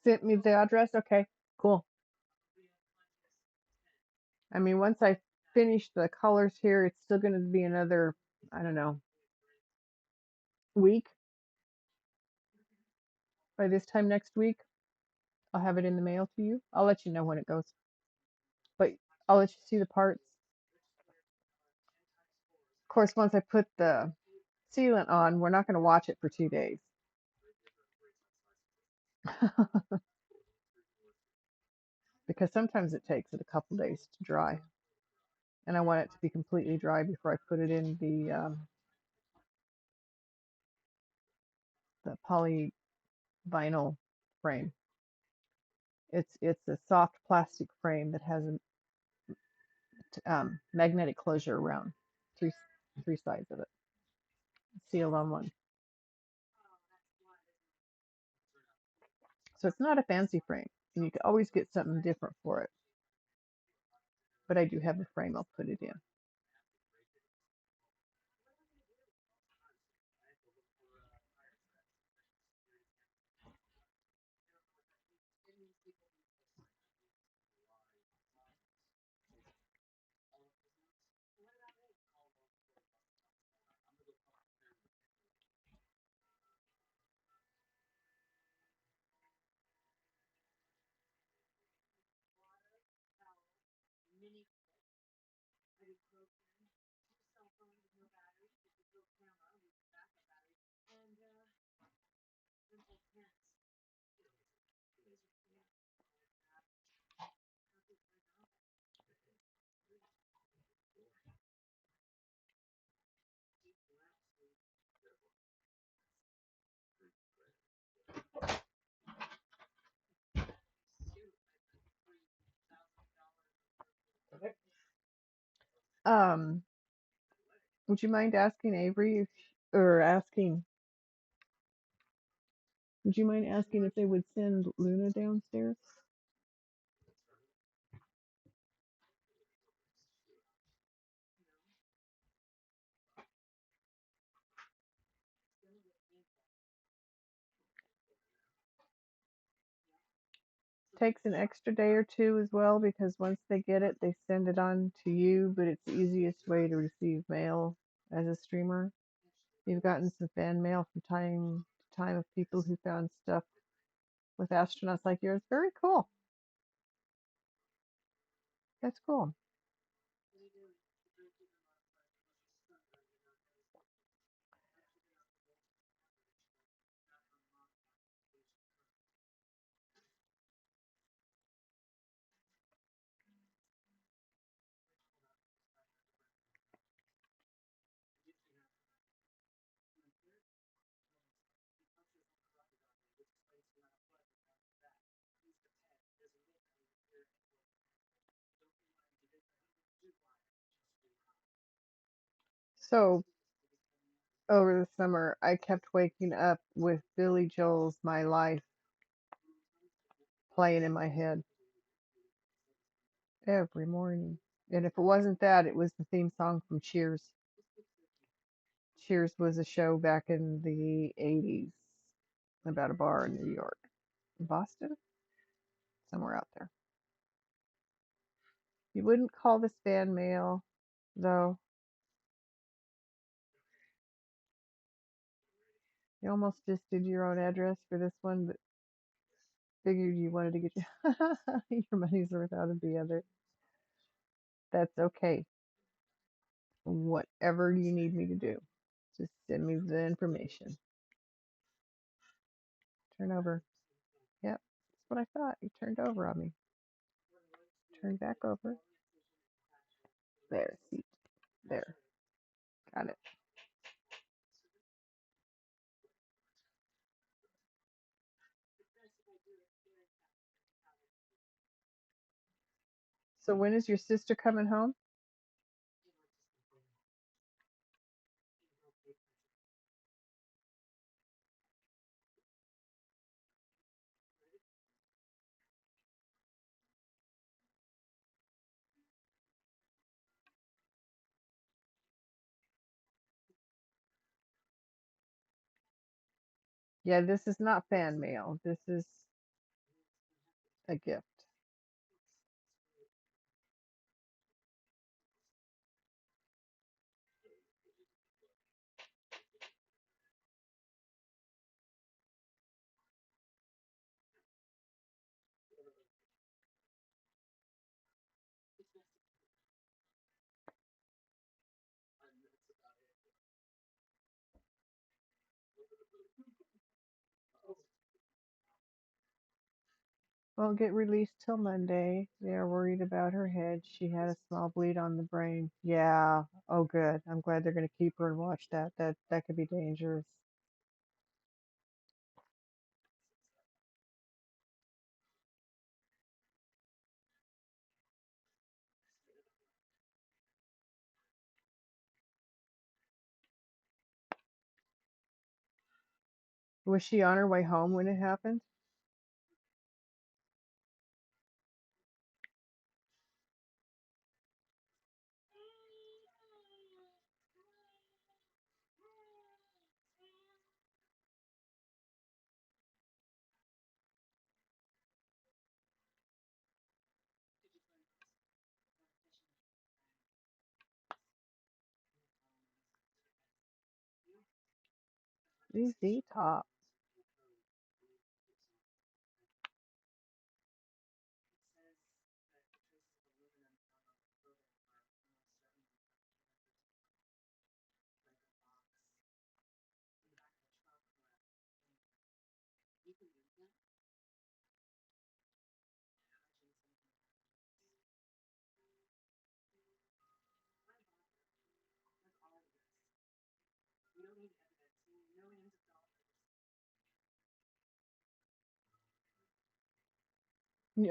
Sent me the address? Okay, cool. I mean, once I finish the colors here, it's still going to be another, I don't know, week. By this time next week, I'll have it in the mail to you. I'll let you know when it goes. But I'll let you see the parts. Of course, once I put the sealant on, we're not going to watch it for 2 days. Because sometimes it takes it a couple days to dry. And I want it to be completely dry before I put it in the polyvinyl frame. It's a soft plastic frame that has a magnetic closure around three sides of it, sealed on one. So it's not a fancy frame. And you can always get something different for it. But I do have a frame I'll put it in. Um, would you mind asking Avery if, or asking, would you mind asking if they would send Luna downstairs? Takes an extra day or two as well because once they get it, they send it on to you, but it's the easiest way to receive mail as a streamer. You've gotten some fan mail from time to time of people who found stuff with astronauts like yours. Very cool. That's cool. So over the summer, I kept waking up with Billy Joel's My Life playing in my head every morning. And if it wasn't that, it was the theme song from Cheers. Cheers was a show back in the 80s about a bar in New York, Boston, somewhere out there. You wouldn't call this fan mail, though. You almost just did your own address for this one, but figured you wanted to get your money's worth out of the other. That's okay. Whatever you need me to do, just send me the information. Turn over. Yep, that's what I thought. You turned over on me. Turn back over. There, see, there. Got it. So when is your sister coming home? Yeah, this is not fan mail. This is a gift. Won't get released till Monday. They are worried about her head. She had a small bleed on the brain. Yeah. Oh, good. I'm glad they're going to keep her and watch that. That could be dangerous. Was she on her way home when it happened? ZZ Top.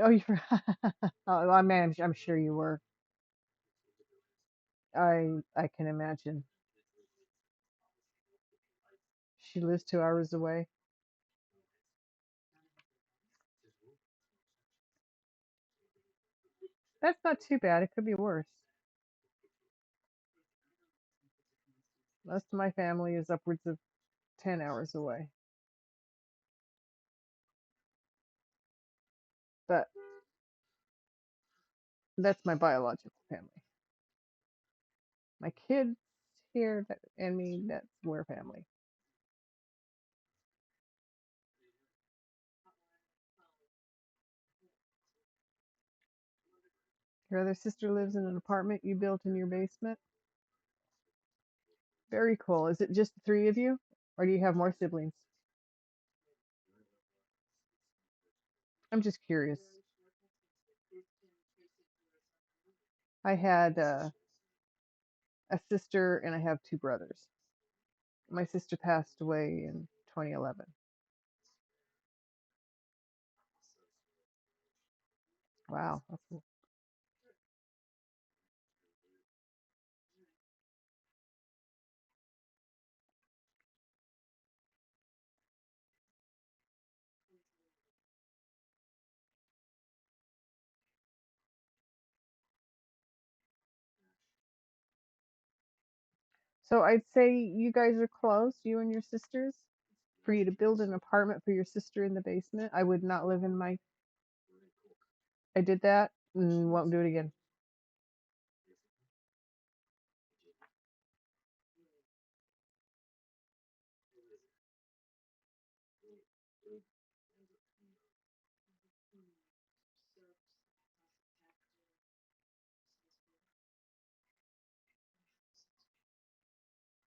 Oh, you're. Oh, I'm sure you were. I can imagine. She lives 2 hours away. That's not too bad. It could be worse. Most of my family is upwards of 10 hours away. But that's my biological family. My kids here and me, that's we're family. Your other sister lives in an apartment you built in your basement. Very cool. Is it just the three of you? Or do you have more siblings? I'm just curious. I had a sister and I have two brothers. My sister passed away in 2011. Wow. So I'd say you guys are close, you and your sisters, for you to build an apartment for your sister in the basement. I would not live in my. I did that and won't do it again.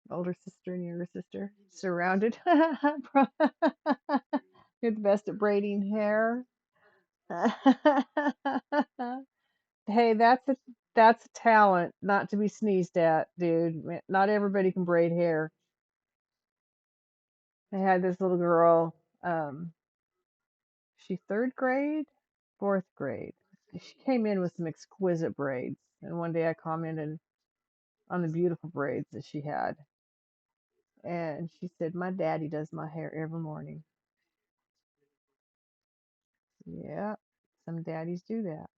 Older sister and younger sister surrounded. You're the best at braiding hair. Hey, that's a talent, not to be sneezed at, dude. Not everybody can braid hair. I had this little girl, she third grade, fourth grade. She came in with some exquisite braids, and one day I commented on the beautiful braids that she had, and she said, "My daddy does my hair every morning." Yeah, some daddies do that.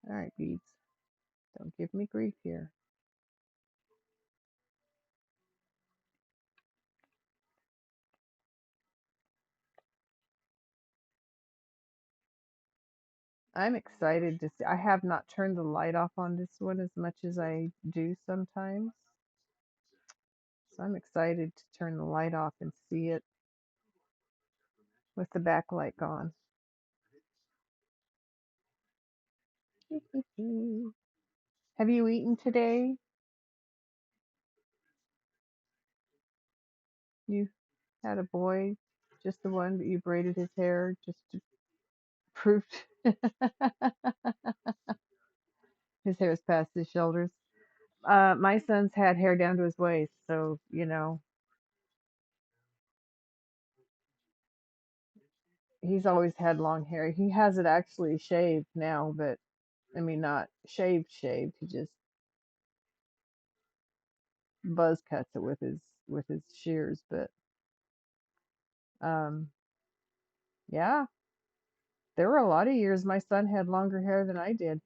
All right, beads, don't give me grief here. I'm excited to see. I have not turned the light off on this one as much as I do sometimes. So I'm excited to turn the light off and see it with the backlight gone. Have you eaten today? You had a boy, just the one, but you braided his hair just to prove his hair is past his shoulders. My son's had hair down to his waist, so he's always had long hair. He has it actually shaved now, but I mean not shaved. He just buzz cuts it with his shears. But um, yeah, there were a lot of years my son had longer hair than I did.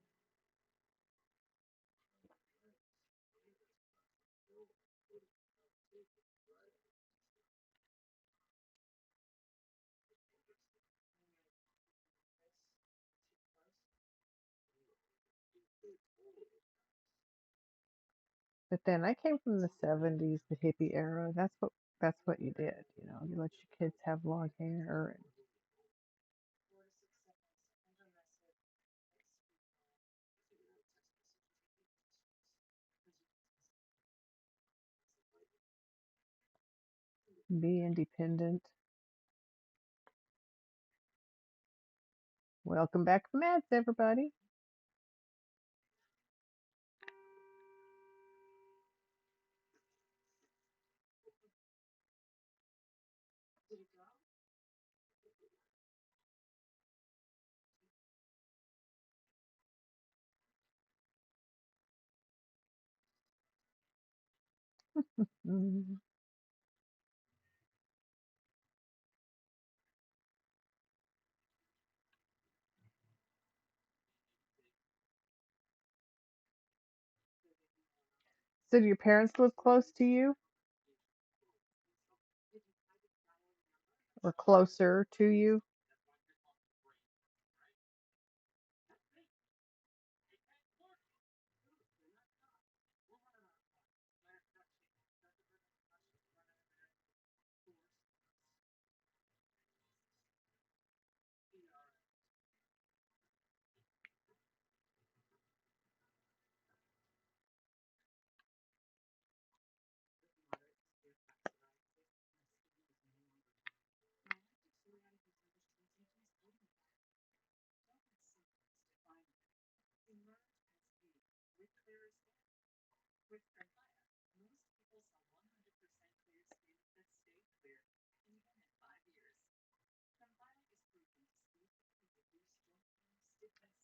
But then I came from the 70s, the hippie era. That's what you did. You let your kids have long hair and be independent. Welcome back from ads, everybody. Mm. So do your parents live close to you or closer to you?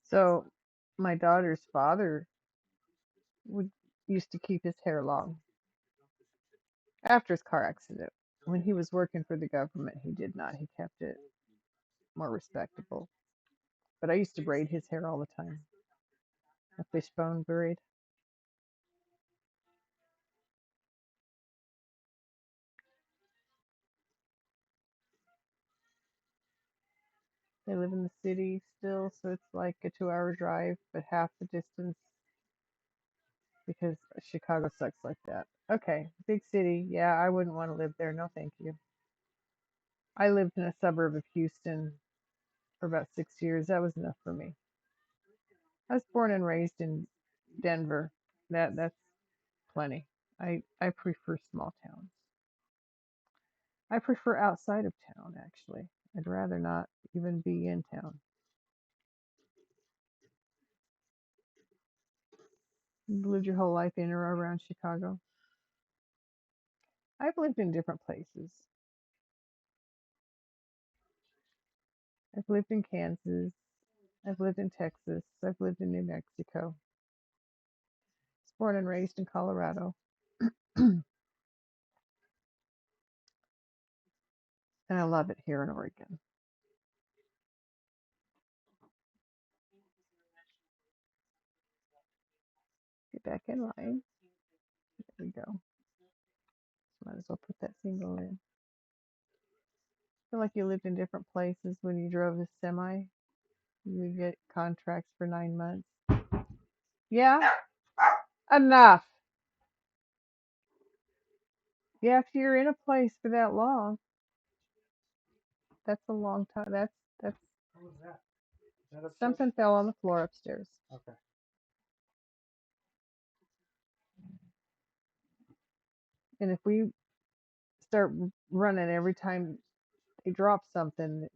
So my daughter's father would used to keep his hair long after his car accident. When he was working for the government, he did not. He kept it more respectable. But I used to braid his hair all the time, a fishbone braid. They live in the city still, so it's like a 2-hour drive, but half the distance because Chicago sucks like that. Okay, big city. Yeah, I wouldn't want to live there. No, thank you. I lived in a suburb of Houston for about 6 years. That was enough for me. I was born and raised in Denver. That's plenty. I prefer small towns. I prefer outside of town, actually. I'd rather not even be in town. You've lived your whole life in or around Chicago? I've lived in different places. I've lived in Kansas. I've lived in Texas. I've lived in New Mexico. I was born and raised in Colorado. And I love it here in Oregon. Get back in line. There we go. Might as well put that single in. Feel like you lived in different places when you drove the semi. You would get contracts for 9 months. Yeah, enough. Yeah, if you're in a place for that long, that's a long time. That's something fell on the floor upstairs. And if we start running every time they drop something,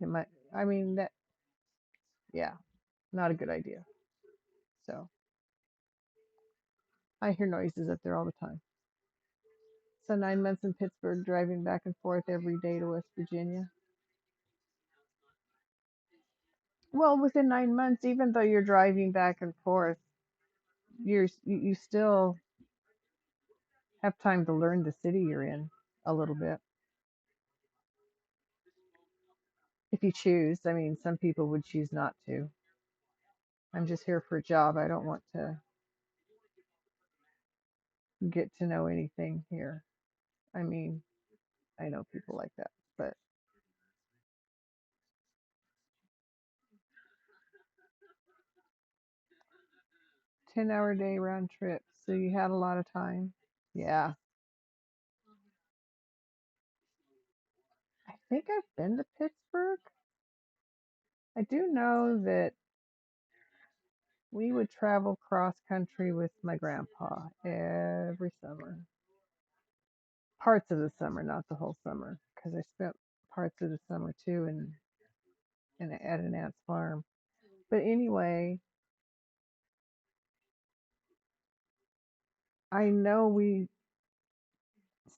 it might. I mean that. Yeah, not a good idea. So I hear noises up there all the time. So 9 months in Pittsburgh, driving back and forth every day to West Virginia. Well, within 9 months, even though you're driving back and forth, you still have time to learn the city you're in a little bit if you choose. I mean, some people would choose not to. I'm just here for a job. I don't want to get to know anything here. I mean, I know people like that, but 10-hour day round trip, so you had a lot of time. Yeah. I think I've been to Pittsburgh. I do know that we would travel cross country with my grandpa every summer. Parts of the summer, not the whole summer, because I spent parts of the summer too in at an aunt's farm. But anyway, I know we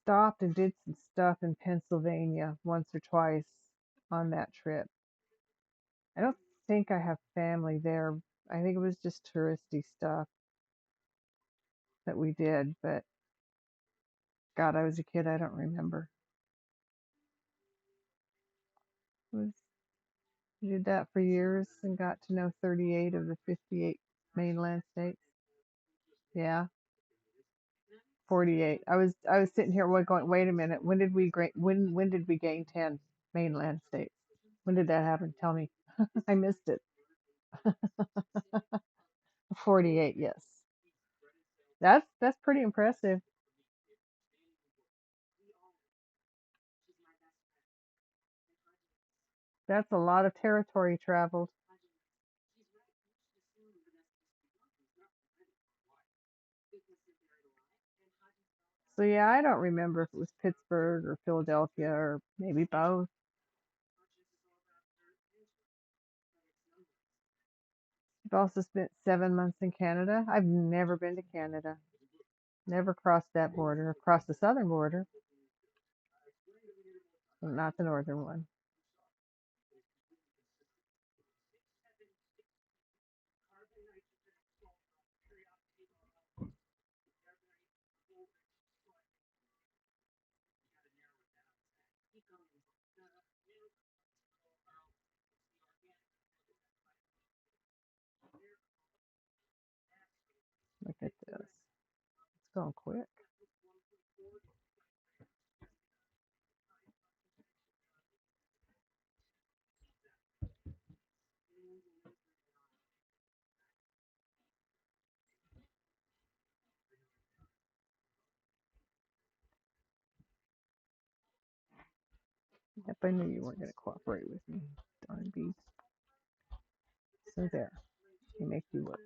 stopped and did some stuff in Pennsylvania once or twice on that trip. I don't think I have family there. I think it was just touristy stuff that we did, but God, I was a kid, I don't remember. We did that for years and got to know 38 of the 58 mainland states. Yeah, 48. I was sitting here going, wait a minute, when did we gain 10 mainland states? When did that happen? Tell me. I missed it. 48, yes. That's pretty impressive. That's a lot of territory traveled. So yeah, I don't remember if it was Pittsburgh or Philadelphia or maybe both. I've also spent 7 months in Canada. I've never been to Canada. Never crossed that border. Across the southern border, not the northern one. Look at this. It's going quick. Yep, I knew you weren't going to cooperate with me. Darn beast. So there. He makes you work.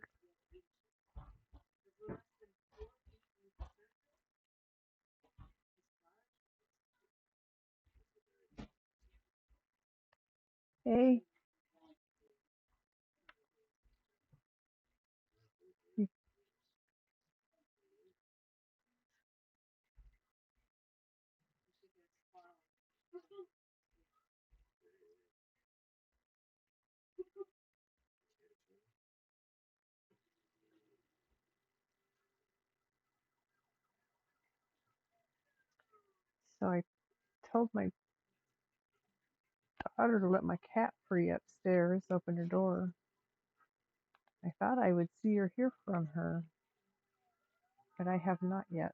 Hey. So I told my daughter to let my cat free upstairs, open her door. I thought I would see or hear from her, but I have not yet.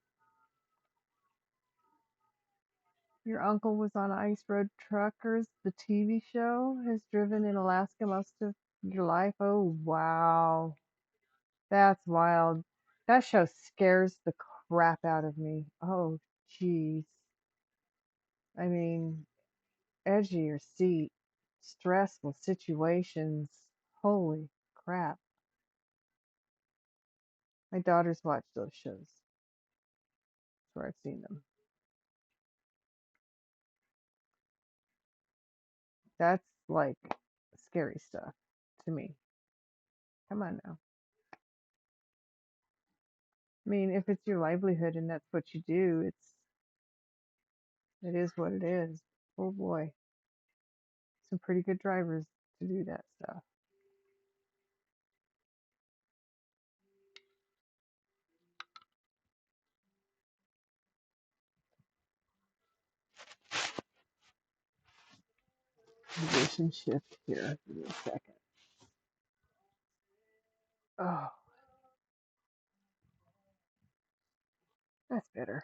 Your uncle was on Ice Road Truckers, the TV show, has driven in Alaska most of your life. Oh, wow. That's wild. That show scares the crap out of me. Oh, jeez. I mean, edge of your seat, stressful situations. Holy crap. My daughters watch those shows. That's where I've seen them. That's like scary stuff to me. Come on now. I mean, if it's your livelihood and that's what you do, it is what it is. Oh boy, some pretty good drivers to do that stuff. Position shift here. Give me a second. Oh, that's better.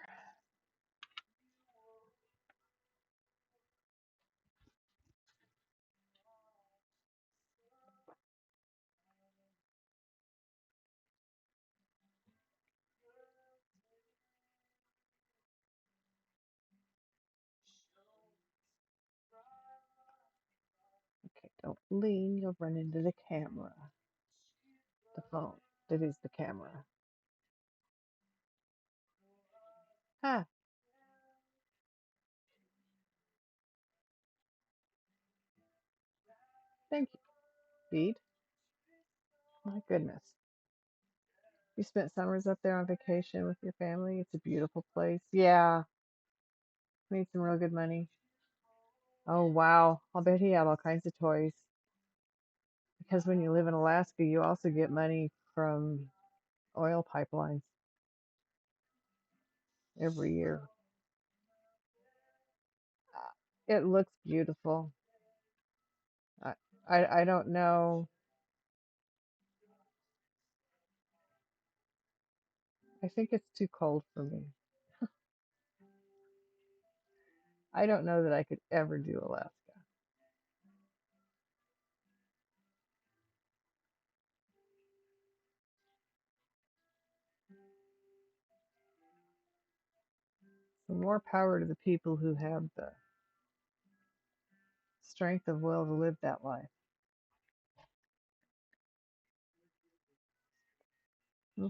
Don't lean, you'll run into the camera. The phone. That is the camera. Ah, thank you, Pete. My goodness. You spent summers up there on vacation with your family. It's a beautiful place. Yeah, made some real good money. Oh, wow. I'll bet he had all kinds of toys. Because when you live in Alaska, you also get money from oil pipelines every year. It looks beautiful. I, I don't know. I think it's too cold for me. I don't know that I could ever do Alaska. So more power to the people who have the strength of will to live that life.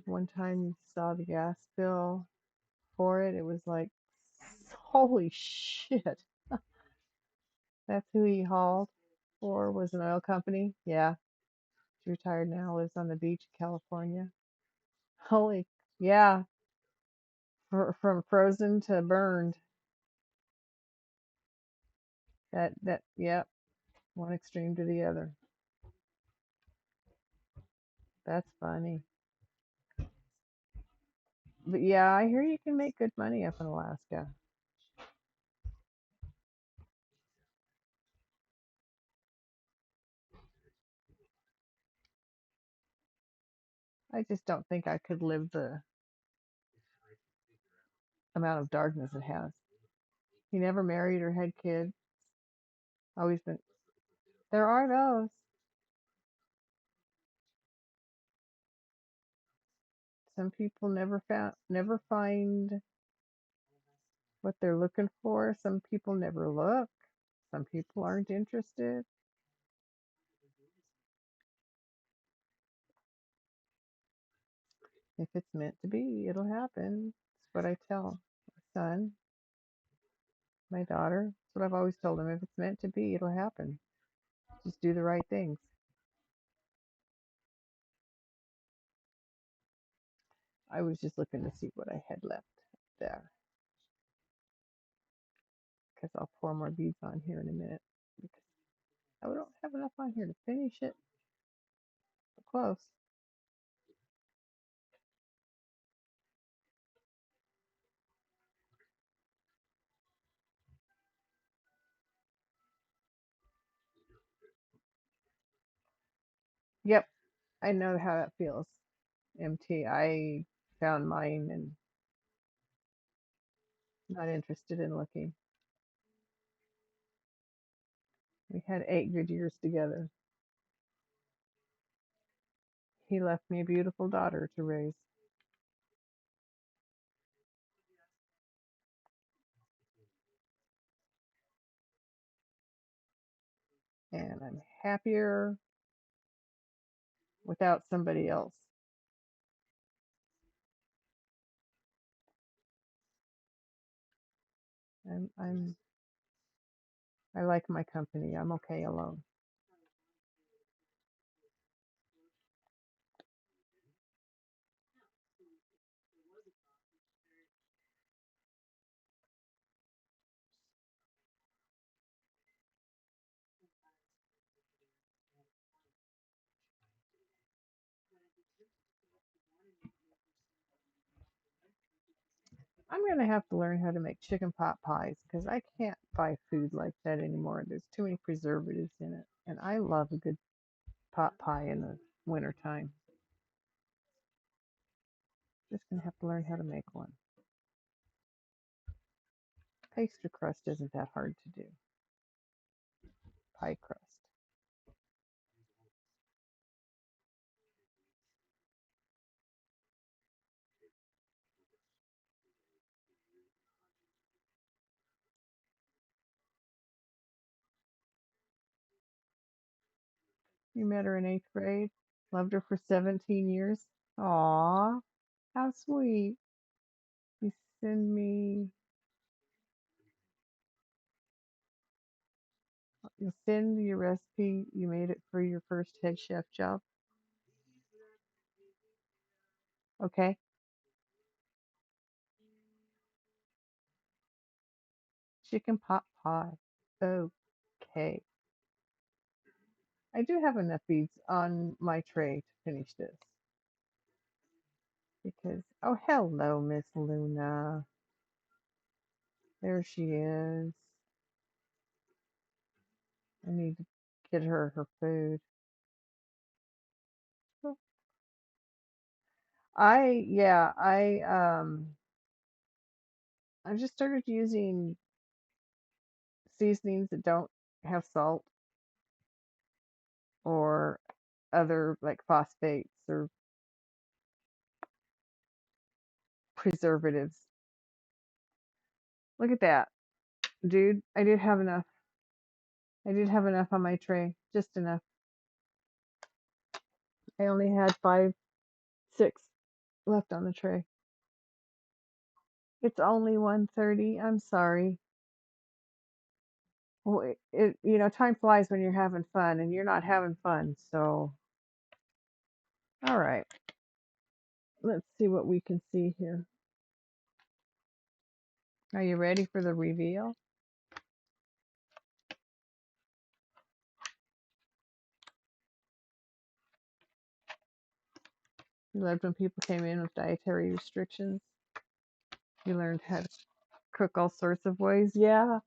One time you saw the gas bill for it, it was like, holy shit. That's who he hauled for, was an oil company. Yeah, he's retired now, lives on the beach in California. Holy, yeah, from frozen to burned. Yep, one extreme to the other. That's funny. But yeah, I hear you can make good money up in Alaska. I just don't think I could live the amount of darkness it has. He never married or had kids. Always been. There are those. Some people never find what they're looking for. Some people never look. Some people aren't interested. If it's meant to be, it'll happen. That's what I tell my son, my daughter. That's what I've always told them. If it's meant to be, it'll happen. Just do the right things. I was just looking to see what I had left there because I'll pour more beads on here in a minute because I don't have enough on here to finish it. But close. Yep, I know how that feels. MT. I found mine and not interested in looking. We had 8 good years together. He left me a beautiful daughter to raise, and I'm happier without somebody else. I'm I like my company. I'm okay alone. I'm gonna have to learn how to make chicken pot pies because I can't buy food like that anymore. There's too many preservatives in it, and I love a good pot pie in the wintertime. Just gonna have to learn how to make one. Pastry crust isn't that hard to do. Pie crust. You met her in 8th grade. Loved her for 17 years. Aw, how sweet. You send me, you send your recipe. You made it for your first head chef job. Okay. Chicken pot pie. Okay. I do have enough beads on my tray to finish this because, oh, hello, Miss Luna. There she is. I need to get her her food. Yeah, I've just started using seasonings that don't have salt or other like phosphates or preservatives. Look at that, dude. I did have enough. I did have enough on my tray, just enough. I only had 5, 6 left on the tray. It's only 1:30. I'm sorry. Well, time flies when you're having fun, and you're not having fun. So, all right. Let's see what we can see here. Are you ready for the reveal? You loved when people came in with dietary restrictions. You learned how to cook all sorts of ways. Yeah,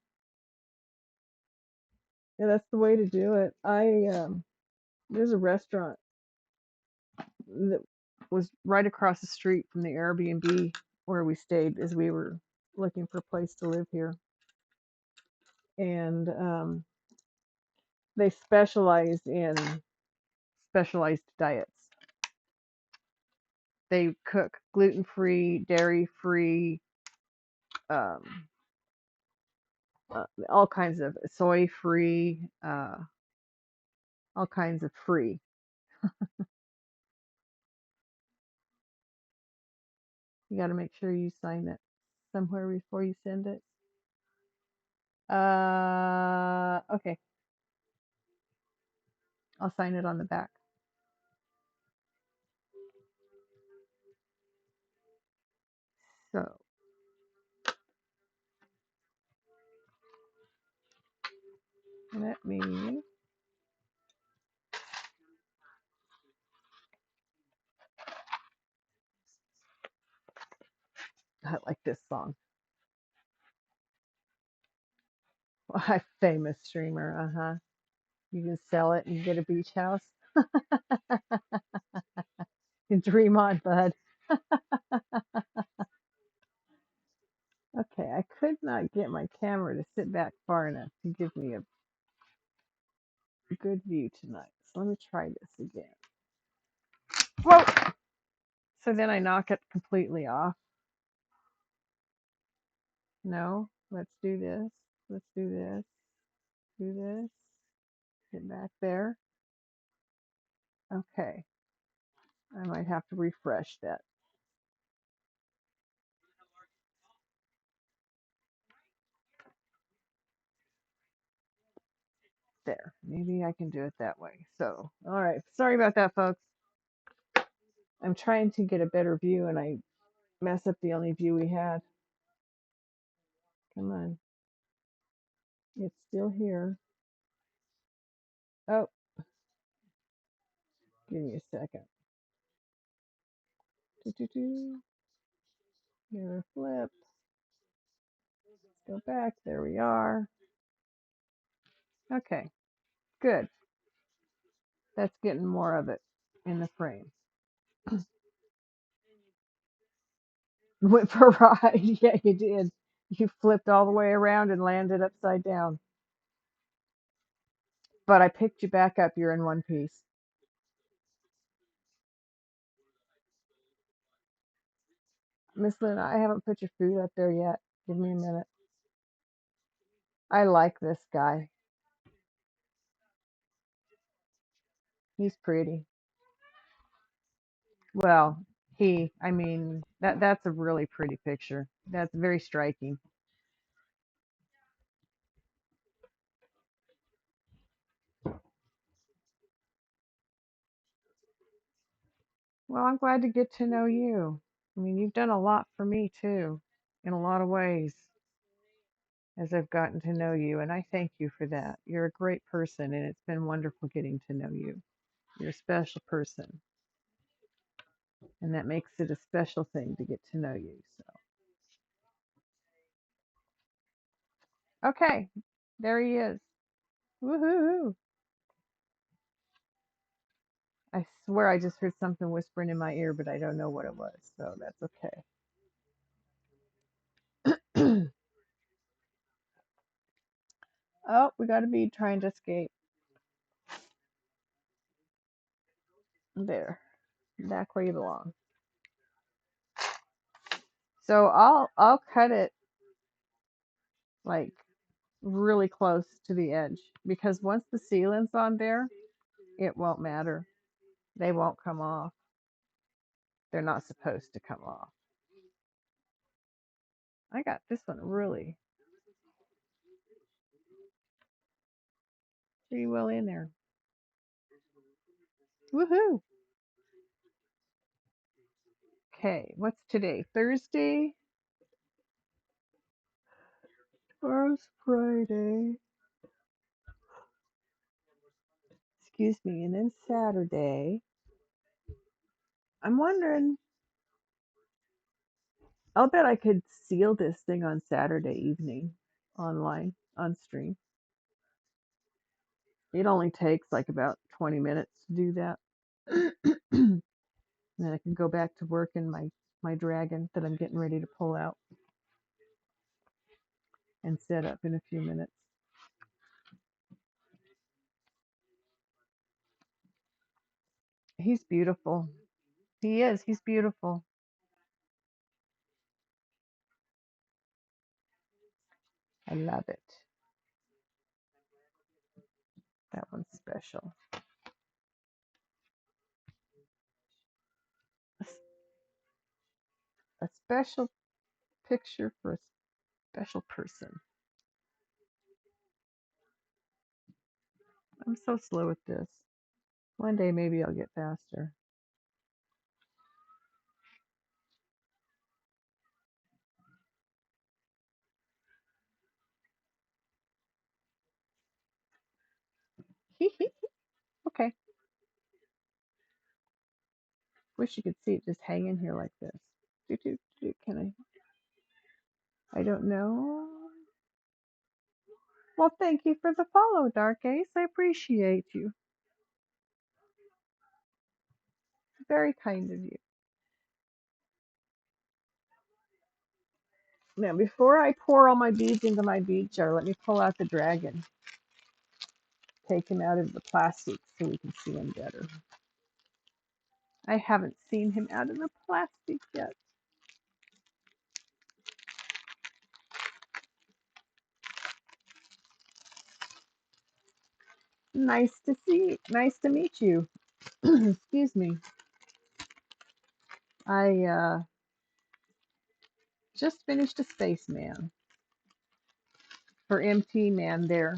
yeah, that's the way to do it. There's a restaurant that was right across the street from the Airbnb where we stayed as we were looking for a place to live here, and they specialized in specialized diets. They cook gluten-free, dairy-free, um, all kinds of soy-free, all kinds of free. You got to make sure you sign it somewhere before you send it. Okay. I'll sign it on the back. So let me. I like this song. A famous streamer. Uh huh. You can sell it and get a beach house. And dream on, bud. Okay, I could not get my camera to sit back far enough to give me a good view tonight. So let me try this again. Whoa! So then I knock it completely off. No, let's do this. Let's do this. Do this. Get back there. Okay. I might have to refresh that. There. Maybe I can do it that way. So, all right. Sorry about that, folks. I'm trying to get a better view and I mess up the only view we had. Come on. It's still here. Oh, give me a second. Do-do-do. Mirror flip. Let's go back. There we are. Okay. Good. That's getting more of it in the frame. Went for a ride. Yeah, you did. You flipped all the way around and landed upside down. But I picked you back up. You're in one piece. Miss Luna, I haven't put your food up there yet. Give me a minute. I like this guy. He's pretty. Well, I mean, that's a really pretty picture. That's very striking. Well, I'm glad to get to know you. I mean, you've done a lot for me too, in a lot of ways, as I've gotten to know you, and I thank you for that. You're a great person, and it's been wonderful getting to know you. You're a special person, and that makes it a special thing to get to know you. So, okay, there he is. Woohoo! I swear I just heard something whispering in my ear, but I don't know what it was, so that's okay. Oh, we got to be trying to escape. There, back where you belong. So I'll cut it like really close to the edge because once the sealant's on there, it won't matter. They won't come off. They're not supposed to come off. I got this one really pretty well in there. Woohoo! Okay, what's today? Thursday? Tomorrow's Friday. Excuse me, and then Saturday. I'm wondering, I'll bet I could seal this thing on Saturday evening online, on stream. It only takes like about 20 minutes to do that. And then I can go back to work in my dragon that I'm getting ready to pull out and set up in a few minutes. He's beautiful. He is. He's beautiful. I love it. That one's special. A special picture for a special person. I'm so slow at this. One day maybe I'll get faster. Okay. Wish you could see it just hanging here like this. Can I don't know. Well, thank you for the follow, Dark Ace. I appreciate you. Very kind of you. Now, before I pour all my beads into my bead jar, let me pull out the dragon. Take him out of the plastic so we can see him better. I haven't seen him out of the plastic yet. Nice to meet you. Excuse me. I just finished a Spaceman for MT Man there.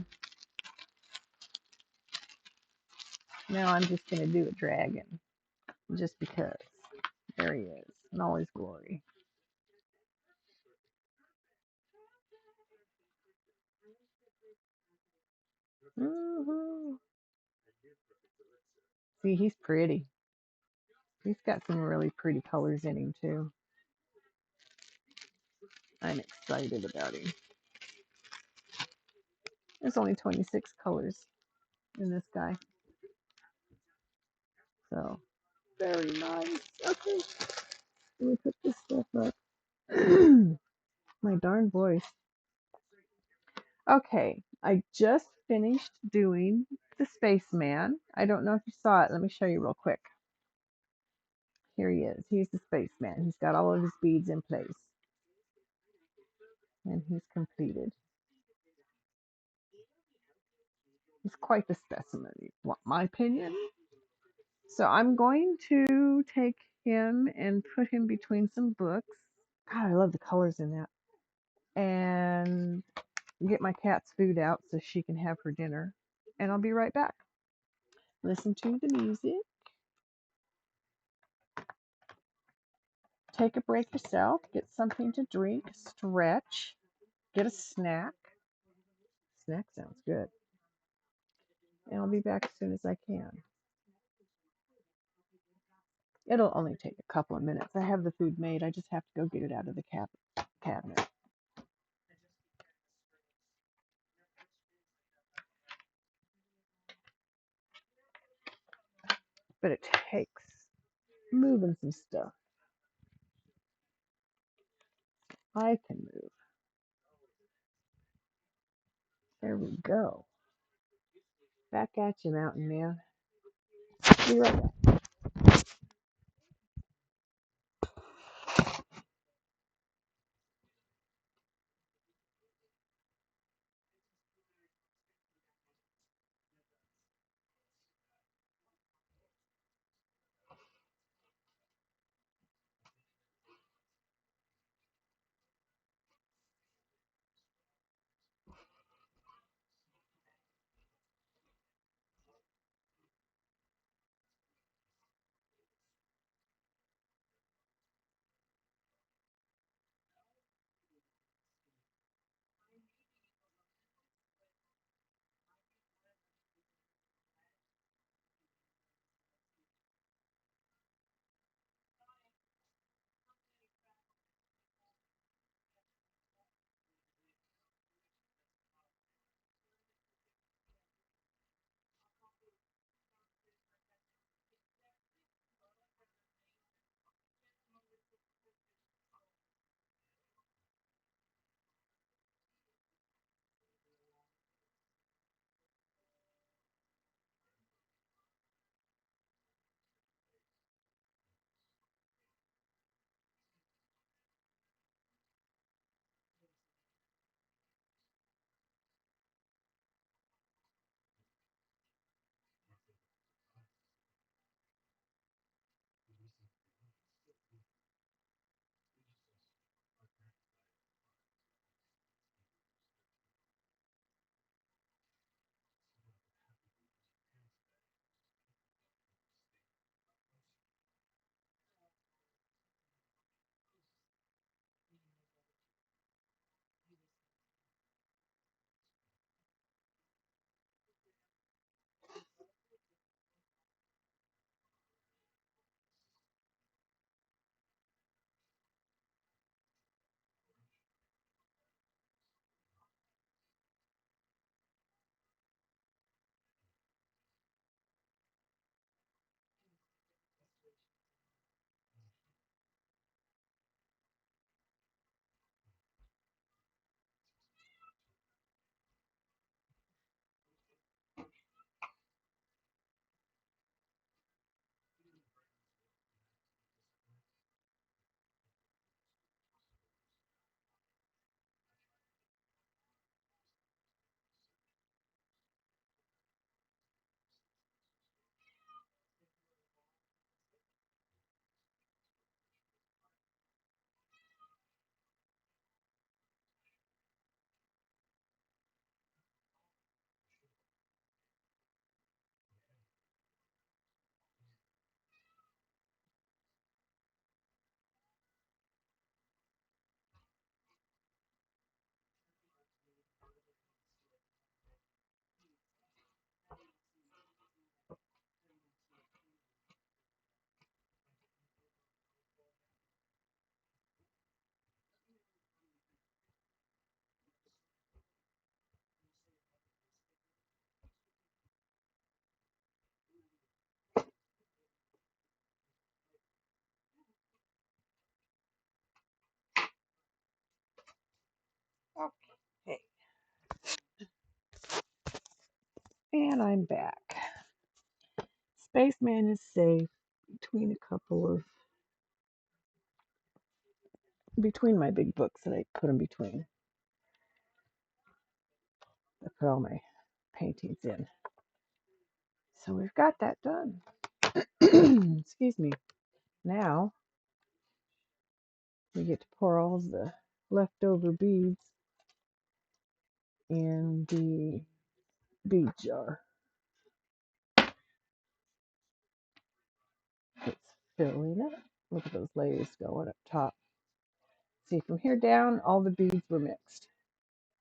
Now I'm just going to do a dragon just because. There he is in all his glory. Woo-hoo. See, he's pretty. He's got some really pretty colors in him too. I'm excited about him. There's only 26 colors in this guy. So, very nice. Okay, let me put this stuff up. My darn voice. Okay, I just finished doing the Spaceman. I don't know if you saw it. Let me show you real quick. Here he is. He's the Spaceman. He's got all of his beads in place. And he's completed. He's quite the specimen. You want my opinion? So I'm going to take him and put him between some books. God, I love the colors in that. And get my cat's food out so she can have her dinner. And I'll be right back. Listen to the music. Take a break yourself. Get something to drink. Stretch. Get a snack. Snack sounds good. And I'll be back as soon as I can. It'll only take a couple of minutes. I have the food made. I just have to go get it out of the cabinet. But it takes moving some stuff. I can move. There we go. Back at you, Mountain Man. Be right back. Okay. And I'm back. Spaceman is safe between a couple of between my big books that I put him between. I put all my paintings in. So we've got that done. Excuse me. Now we get to pour all the leftover beads in the bead jar. It's filling up. Look at those layers going up top. See, from here down, all the beads were mixed.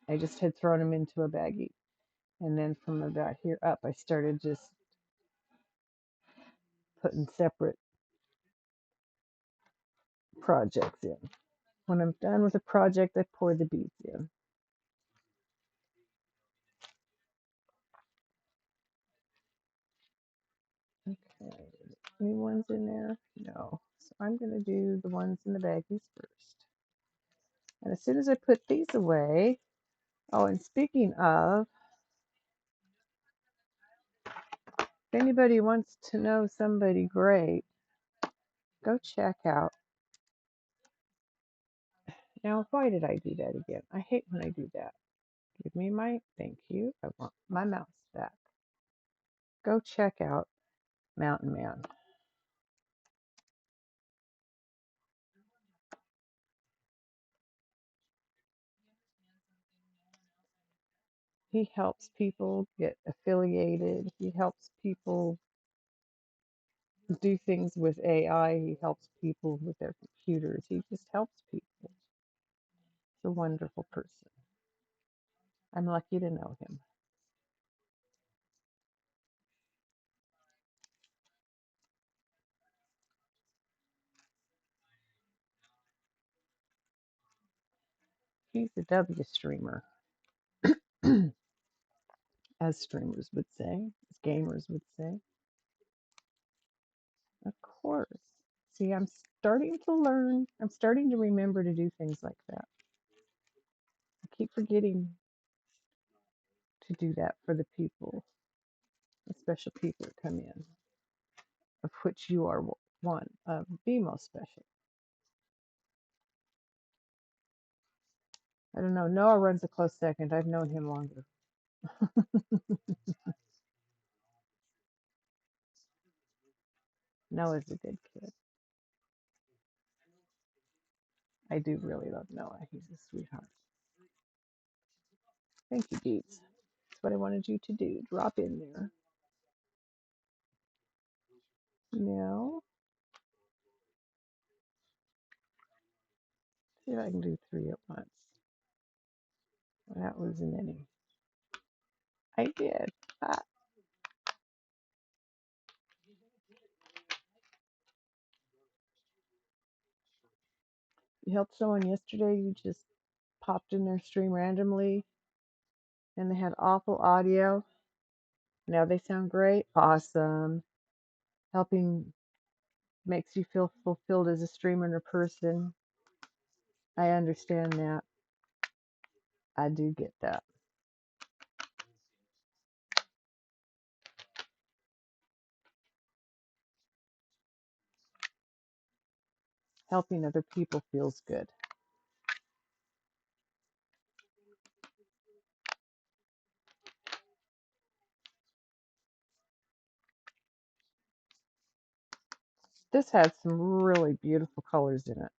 I just had thrown them into a baggie. And then from about here up, I started just putting separate projects in. When I'm done with a project, I pour the beads in. Okay, any ones in there? No. So I'm going to do the ones in the baggies first. And as soon as I put these away, oh, and speaking of, if anybody wants to know somebody great, go check out. Now, why did I do that again? I hate when I do that. Give me my thank you. I want my mouse back. Go check out Mountain Man. He helps people get affiliated. He helps people do things with AI. He helps people with their computers. He just helps people. He's a wonderful person. I'm lucky to know him. He's a W streamer, as streamers would say, as gamers would say. Of course. See, I'm starting to learn. I'm starting to remember to do things like that. I keep forgetting to do that for the people, the special people that come in, of which you are one of the most special. I don't know. Noah runs a close second. I've known him longer. Noah's a good kid. I do really love Noah. He's a sweetheart. Thank you, Deeds. That's what I wanted you to do. Drop in there. No. See if I can do three at once. Well, that wasn't any. I did. Ah. You helped someone yesterday. You just popped in their stream randomly and they had awful audio. Now they sound great. Awesome. Helping makes you feel fulfilled as a streamer and a person. I understand that. I do get that. Helping other people feels good. This had some really beautiful colors in it.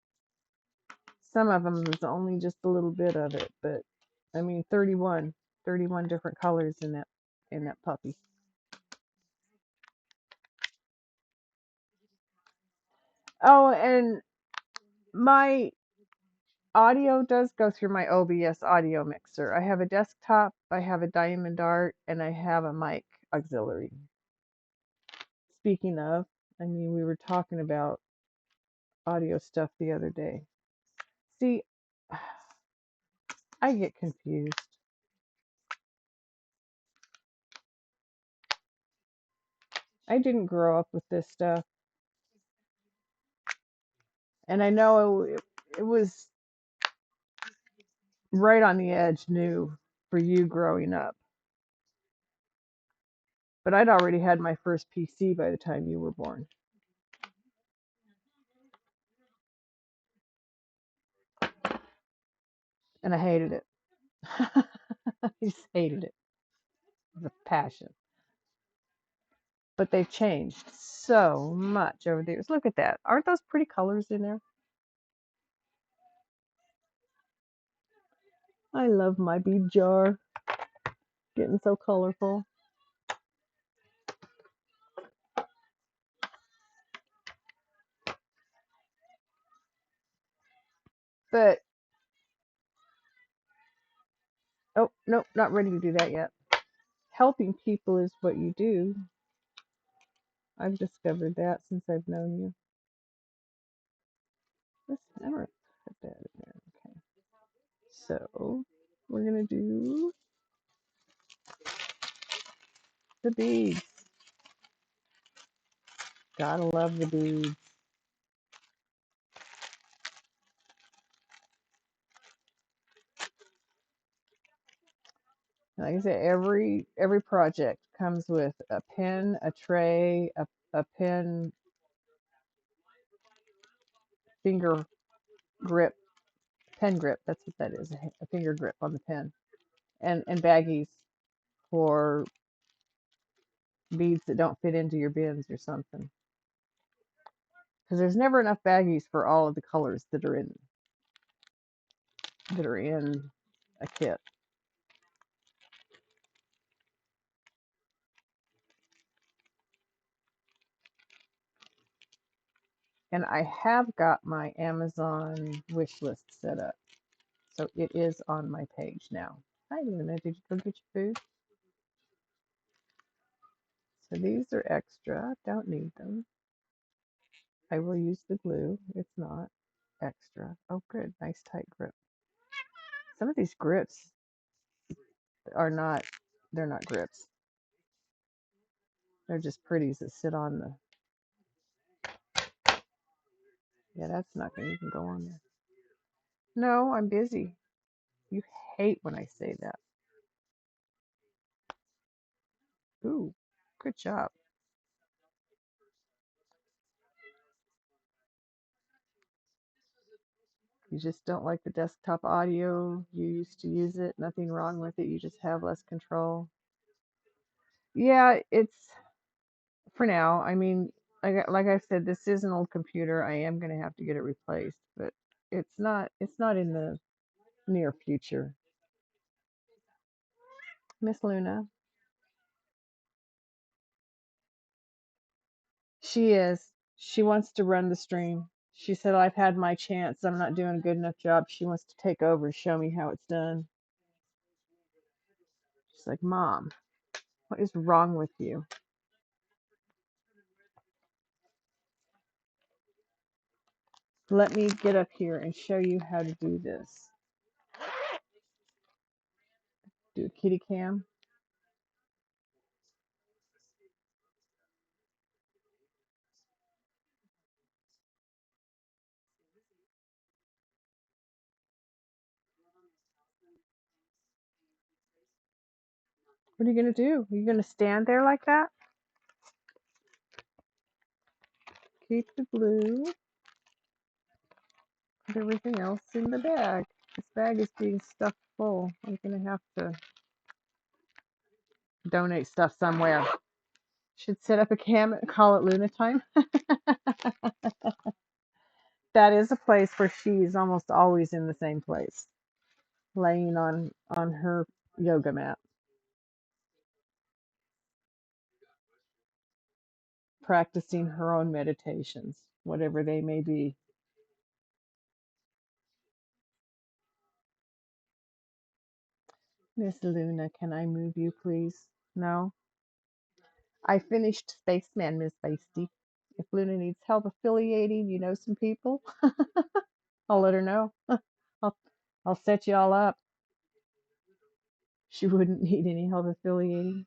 Some of them was only just a little bit of it, but I mean 31 different colors in that puppy. Oh, and my audio does go through my OBS audio mixer. I have a desktop, I have a Diamond Art, and I have a mic auxiliary. Speaking of, I mean, we were talking about audio stuff the other day. See, I get confused. I didn't grow up with this stuff. And I know it was right on the edge new for you growing up. But I'd already had my first PC by the time you were born. And I hated it. I just hated it with a passion. But they've changed so much over there. Look at that. Aren't those pretty colors in there? I love my bead jar. Getting so colorful. But, oh, nope, not ready to do that yet. Helping people is what you do. I've discovered that since I've known you. Let's never put that in there. Okay. So, we're going to do the beads. Gotta love the beads. Like I said, every project comes with a pen, a tray, a pen finger grip, pen grip. That's what that is, a finger grip on the pen, and baggies for beads that don't fit into your bins or something. Because there's never enough baggies for all of the colors that are in a kit. And I have got my Amazon wish list set up. So it is on my page now. Hi, Luna. Did you go get your food? So these are extra. Don't need them. I will use the glue. It's not extra. Oh, good. Nice tight grip. Some of these grips are not, they're not grips. They're just pretties that sit on the, yeah, that's not going to even go on there. No, I'm busy. You hate when I say that. Ooh, good job. You just don't like the desktop audio. You used to use it. Nothing wrong with it. You just have less control. Yeah, it's for now. I mean, like I said, this is an old computer. I am going to have to get it replaced, but it's not in the near future. Miss Luna, she is. She wants to run the stream. She said, I've had my chance. I'm not doing a good enough job. She wants to take over, show me how it's done. She's like, Mom, what is wrong with you? Let me get up here and show you how to do this. Do a kitty cam. What are you going to do? Are you going to stand there like that? Keep the glue. Put everything else in the bag. This bag is being stuffed full. I'm going to have to donate stuff somewhere. Should set up a cam and call it Luna Time. That is a place where she's almost always in the same place, laying on her yoga mat, practicing her own meditations, whatever they may be. Miss Luna, can I move you, please? No? I finished Spaceman, Miss Feisty. If Luna needs help affiliating, you know some people, I'll let her know. I'll, I'll set you all up. She wouldn't need any help affiliating.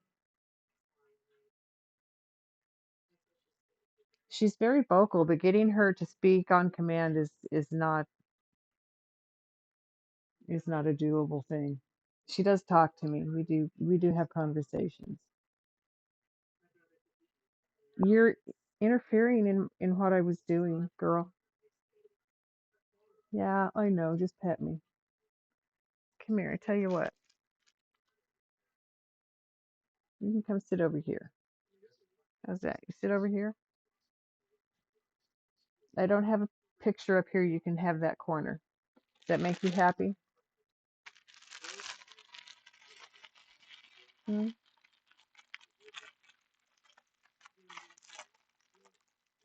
She's very vocal, but getting her to speak on command is not a doable thing. She does talk to me. We do have conversations. You're interfering in what I was doing, girl. Yeah, I know. Just pet me. Come here. I tell you what. You can come sit over here. How's that? You sit over here. I don't have a picture up here. You can have that corner. Does that make you happy? Hmm?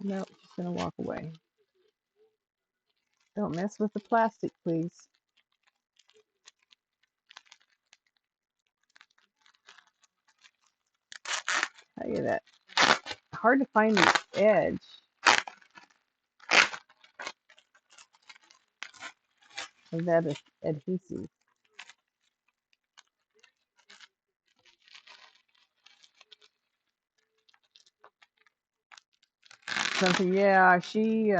No, she's gonna walk away. Don't mess with the plastic, please. Tell you that. Hard to find the edge of that adhesive. Something, yeah, she'd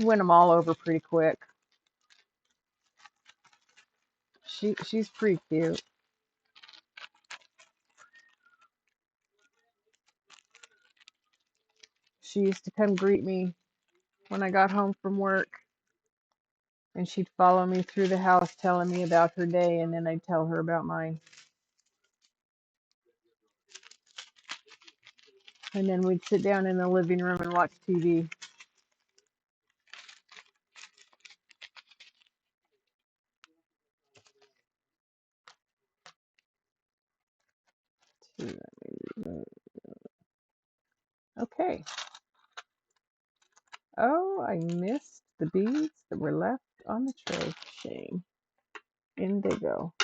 win them all over pretty quick. She's pretty cute. She used to come greet me when I got home from work, and she'd follow me through the house telling me about her day, and then I'd tell her about mine. And then we'd sit down in the living room and watch TV. Okay. Oh, I missed the beads that were left on the tray. Shame. In they go.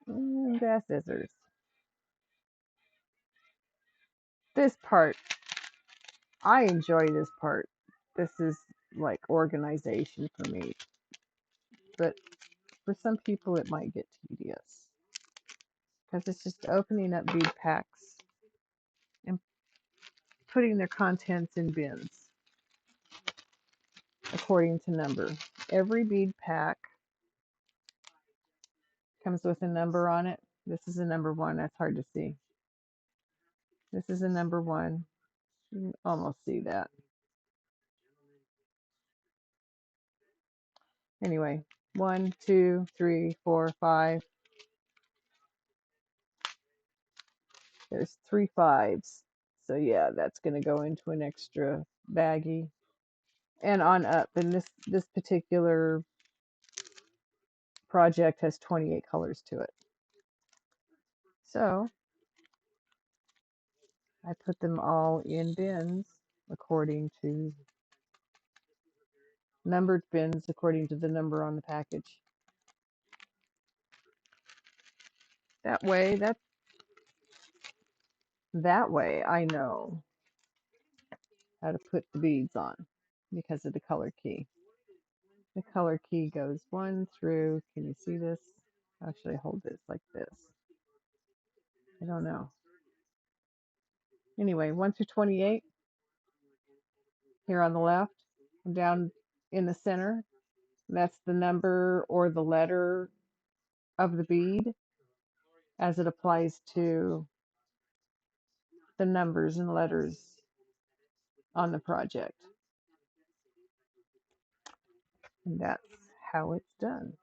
And grass scissors. This part, I enjoy this part. This is like organization for me. But for some people, it might get tedious because it's just opening up bead packs and putting their contents in bins according to number. Every bead pack comes with a number on it. This is a number one. That's hard to see. This is a number one. You can almost see that. Anyway, one, two, three, four, five. There's 3 5s. So yeah, that's going to go into an extra baggie and on up. And this particular project has 28 colors to it. So I put them all in bins according to numbered bins according to the number on the package. That way I know how to put the beads on because of the color key. The color key goes 1 through, can you see this? How should I hold this like this? I don't know. Anyway, 1 through 28 here on the left, down in the center. That's the number or the letter of the bead as it applies to the numbers and letters on the project. And that's how it's done.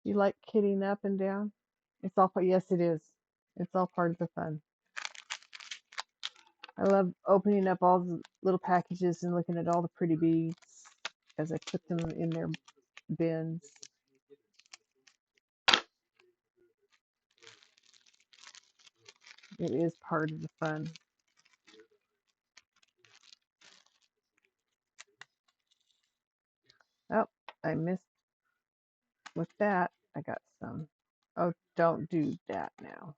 You like kitting up and down? It's all part, yes, it is. It's all part of the fun. I love opening up all the little packages and looking at all the pretty beads as I put them in their bins. It is part of the fun. Oh, I missed with that. I got some. Oh, don't do that now.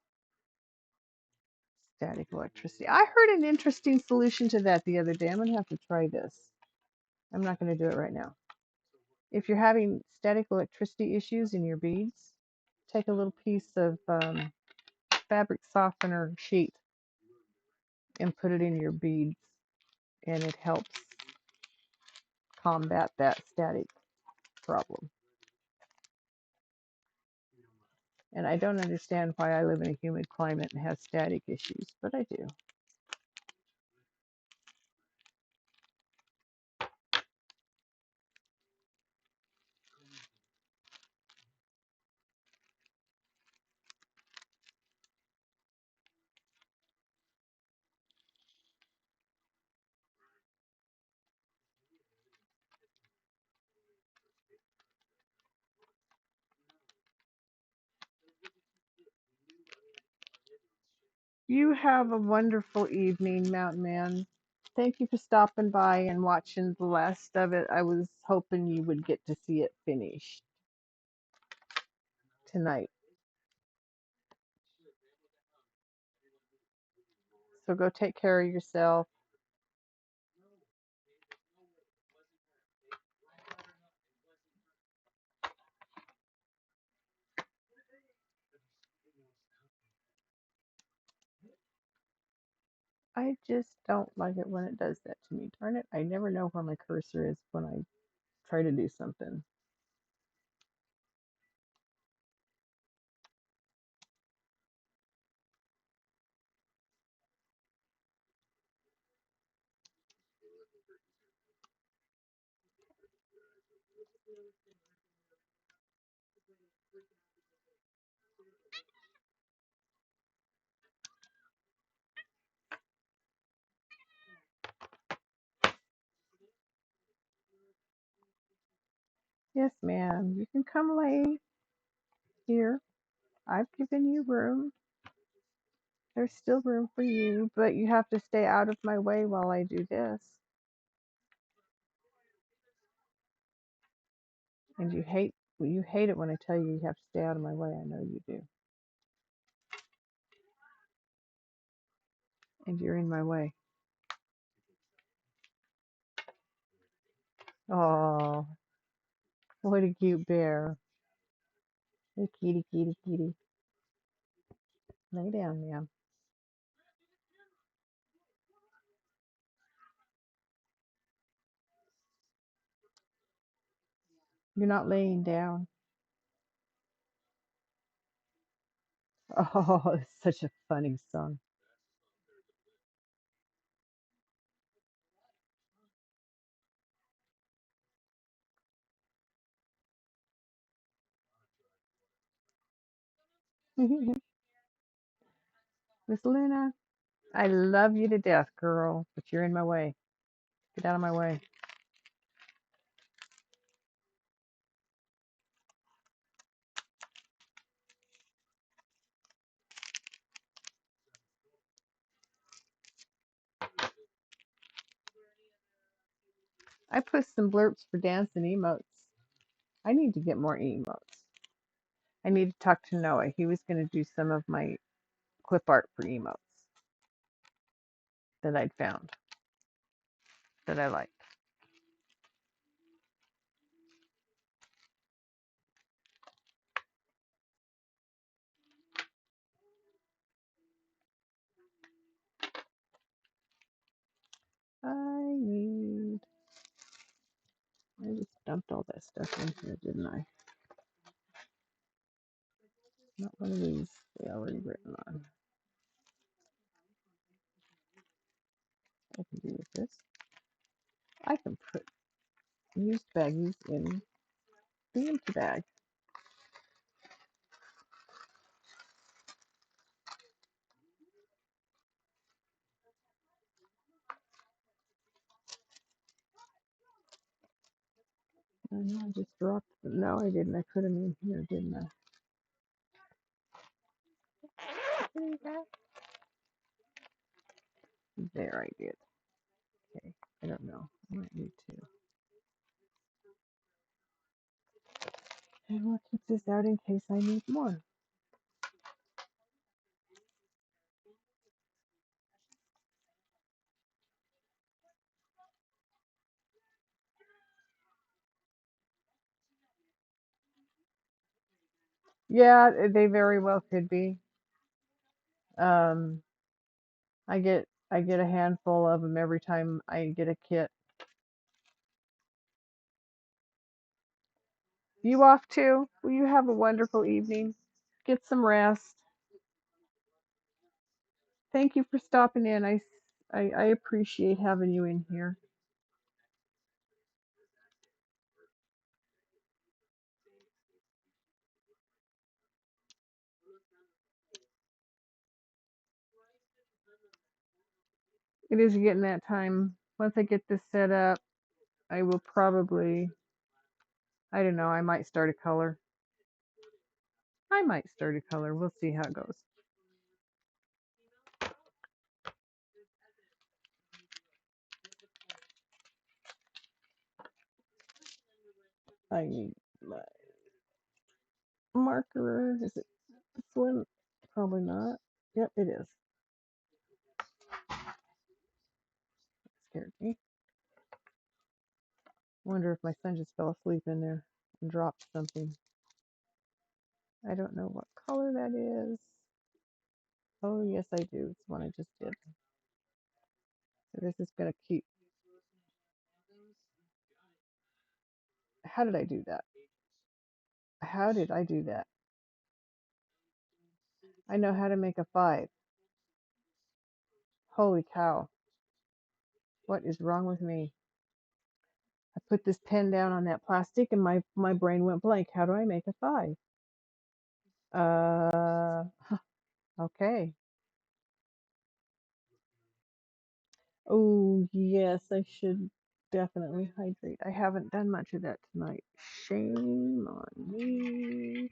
Static electricity. I heard an interesting solution to that the other day. I'm going to have to try this. I'm not going to do it right now. If you're having static electricity issues in your beads, take a little piece of fabric softener sheet and put it in your beads, and it helps combat that static problem. And I don't understand why I live in a humid climate and have static issues, but I do. You have a wonderful evening, Mountain Man. Thank you for stopping by and watching the last of it. I was hoping you would get to see it finished tonight. So go take care of yourself. I just don't like it when it does that to me. Darn it, I never know where my cursor is when I try to do something. Yes, ma'am. You can come lay here. I've given you room. There's still room for you, but you have to stay out of my way while I do this. And you hate it when I tell you you have to stay out of my way. I know you do. And you're in my way. Oh, what a cute bear. Hey, kitty, kitty, kitty. Lay down, ma'am. You're not laying down. Oh, it's such a funny song. Miss Luna, I love you to death, girl, but you're in my way. Get out of my way. I put some blurps for dancing emotes. I need to get more emotes. I need to talk to Noah. He was going to do some of my clip art for emotes that I'd found that I liked. I just dumped all that stuff in here, didn't I? Not one of these they already written on. I can do with this. I can put used baggies in the empty bag. I know I just dropped them. No, I didn't. I put them in here, didn't I? There, I did. Okay. I don't know. I might need to. And we'll keep this out in case I need more. Yeah, they very well could be. Um, I get a handful of them every time I get a kit. You off too? Will you have a wonderful evening? Get some rest. Thank you for stopping in. I appreciate having you in here. It is getting that time. Once I get this set up, I will probably, I don't know, I might start a color. I might start a color. We'll see how it goes. I need my marker. Is it this one? Probably not. Yep, it is. Scared me. Wonder if my son just fell asleep in there and dropped something. I don't know what color that is. Oh, yes, I do. It's one I just did. So this is going to keep. How did I do that? How did I do that? I know how to make a 5. Holy cow. What is wrong with me? I put this pen down on that plastic and my brain went blank. How do I make a 5? Okay. Oh, yes, I should definitely hydrate. I haven't done much of that tonight. Shame on me.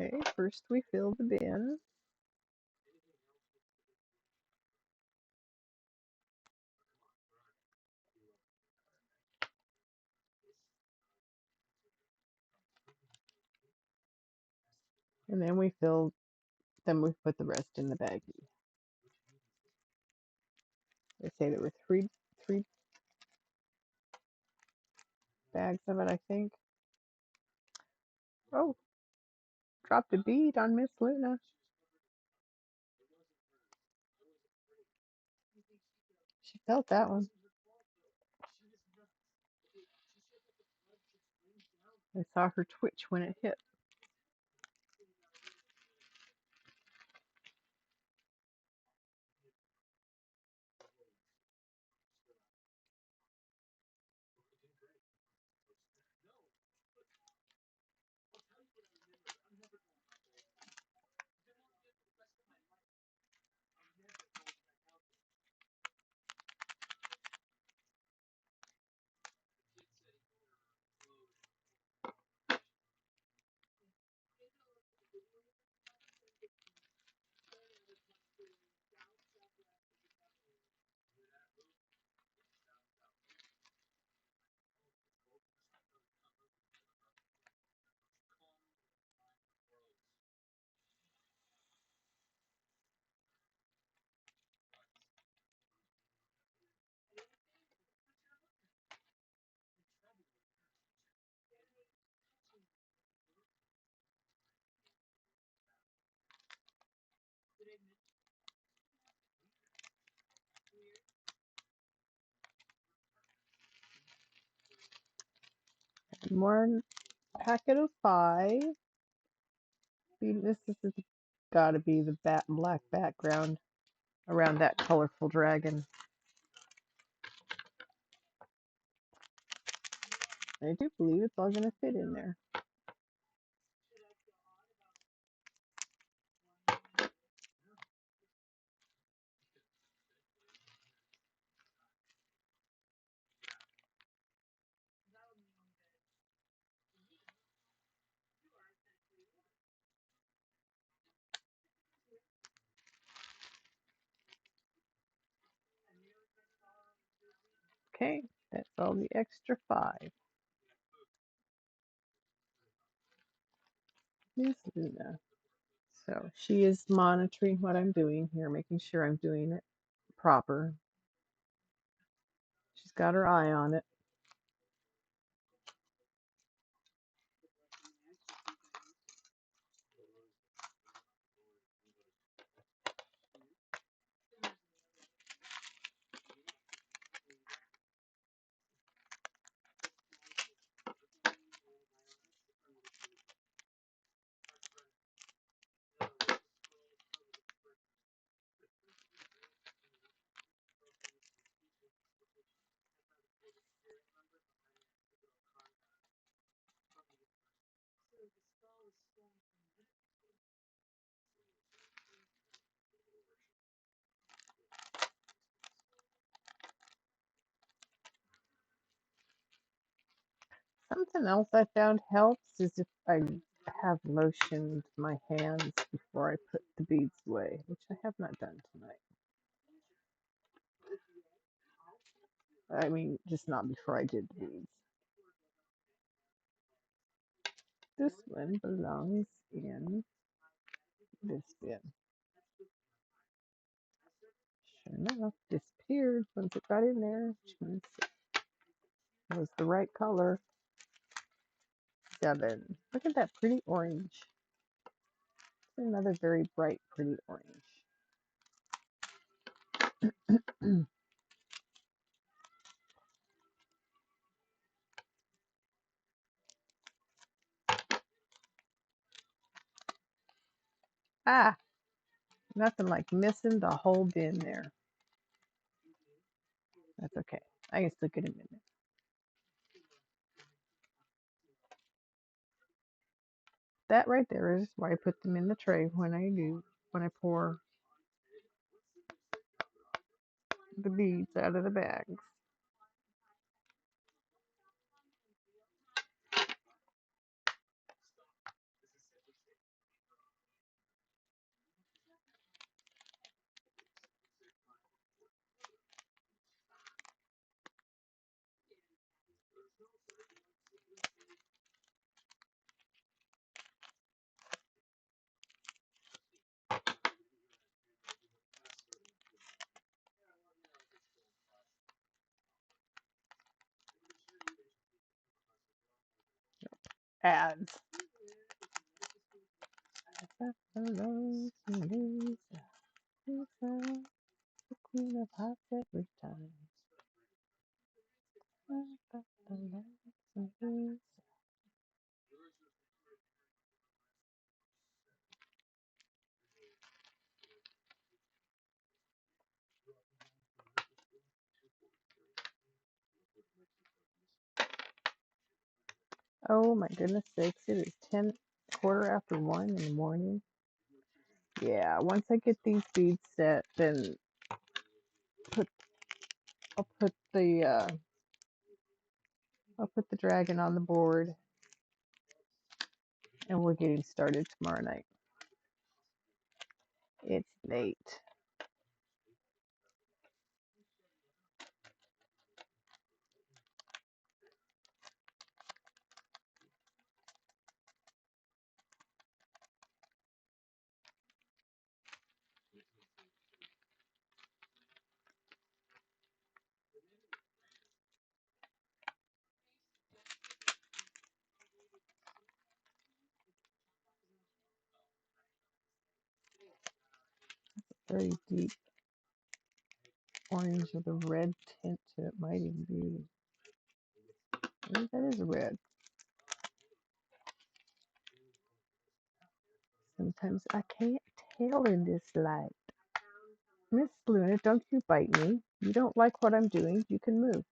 Okay, first we fill the bin. And then then we put the rest in the baggie. They say there were three bags of it, I think. Oh, dropped a bead on Miss Luna. She felt that one. I saw her twitch when it hit. More packet of 5. This has got to be the black background around that colorful dragon. I do believe it's all going to fit in there. Okay, that's all the extra 5. Miss Luna. So she is monitoring what I'm doing here, making sure I'm doing it proper. She's got her eye on it. Something else I found helps is if I have lotioned my hands before I put the beads away, which I have not done tonight. I mean, just not before I did the beads. This one belongs in this bin. Sure enough, disappeared once it got in there, which means it was the right color. 7. Look at that pretty orange. Another very bright, pretty orange. Ah, nothing like missing the whole bin there. That's okay. I can still get them in there. That right there is why I put them in the tray when I pour the beads out of the bags. Ads. Hello, Lisa. Lisa, the queen of hot every time. Oh my goodness sakes, it is 10 quarter after 1 in the morning. Yeah, once I get these beads set, then put I'll put the dragon on the board, and we're getting started tomorrow night. It's late. Very deep orange with a red tint to it. Might even be. Maybe that is a red. Sometimes I can't tell in this light. Miss Luna, don't you bite me. You don't like what I'm doing. You can move.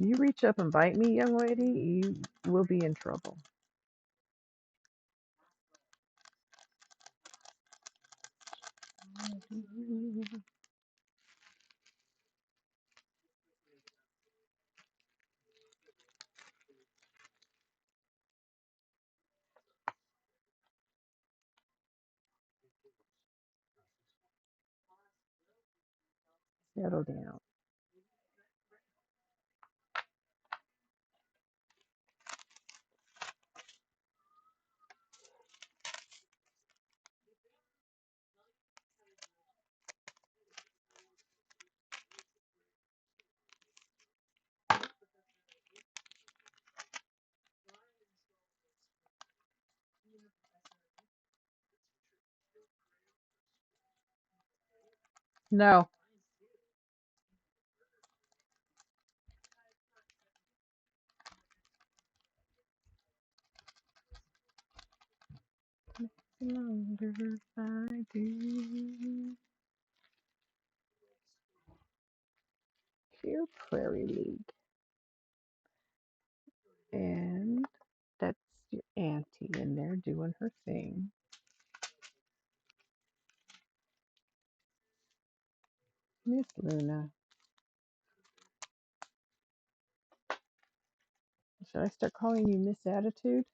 You reach up and bite me, young lady, you will be in trouble. Settle down. No. Longer I do. Here, Prairie League. And that's your auntie in there doing her thing. Miss Luna. Should I start calling you Miss Attitude?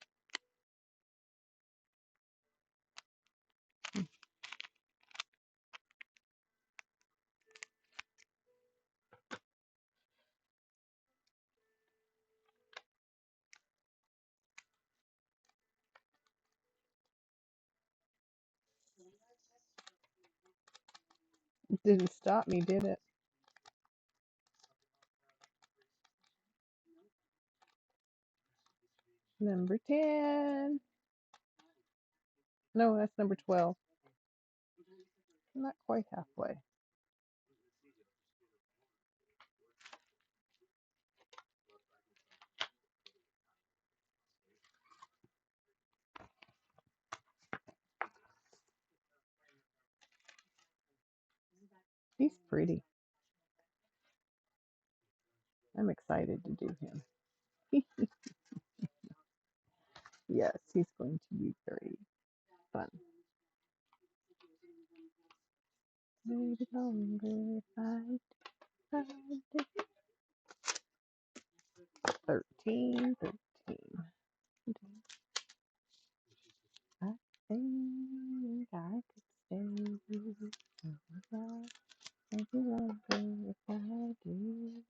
It didn't stop me, did it? Number 10. No, that's number 12. Not quite halfway. He's pretty. I'm excited to do him. Yes, he's going to be very fun. Maybe longer if I tried. 13, 13. I think I could stay maybe longer if I do.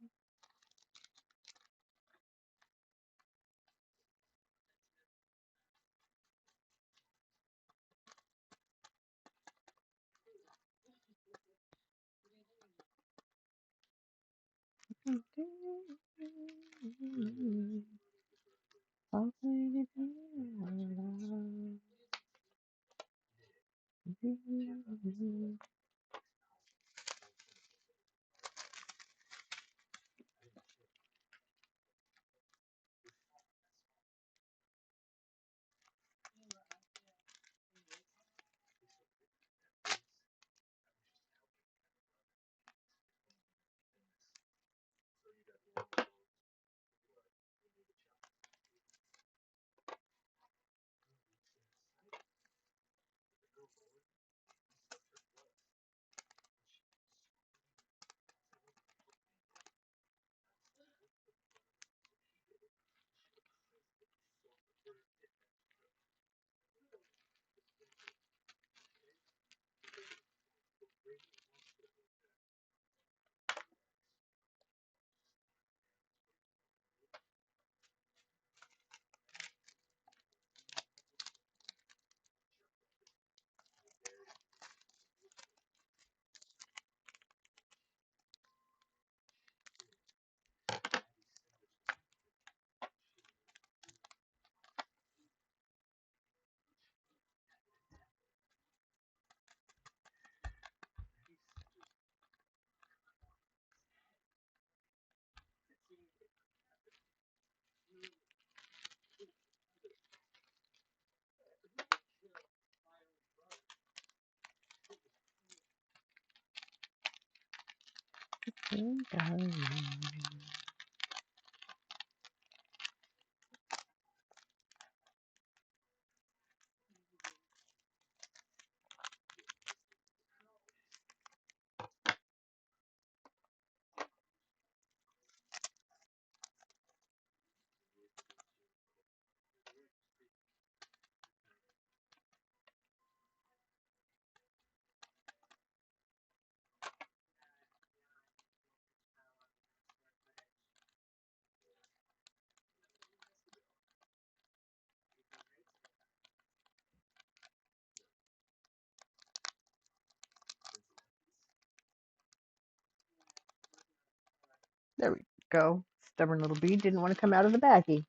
There we go. Stubborn little bee didn't want to come out of the baggie.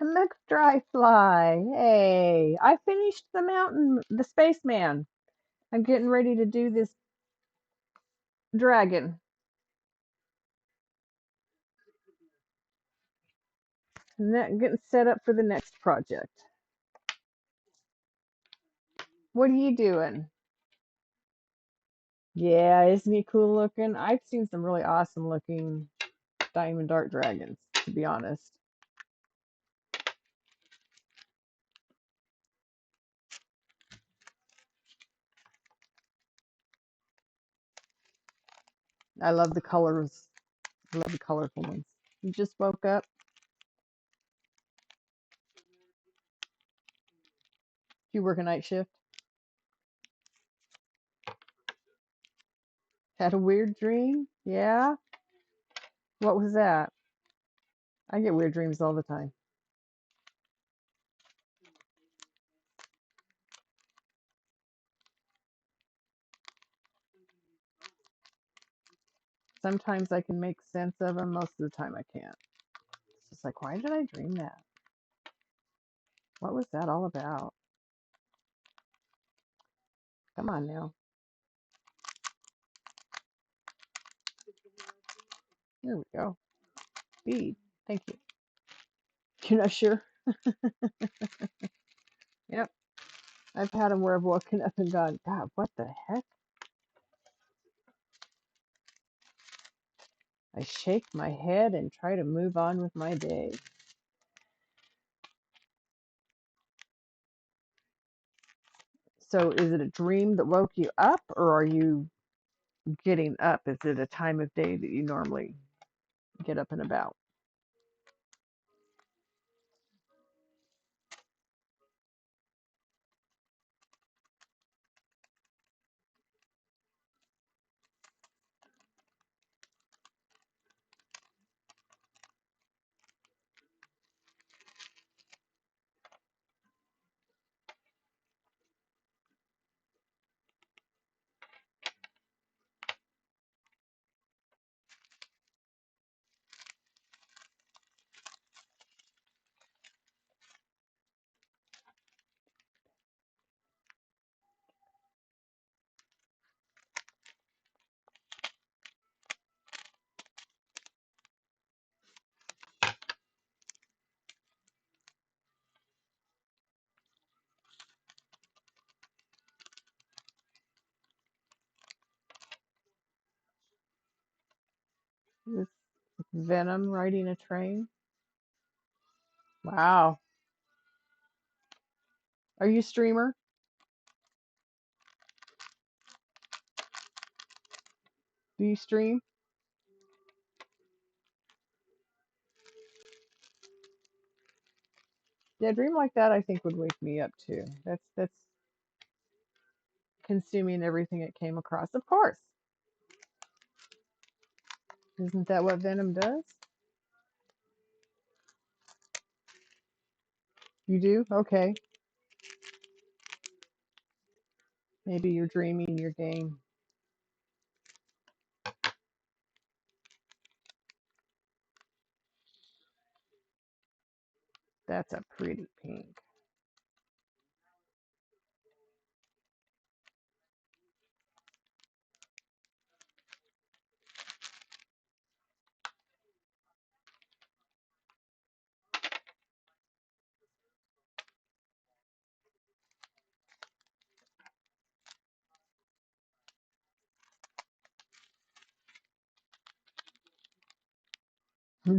And next dry fly. Hey, I finished the Spaceman. I'm getting ready to do this dragon. Getting set up for the next project. What are you doing? Yeah, isn't he cool looking? I've seen some really awesome looking diamond dart dragons, to be honest. I love the colors. I love the colorful ones. You just woke up. You work a night shift. Had a weird dream. Yeah. What was that? I get weird dreams all the time. Sometimes I can make sense of them. Most of the time I can't. It's just like, why did I dream that? What was that all about? Come on now. There we go. Bead. Thank you. You're not sure? Yep. I've had them where I've woken up and gone, God, what the heck? I shake my head and try to move on with my day. So is it a dream that woke you up, or are you getting up? Is it a time of day that you normally get up and about? Is Venom riding a train? Wow. Are you a streamer? Do you stream? Yeah, a dream like that I think would wake me up too. That's consuming everything it came across. Of course. Isn't that what Venom does? You do? Okay. Maybe you're dreaming your game. That's a pretty pink.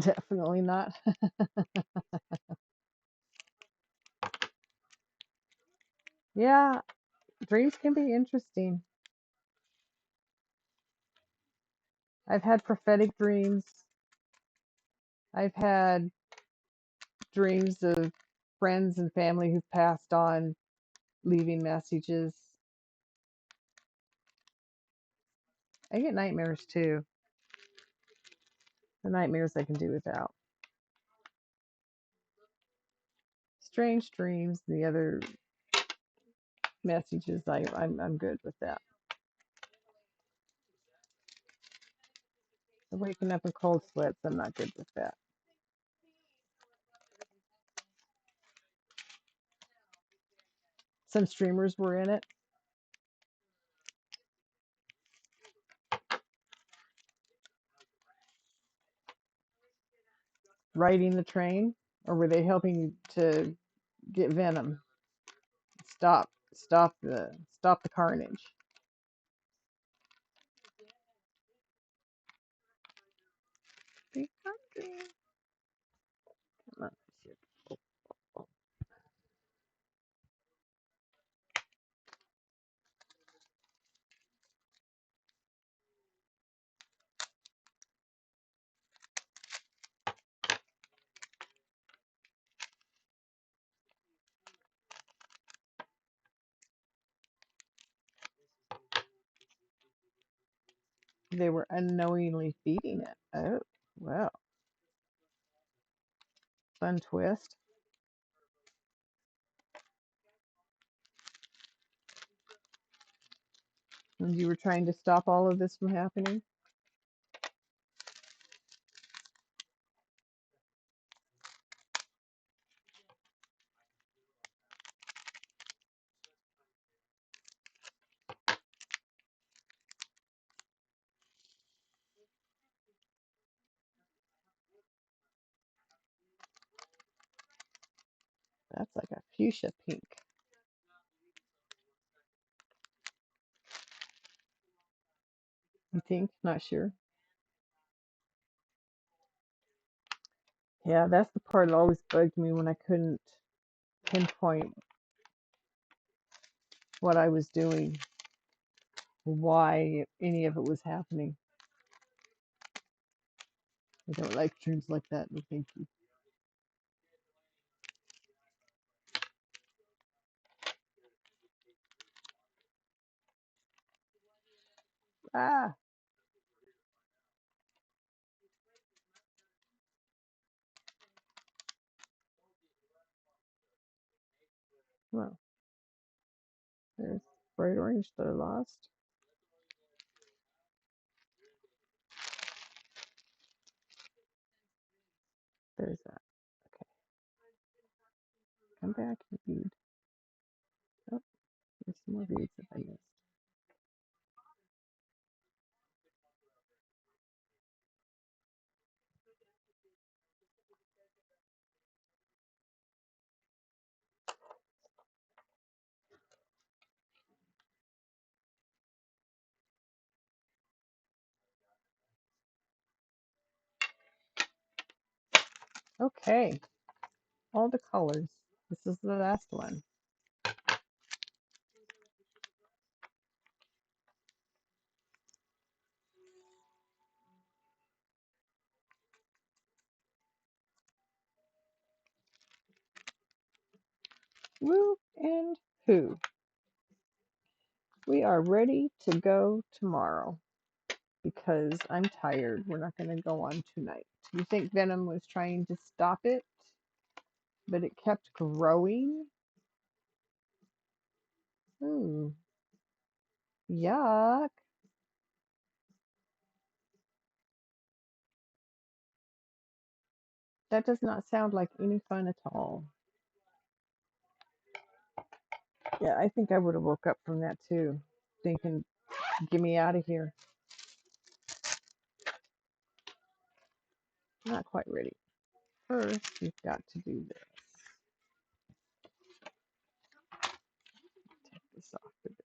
Definitely not. Yeah, dreams can be interesting. I've had prophetic dreams. I've had dreams of friends and family who've passed on leaving messages. I get nightmares too. The nightmares I can do without. Strange dreams, the other messages, I'm good with that. Waking up in cold sweats, I'm not good with that. Some streamers were in it, riding the train, or were they helping you to get venom? Stop the carnage. Be country. Come on, shit. They were unknowingly feeding it. Oh, well, fun twist. And you were trying to stop all of this from happening? That's like a fuchsia pink. You think? Not sure. Yeah, that's the part that always bugged me when I couldn't pinpoint what I was doing, why any of it was happening. I don't like dreams like that. No, thank you. Ah, well, there's bright orange that I lost. There's that. Okay, come back, you bead. Oh, there's some more beads that I missed. Okay, all the colors. This is the last one. Woo and who. We are ready to go tomorrow because I'm tired. We're not going to go on tonight. You think Venom was trying to stop it, but it kept growing? Ooh, yuck. That does not sound like any fun at all. Yeah, I think I would have woke up from that too, thinking, get me out of here. Not quite ready. First, you've got to do this. Take this off of this.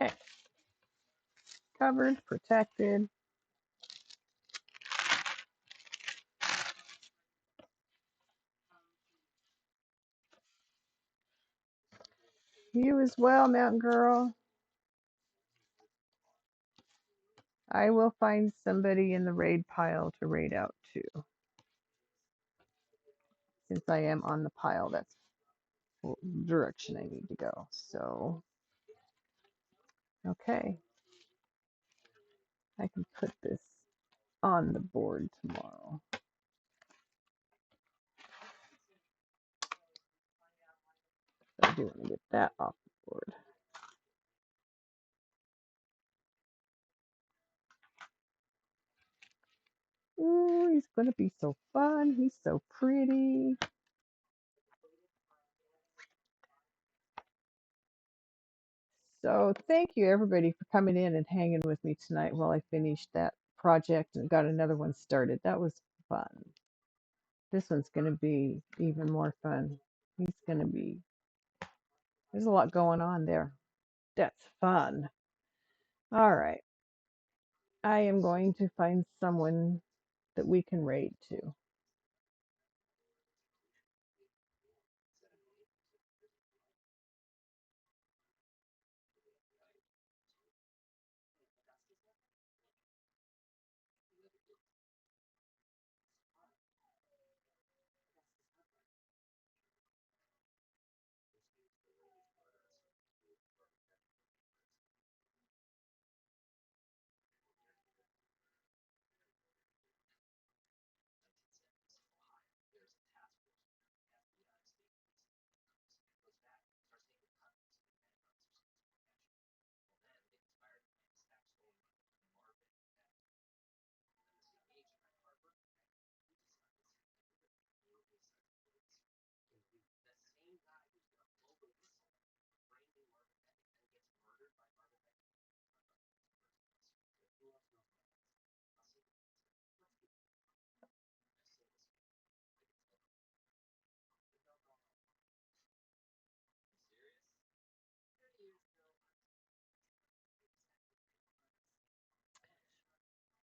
Okay, covered, protected. You as well, Mountain Girl. I will find somebody in the raid pile to raid out to. Since I am on the pile, that's the direction I need to go. So, okay. I can put this on the board tomorrow. So I do want to get that off the board. Ooh, he's going to be so fun. He's so pretty. So thank you everybody for coming in and hanging with me tonight while I finished that project and got another one started. That was fun. This one's going to be even more fun. He's going to be, there's a lot going on there. That's fun. All right. I am going to find someone that we can raid to.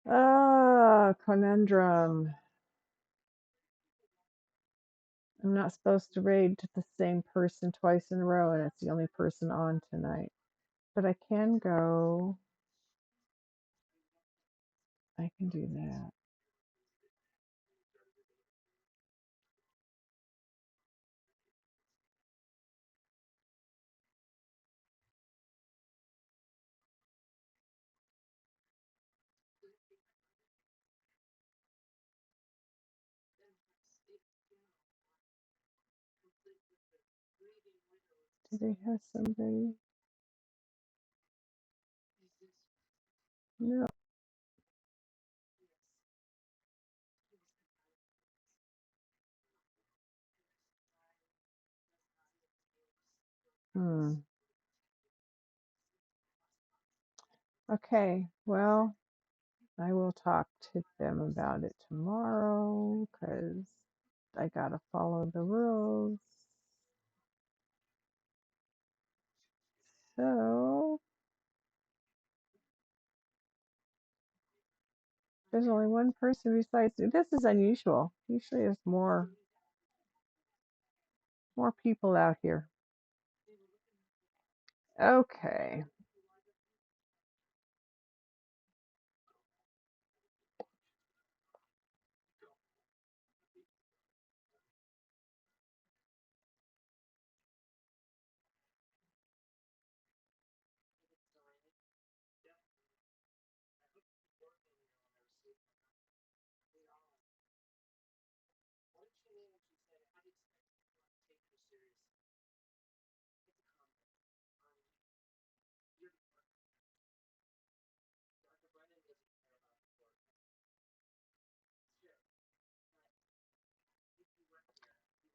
Ah, conundrum. I'm not supposed to raid to the same person twice in a row, and it's the only person on tonight. But I can go. I can do that. Do they have somebody? No. Hmm. Okay. Well, I will talk to them about it tomorrow because I gotta follow the rules. So there's only one person besides me. This is unusual. Usually there's more people out here. Okay.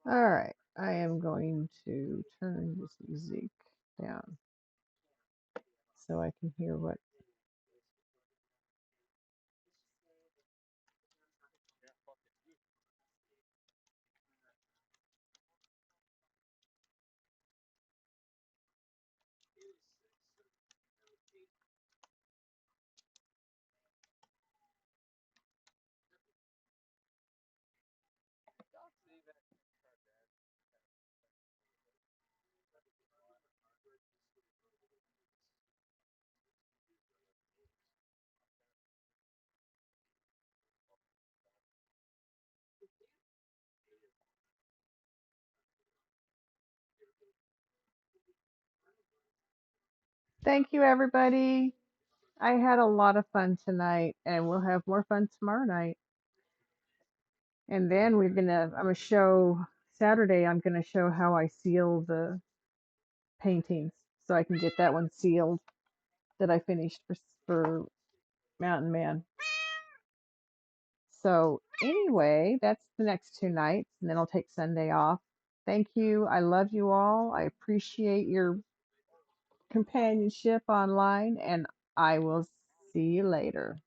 All right. I am going to turn this music down so I can hear what. Thank you, everybody. I had a lot of fun tonight, and we'll have more fun tomorrow night. And then I'm gonna show Saturday. I'm gonna show how I seal the paintings, so I can get that one sealed that I finished for Mountain Man. So anyway, that's the next 2 nights, and then I'll take Sunday off. Thank you. I love you all. I appreciate your companionship online, and I will see you later.